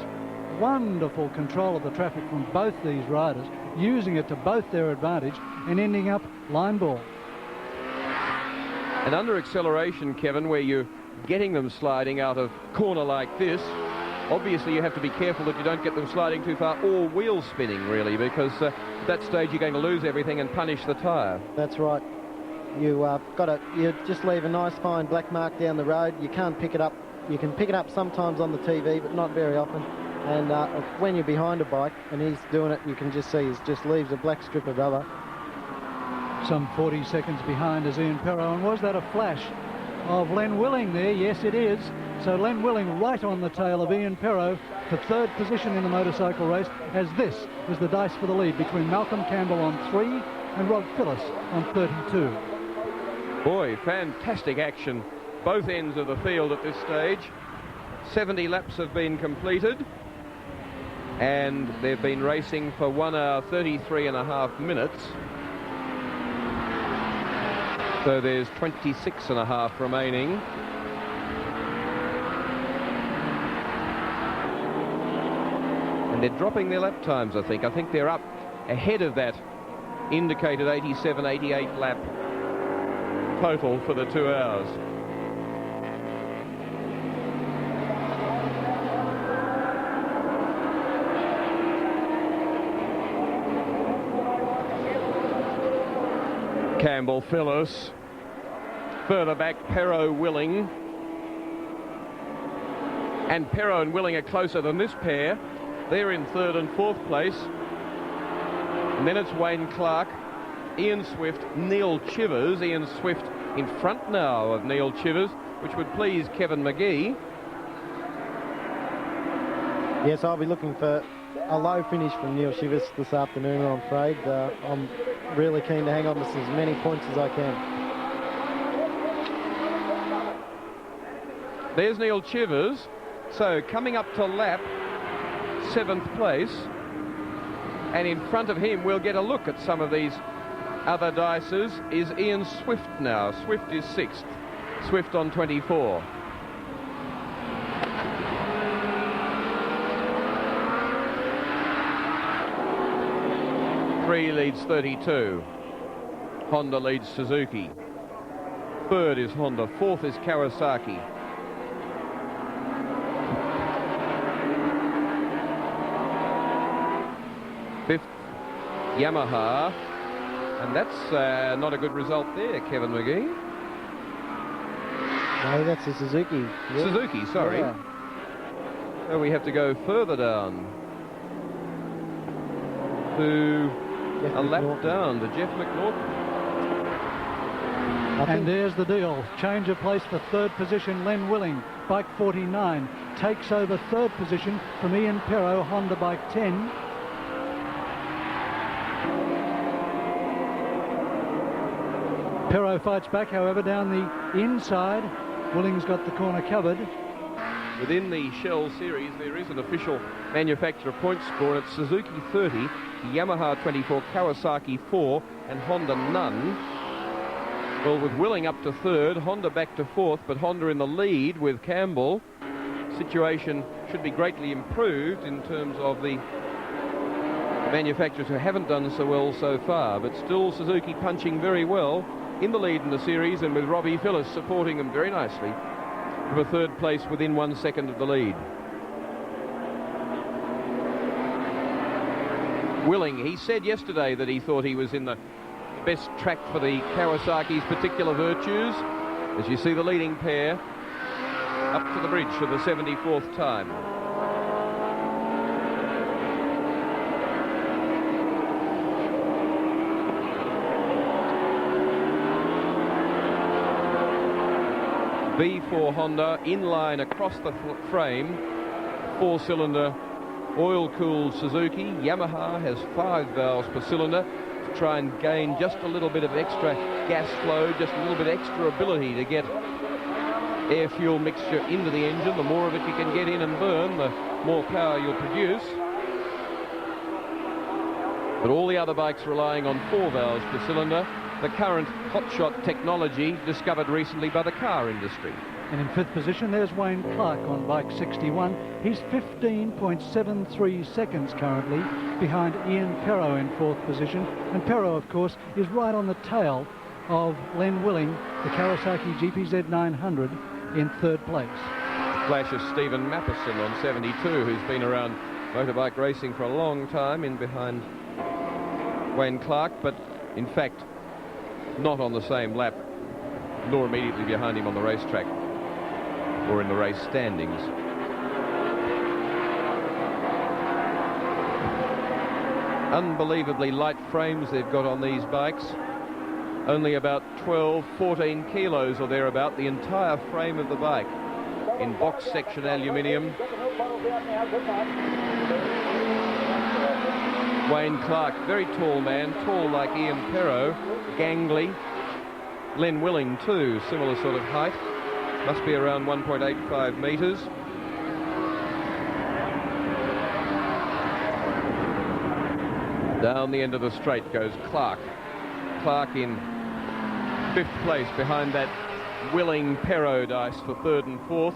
Wonderful control of the traffic from both these riders, using it to both their advantage and ending up line ball. And under acceleration, Kevin, where you getting them sliding out of corner like this. Obviously, you have to be careful that you don't get them sliding too far or wheel spinning, really, because at that stage you're going to lose everything and punish the tyre. That's right. You you just leave a nice fine black mark down the road. You can't pick it up. You can pick it up sometimes on the TV, but not very often. And when you're behind a bike and he's doing it, you can just see he just leaves a black strip of rubber. Some 40 seconds behind is Ian Perro, and was that a flash of Len Willing there? Yes, it is. So Len Willing right on the tail of Ian Perro for third position in the motorcycle race, as this is the dice for the lead between Malcolm Campbell on 3 and Rob Phillips on 32. Boy, fantastic action both ends of the field at this stage. 70 laps have been completed, and they've been racing for 1 hour 33 and a half minutes. So there's 26 and a half remaining. And they're dropping their lap times, I think. I think they're up ahead of that indicated 87, 88 lap total for the 2 hours. Campbell, Phyllis, further back Perro, Willing, and Perro and Willing are closer than this pair. They're in 3rd and 4th place, and then it's Wayne Clark, Ian Swift, Neil Chivers. Ian Swift in front now of Neil Chivers, which would please Kevin McGee. Yes, I'll be looking for a low finish from Neil Chivers this afternoon, I'm afraid. I'm really keen to hang on to as many points as I can. There's Neil Chivers. So coming up to lap 7th place, and in front of him we'll get a look at some of these other dices is Ian Swift now. Swift is 6th. Swift on 24. Three leads 32. Honda leads Suzuki. 3rd is Honda. 4th is Kawasaki. 5th, Yamaha. And that's not a good result there, Kevin McGee. No, that's a Suzuki. Yeah. Suzuki, sorry. Yeah. So we have to go further down to Jeff a lap McNaughton. down to Jeff McNaughton. And there's the deal. Change of place for 3rd position, Len Willing, bike 49. Takes over 3rd position from Ian Perro, Honda bike 10. Perro fights back, however, down the inside. Willing's got the corner covered. Within the Shell series, there is an official manufacturer point score. It's Suzuki 30, Yamaha 24, Kawasaki 4, and Honda none. Well, with Willing up to 3rd, Honda back to 4th, but Honda in the lead with Campbell. Situation should be greatly improved in terms of the manufacturers who haven't done so well so far, but still Suzuki punching very well in the lead in the series, and with Robbie Phillips supporting them very nicely from a 3rd place within 1 second of the lead. Willing, he said yesterday that he thought he was in the best track for the Kawasaki's particular virtues. As you see the leading pair up to the bridge for the 74th time. V4 Honda inline across the frame, 4-cylinder oil-cooled Suzuki. Yamaha has 5 valves per cylinder to try and gain just a little bit of extra gas flow, just a little bit extra ability to get air fuel mixture into the engine. The more of it you can get in and burn, the more power you'll produce. But all the other bikes relying on 4 valves per cylinder, the current hotshot technology discovered recently by the car industry. And in 5th position, there's Wayne Clark on bike 61. He's 15.73 seconds currently behind Ian Perro in 4th position. And Perro, of course, is right on the tail of Len Willing, the Kawasaki GPZ 900, in third place. Flash of Stephen Mappison on 72, who's been around motorbike racing for a long time, in behind Wayne Clark, but in fact not on the same lap, nor immediately behind him on the racetrack or in the race standings. Unbelievably light frames they've got on these bikes. Only about 12, 14 kilos or thereabout, the entire frame of the bike in box section aluminium. Wayne Clark, very tall man, tall like Ian Perrow, gangly. Len Willing too, similar sort of height, must be around 1.85 metres. Down the end of the straight goes Clark. Clark in 5th place behind that Willing Perrow dice for 3rd and 4th.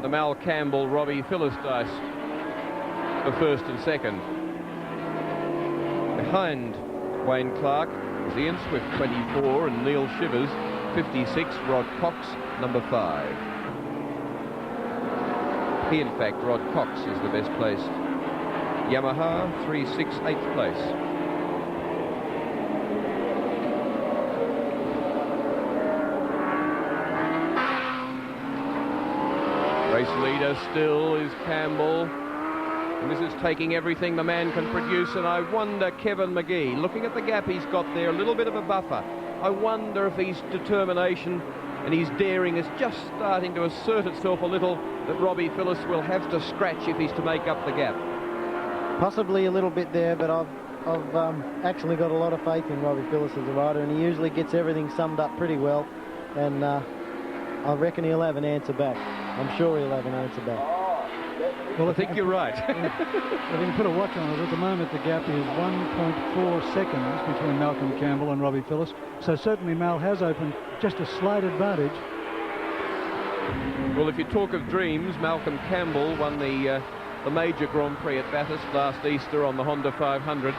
The Mal Campbell Robbie Phillis dice for 1st and 2nd. Behind Wayne Clark is Ian Swift, 24, and Neil Shivers, 56. Rod Cox, number 5. He, in fact, Rod Cox, is the best placed. Yamaha, 3-6, 8th place. Race leader still is Campbell. And this is taking everything the man can produce, and I wonder, Kevin McGee, looking at the gap he's got there, a little bit of a buffer. I wonder if his determination and his daring is just starting to assert itself a little, that Robbie Phillis will have to scratch if he's to make up the gap. Possibly a little bit there, but I've actually got a lot of faith in Robbie Phillis as a rider, and he usually gets everything summed up pretty well, and I reckon he'll have an answer back. I'm sure he'll have an answer back. Well, I think you're right. If you can put a watch on it, at the moment the gap is 1.4 seconds between Malcolm Campbell and Robbie Phillis, so certainly Mal has opened just a slight advantage. Well, if you talk of dreams, Malcolm Campbell won the major Grand Prix at Bathurst last Easter on the Honda 500.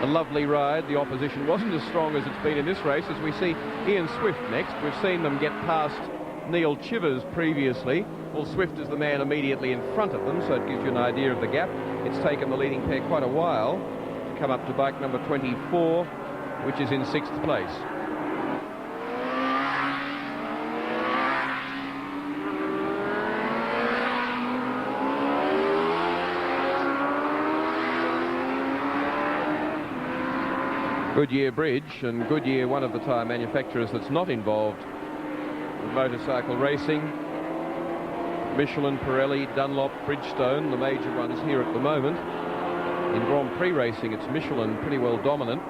A lovely ride. The opposition wasn't as strong as it's been in this race, as we see Ian Swift next. We've seen them get past Neil Chivers previously. Well, Swift is the man immediately in front of them, so it gives you an idea of the gap. It's taken the leading pair quite a while to come up to bike number 24, which is in 6th place. Goodyear Bridge, and Goodyear, one of the tyre manufacturers that's not involved in motorcycle racing. Michelin, Pirelli, Dunlop, Bridgestone, the major ones here at the moment. In Grand Prix racing, it's Michelin pretty well dominant.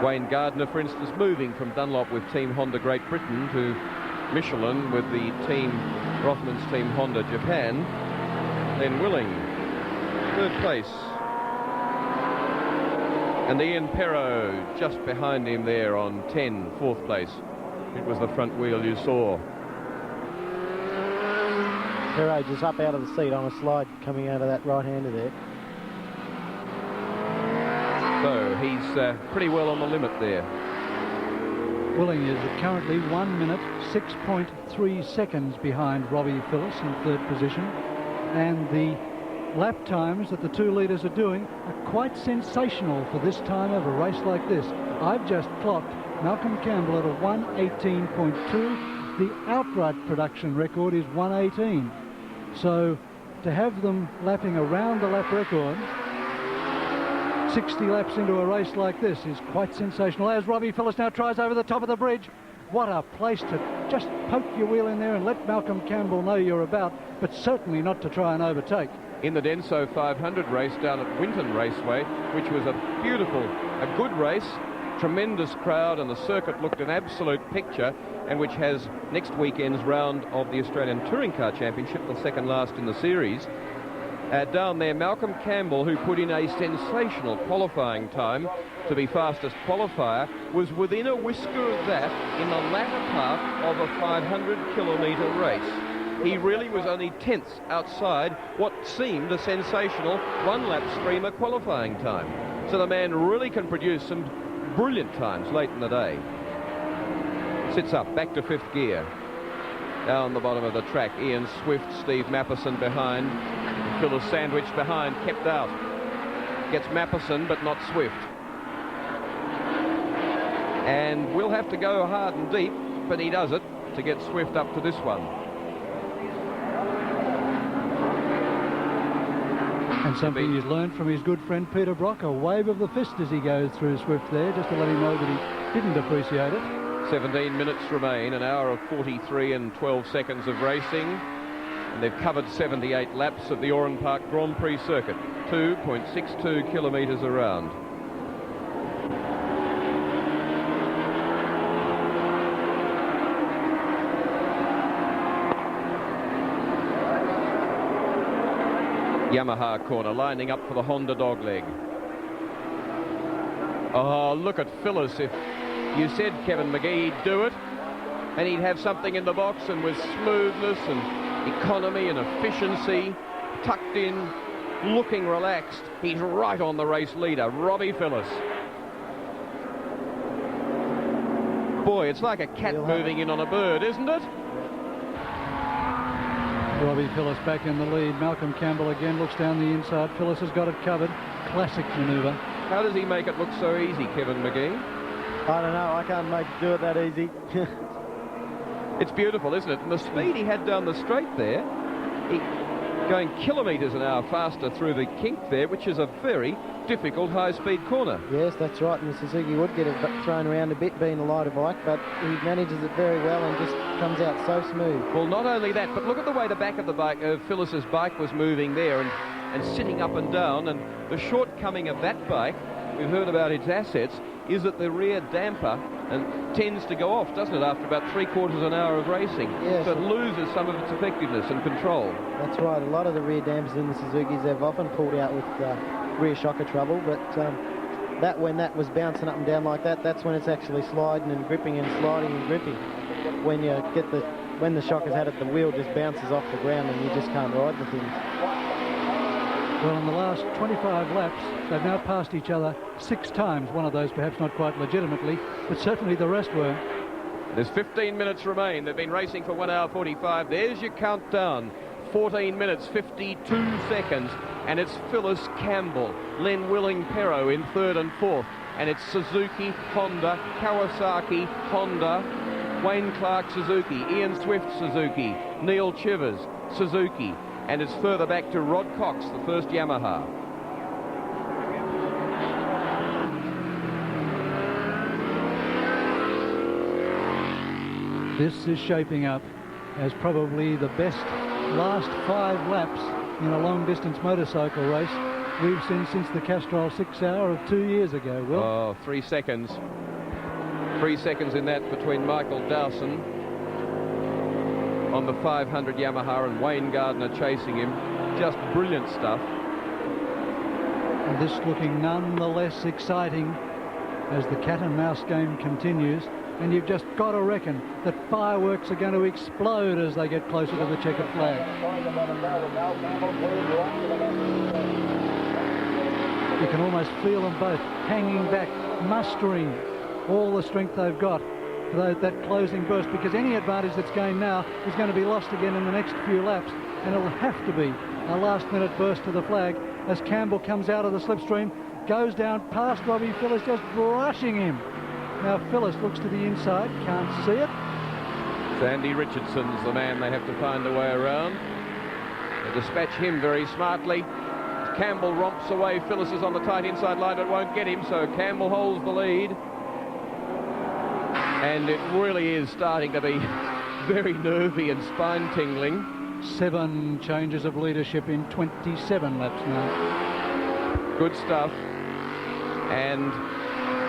Wayne Gardner, for instance, moving from Dunlop with Team Honda Great Britain to Michelin with the team, Rothman's Team Honda Japan. Then Willing, 3rd place. And Ian Perrow just behind him there on 10, 4th place. It was the front wheel you saw. Perrow just up out of the seat on a slide coming out of that right-hander there. So he's pretty well on the limit there. Willing is currently 1 minute 6.3 seconds behind Robbie Phillis in 3rd position, and the lap times that the two leaders are doing are quite sensational for this time of a race like this. I've just clocked Malcolm Campbell at a 1:18.2. The outright production record is 1:18. So to have them lapping around the lap record 60 laps into a race like this is quite sensational. As Robbie Phillis now tries over the top of the bridge. What a place to just poke your wheel in there and let Malcolm Campbell know you're about, but certainly not to try and overtake. In the Denso 500 race down at Winton Raceway, which was a good race, tremendous crowd, and the circuit looked an absolute picture, and which has next weekend's round of the Australian Touring Car Championship, the second last in the series. Down there, Malcolm Campbell, who put in a sensational qualifying time to be fastest qualifier, was within a whisker of that in the latter part of a 500-kilometre race. He really was only tenths outside what seemed a sensational one-lap streamer qualifying time. So the man really can produce some brilliant times late in the day. Sits up, back to 5th gear. Down the bottom of the track, Ian Swift, Steve Mappison behind. Phyllis sandwiched behind, kept out. Gets Mappison, but not Swift. And will have to go hard and deep, but he does it to get Swift up to this one. And something he's learned from his good friend Peter Brock, a wave of the fist as he goes through Swift there, just to let him know that he didn't appreciate it. 17 minutes remain, an hour of 43 and 12 seconds of racing. And they've covered 78 laps of the Oran Park Grand Prix circuit, 2.62 kilometres around. Yamaha corner, lining up for the Honda dogleg. Oh, look at Phyllis. If you said, Kevin McGee, he'd do it, and he'd have something in the box, and with smoothness and economy and efficiency, tucked in, looking relaxed, he's right on the race leader, Robbie Phyllis. Boy, it's like a cat moving in on a bird, isn't it? Robbie Phyllis back in the lead. Malcolm Campbell again looks down the inside. Phyllis has got it covered. Classic manoeuvre. How does he make it look so easy, Kevin McGee? I don't know. I can't make it do it that easy. It's beautiful, isn't it? And the speed he had down the straight there, going kilometres an hour faster through the kink there, which is a very difficult high-speed corner. Yes, that's right, and the Suzuki would get it thrown around a bit being a lighter bike, but he manages it very well and just comes out so smooth. Well, not only that, but look at the way the back of the bike, Phyllis's bike was moving there and sitting up and down, and the shortcoming of that bike, we've heard about its assets, is that the rear damper tends to go off, doesn't it, after about 3/4 an hour of racing? Yes. So it loses some of its effectiveness and control. That's right. A lot of the rear dampers in the Suzukis have often pulled out with rear shocker trouble, but when that was bouncing up and down like that, that's when it's actually sliding and gripping and sliding and gripping. When you get when the shocker's had it, the wheel just bounces off the ground and you just can't ride the thing. Well, in the last 25 laps, they've now passed each other 6 times. One of those perhaps not quite legitimately, but certainly the rest were. There's 15 minutes remain. They've been racing for 1 hour 45. There's your countdown. 14 minutes, 52 seconds. And it's Phyllis Campbell, Len Willing-Perro in 3rd and 4th. And it's Suzuki, Honda, Kawasaki, Honda, Wayne Clark, Suzuki, Ian Swift, Suzuki, Neil Chivers, Suzuki. And it's further back to Rod Cox, the first Yamaha. This is shaping up as probably the best last 5 laps in a long-distance motorcycle race we've seen since the Castrol 6 Hour of 2 years ago, Will. Oh, 3 seconds. 3 seconds in that between Michael Dawson on the 500 Yamaha and Wayne Gardner chasing him. Just brilliant stuff. And this looking none the less exciting as the cat and mouse game continues. And you've just got to reckon that fireworks are going to explode as they get closer to the checkered flag. You can almost feel them both hanging back, mustering all the strength they've got for that closing burst, because any advantage that's gained now is going to be lost again in the next few laps, and it will have to be a last-minute burst to the flag as Campbell comes out of the slipstream, goes down past Robbie Phyllis, just brushing him. Now Phyllis looks to the inside, can't see it. Sandy Richardson's the man they have to find a way around. They dispatch him very smartly. Campbell romps away. Phyllis is on the tight inside line, but won't get him, so Campbell holds the lead. And it really is starting to be very nervy and spine-tingling. 7 changes of leadership in 27 laps now. Good stuff. And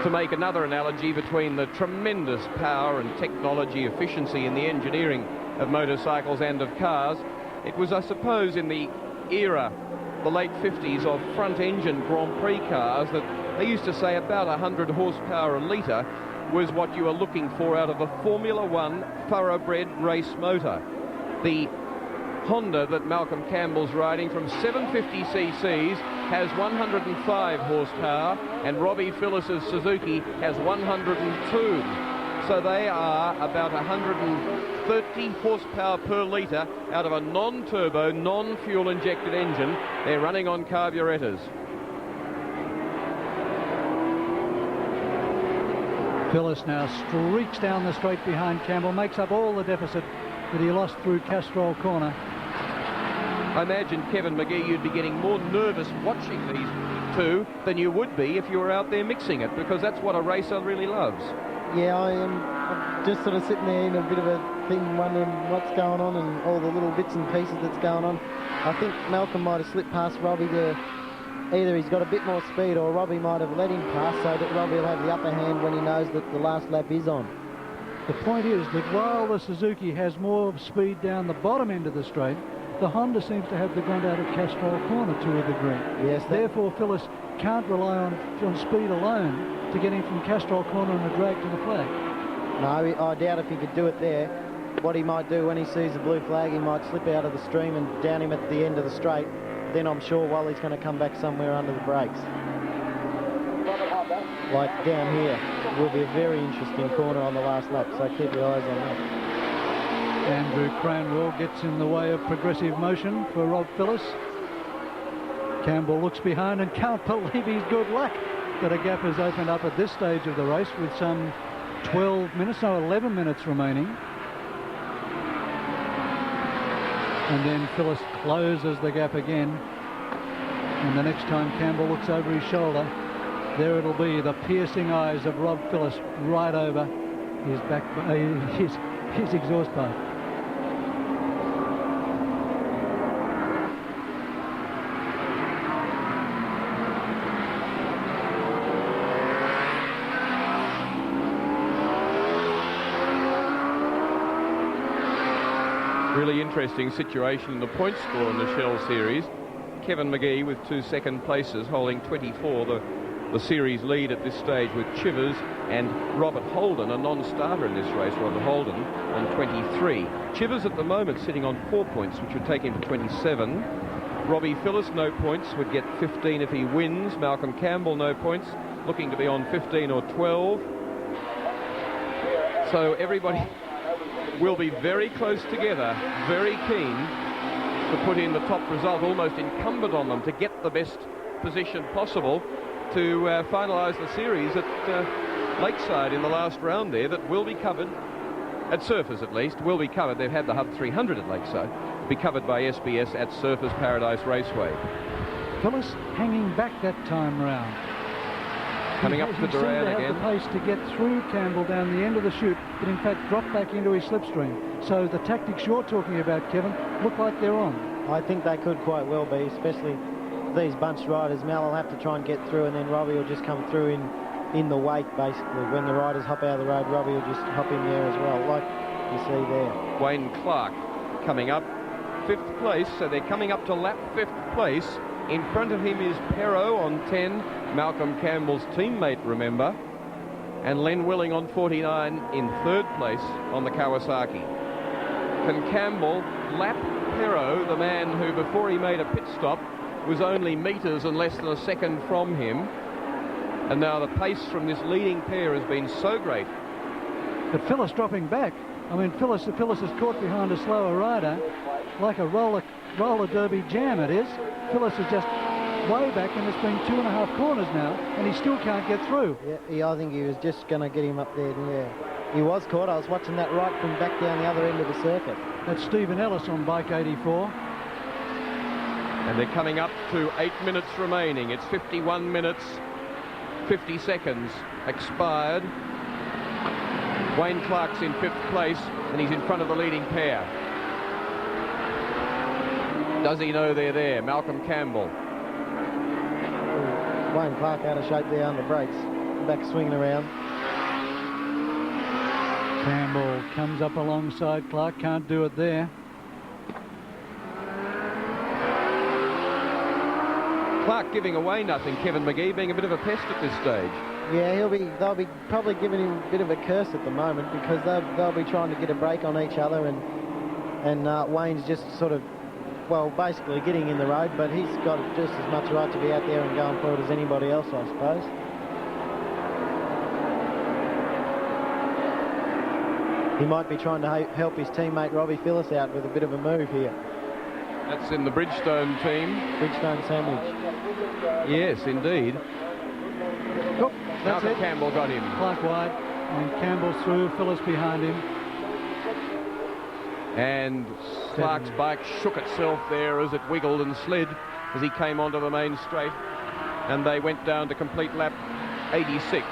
to make another analogy between the tremendous power and technology efficiency in the engineering of motorcycles and of cars, it was, I suppose, in the era, the late 50s, of front-engine Grand Prix cars that they used to say about 100 horsepower a litre was what you were looking for out of a Formula One thoroughbred race motor. The Honda that Malcolm Campbell's riding from 750 cc's has 105 horsepower, and Robbie Phyllis's Suzuki has 102. So they are about 130 horsepower per litre out of a non-turbo, non-fuel injected engine. They're running on carburetors. Phyllis now streaks down the straight behind Campbell, makes up all the deficit that he lost through Castrol Corner. I imagine, Kevin McGee, you'd be getting more nervous watching these two than you would be if you were out there mixing it, because that's what a racer really loves. Yeah, I am. I'm just sort of sitting there in a bit of a thing, wondering what's going on and all the little bits and pieces that's going on. I think Malcolm might have slipped past Robbie there. Either he's got a bit more speed or Robbie might have let him pass so that Robbie will have the upper hand when he knows that the last lap is on. The point is that while the Suzuki has more speed down the bottom end of the straight, the Honda seems to have the grunt out of Castrol Corner to a degree. Yes. Therefore, Phyllis can't rely on speed alone to get him from Castrol Corner and a drag to the flag. No, I doubt if he could do it there. What he might do when he sees the blue flag, he might slip out of the stream and down him at the end of the straight. Then I'm sure Wally's going to come back somewhere under the brakes. Like down here, will be a very interesting corner on the last lap, so keep your eyes on that. Andrew Cranwell gets in the way of progressive motion for Rob Phyllis. Campbell looks behind and can't believe his good luck that a gap has opened up at this stage of the race with some 11 minutes remaining. And then Phyllis closes the gap again. And the next time Campbell looks over his shoulder, there it'll be, the piercing eyes of Rob Phyllis right over his back, his exhaust pipe. Really interesting situation in the point score in the Shell Series. Kevin McGee with 2 second places, holding 24, the series lead at this stage, with Chivers and Robert Holden, a non-starter in this race, Robert Holden, on 23. Chivers at the moment sitting on 4 points, which would take him to 27. Robbie Phyllis, no points, would get 15 if he wins. Malcolm Campbell, no points, looking to be on 15 or 12. So everybody will be very close together, very keen to put in the top result, almost incumbent on them to get the best position possible to finalise the series at Lakeside in the last round there. That will be covered, at Surfers at least, will be covered. They've had the Hub 300 at Lakeside, be covered by SBS at Surfers Paradise Raceway. Phyllis hanging back that time round. Coming up to Duran again. The pace to get through Campbell down the end of the chute, but in fact drop back into his slipstream. So the tactics you're talking about, Kevin, look like they're on. I think they could quite well be, especially these bunched riders. Mal will have to try and get through, and then Robbie will just come through in the wake, basically. When the riders hop out of the road, Robbie will just hop in there as well, like you see there. Wayne Clark coming up 5th place, so they're coming up to lap 5th place. In front of him is Perro on 10, Malcolm Campbell's teammate, remember, and Len Willing on 49 in 3rd place on the Kawasaki. Can Campbell lap Perro, the man who before he made a pit stop was only metres and less than a second from him, and now the pace from this leading pair has been so great. But Phyllis dropping back. I mean, Phyllis is caught behind a slower rider, like a roller derby jam it is. Phyllis is just way back, and it's been 2.5 corners now, and he still can't get through. Yeah, I think he was just going to get him up there. Yeah, he was caught. I was watching that right from back down the other end of the circuit. That's Stephen Ellis on bike 84. And they're coming up to 8 minutes remaining. It's 51 minutes, 50 seconds expired. Wayne Clark's in 5th place, and he's in front of the leading pair. Does he know they're there? Malcolm Campbell. Wayne Clark out of shape there on the brakes. Back swinging around. Campbell comes up alongside Clark, can't do it there. Clark giving away nothing. Kevin McGee being a bit of a pest at this stage. Yeah, they'll be probably giving him a bit of a curse at the moment, because they'll be trying to get a break on each other, and Wayne's just sort of, well, basically getting in the road, but he's got just as much right to be out there and going for it as anybody else, I suppose. he might be trying to help his teammate Robbie Phillips out with a bit of a move here. That's in the Bridgestone team. Bridgestone sandwich. Yes, indeed. Oh, that's Malcolm it. Campbell got him. Clark wide, and Campbell through, Phillips behind him. And Clark's bike shook itself there as it wiggled and slid as he came onto the main straight, and they went down to complete lap 86.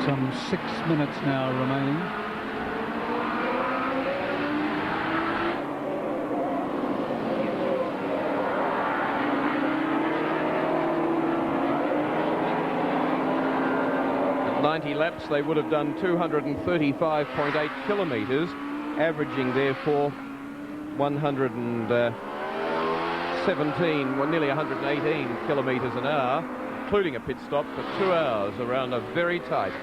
Some 6 minutes now remaining. At 90 laps, they would have done 235.8 kilometres, averaging therefore 117, well, nearly 118 kilometres an hour, including a pit stop for 2 hours around a very tight,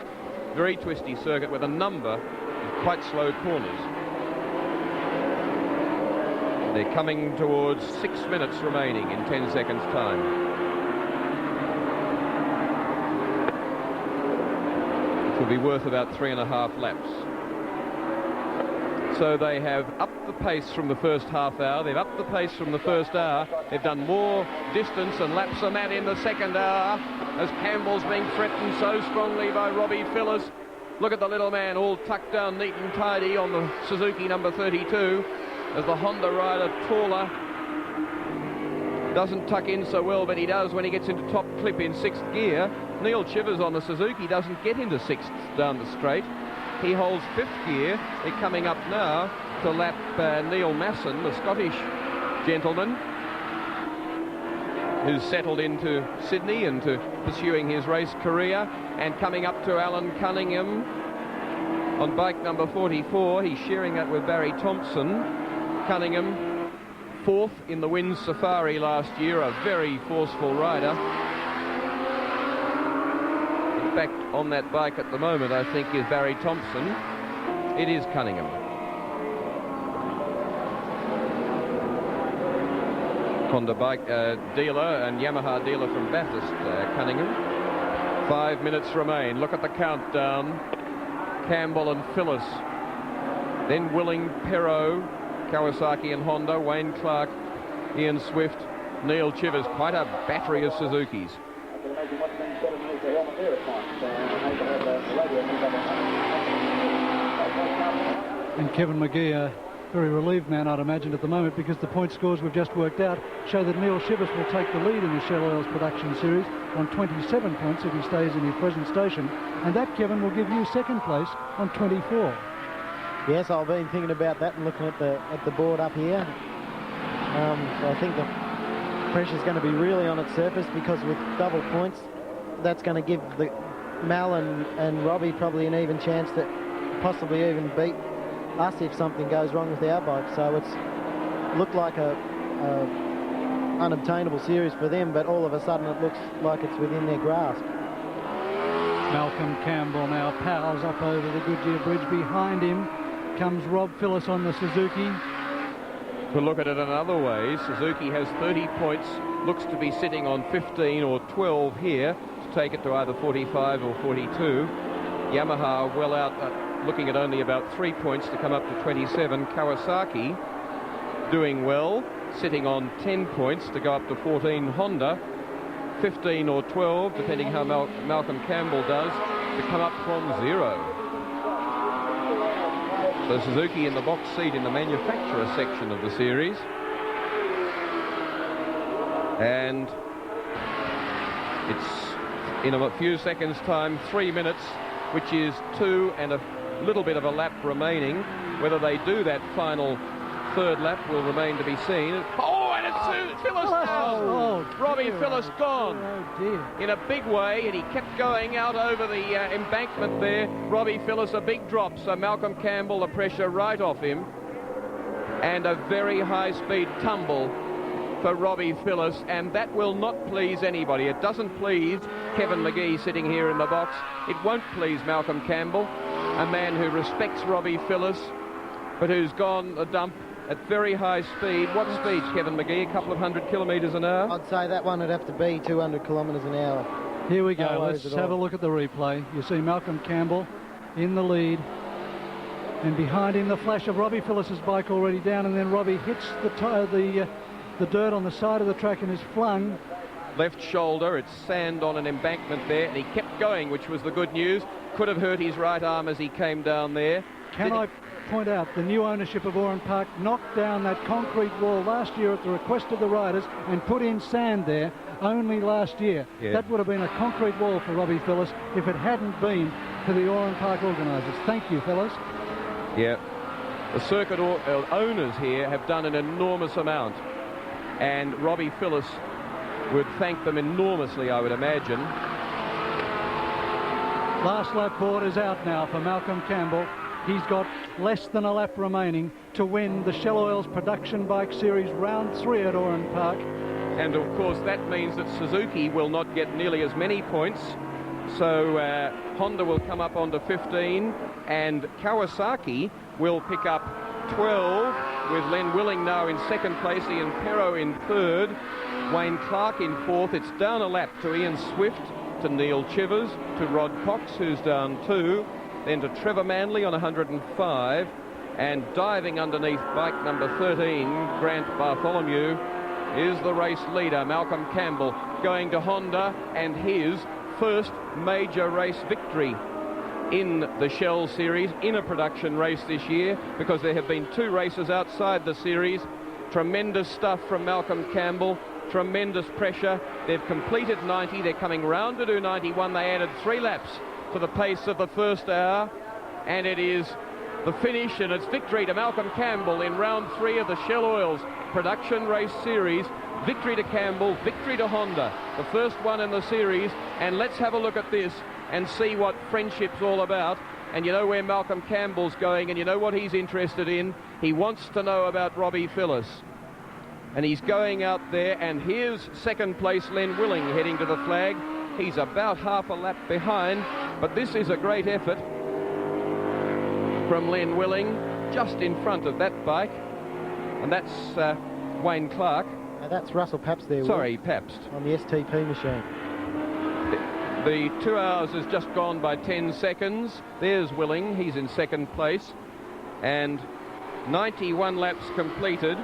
very twisty circuit with a number of quite slow corners. They're coming towards 6 minutes remaining in 10 seconds time. Which will be worth about 3.5 laps. So they have upped the pace from the first half hour, they've upped the pace from the first hour, they've done more distance and laps than that in the second hour, as Campbell's being threatened so strongly by Robbie Phillips. Look at the little man all tucked down neat and tidy on the Suzuki number 32, as the Honda rider, taller, doesn't tuck in so well, but he does when he gets into top clip in 6th gear. Neil Chivers on the Suzuki doesn't get into 6th down the straight. He holds 5th gear. They're coming up now to lap Neil Masson, the Scottish gentleman, who's settled into Sydney and to pursuing his race career, and coming up to Alan Cunningham on bike number 44. He's sharing that with Barry Thompson. Cunningham, 4th in the Wind Safari last year, a very forceful rider. In fact, on that bike at the moment, I think, is Barry Thompson. It is Cunningham. Honda bike dealer and Yamaha dealer from Bathurst, Cunningham. 5 minutes remain. Look at the countdown. Campbell and Phillips. Then Willing, Perot, Kawasaki and Honda, Wayne Clark, Ian Swift, Neil Chivers. Quite a battery of Suzukis. And Kevin McGee, a very relieved man, I'd imagine, at the moment, because the point scores we've just worked out show that Neil Chivers will take the lead in the Shell Oils Production Series on 27 points if he stays in his present station. And that, Kevin, will give you second place on 24. Yes, I've been thinking about that and looking at the board up here. So I think the pressure's going to be really on its surface, because with double points, that's going to give the Mal and Robbie probably an even chance to possibly even beat us if something goes wrong with our bike. So it's looked like a unobtainable series for them, but all of a sudden it looks like it's within their grasp. Malcolm Campbell now powers up over the Goodyear Bridge. Behind him comes Rob Phillips on the Suzuki. To look at it another way, Suzuki has 30 points, looks to be sitting on 15 or 12 here to take it to either 45 or 42. Yamaha well out, looking at only about 3 points to come up to 27. Kawasaki doing well, sitting on 10 points to go up to 14. Honda 15 or 12, depending how Malcolm Campbell does, to come up from 0. So Suzuki in the box seat in the manufacturer section of the series. And it's in a few seconds' time, 3 minutes, which is 2 and a little bit of a lap remaining. Whether they do that final third lap will remain to be seen. Oh, and it's Phillips now. Robbie Phillips gone in a big way, and he kept going out over the embankment there. Robbie Phillips, a big drop, so Malcolm Campbell, the pressure right off him, and a very high-speed tumble for Robbie Phillips, and that will not please anybody. It doesn't please Kevin McGee sitting here in the box. It won't please Malcolm Campbell, a man who respects Robbie Phillips, but who's gone a dump at very high speed. What speed, Kevin McGee? A couple of 100 kilometres an hour? I'd say that one would have to be 200 kilometres an hour. Here we No go. worries Let's at have a all. look at the replay. You see Malcolm Campbell in the lead. And behind him, the flash of Robbie Phillis's bike already down, and then Robbie hits the dirt on the side of the track and is flung. Left shoulder, it's sand on an embankment there, and he kept going, which was the good news. Could have hurt his right arm as he came down there. Can I point out the new ownership of Oran Park knocked down that concrete wall last year at the request of the riders and put in sand there only last year. Yeah. That would have been a concrete wall for Robbie Phillis if it hadn't been for the Oran Park organisers. Thank you, fellas. Yeah, the circuit owners here have done an enormous amount, and Robbie Phillis would thank them enormously, I would imagine. Last lap board is out now for Malcolm Campbell. He's got less than a lap remaining to win the Shell Oils Production Bike Series Round 3 at Oran Park. And of course that means that Suzuki will not get nearly as many points. So Honda will come up onto 15 and Kawasaki will pick up 12 with Len Willing now in second place, Ian Perro in third, Wayne Clark in fourth. It's down a lap to Ian Swift, to Neil Chivers, to Rod Cox, who's down 2, then to Trevor Manley on 105, and diving underneath bike number 13, Grant Bartholomew, is the race leader, Malcolm Campbell, going to Honda and his first major race victory in the Shell Series, in a production race this year, because there have been 2 races outside the series. Tremendous stuff from Malcolm Campbell, tremendous pressure. They've completed 90, they're coming round to do 91. They added 3 laps to the pace of the first hour, and it is the finish, and it's victory to Malcolm Campbell in round 3 of the Shell Oils Production Race Series. Victory to Campbell, victory to Honda, the first one in the series. And let's have a look at this and see what friendship's all about. And you know where Malcolm Campbell's going, and you know what he's interested in. He wants to know about Robbie Phillis. And he's going out there, and here's second place Len Willing heading to the flag. He's about half a lap behind, but this is a great effort from Len Willing, just in front of that bike. And that's Wayne Clark. That's Russell Pabst there. Sorry, Will, Pabst. on the STP machine. The 2 hours has just gone by 10 seconds. There's Willing, he's in second place. And 91 laps completed.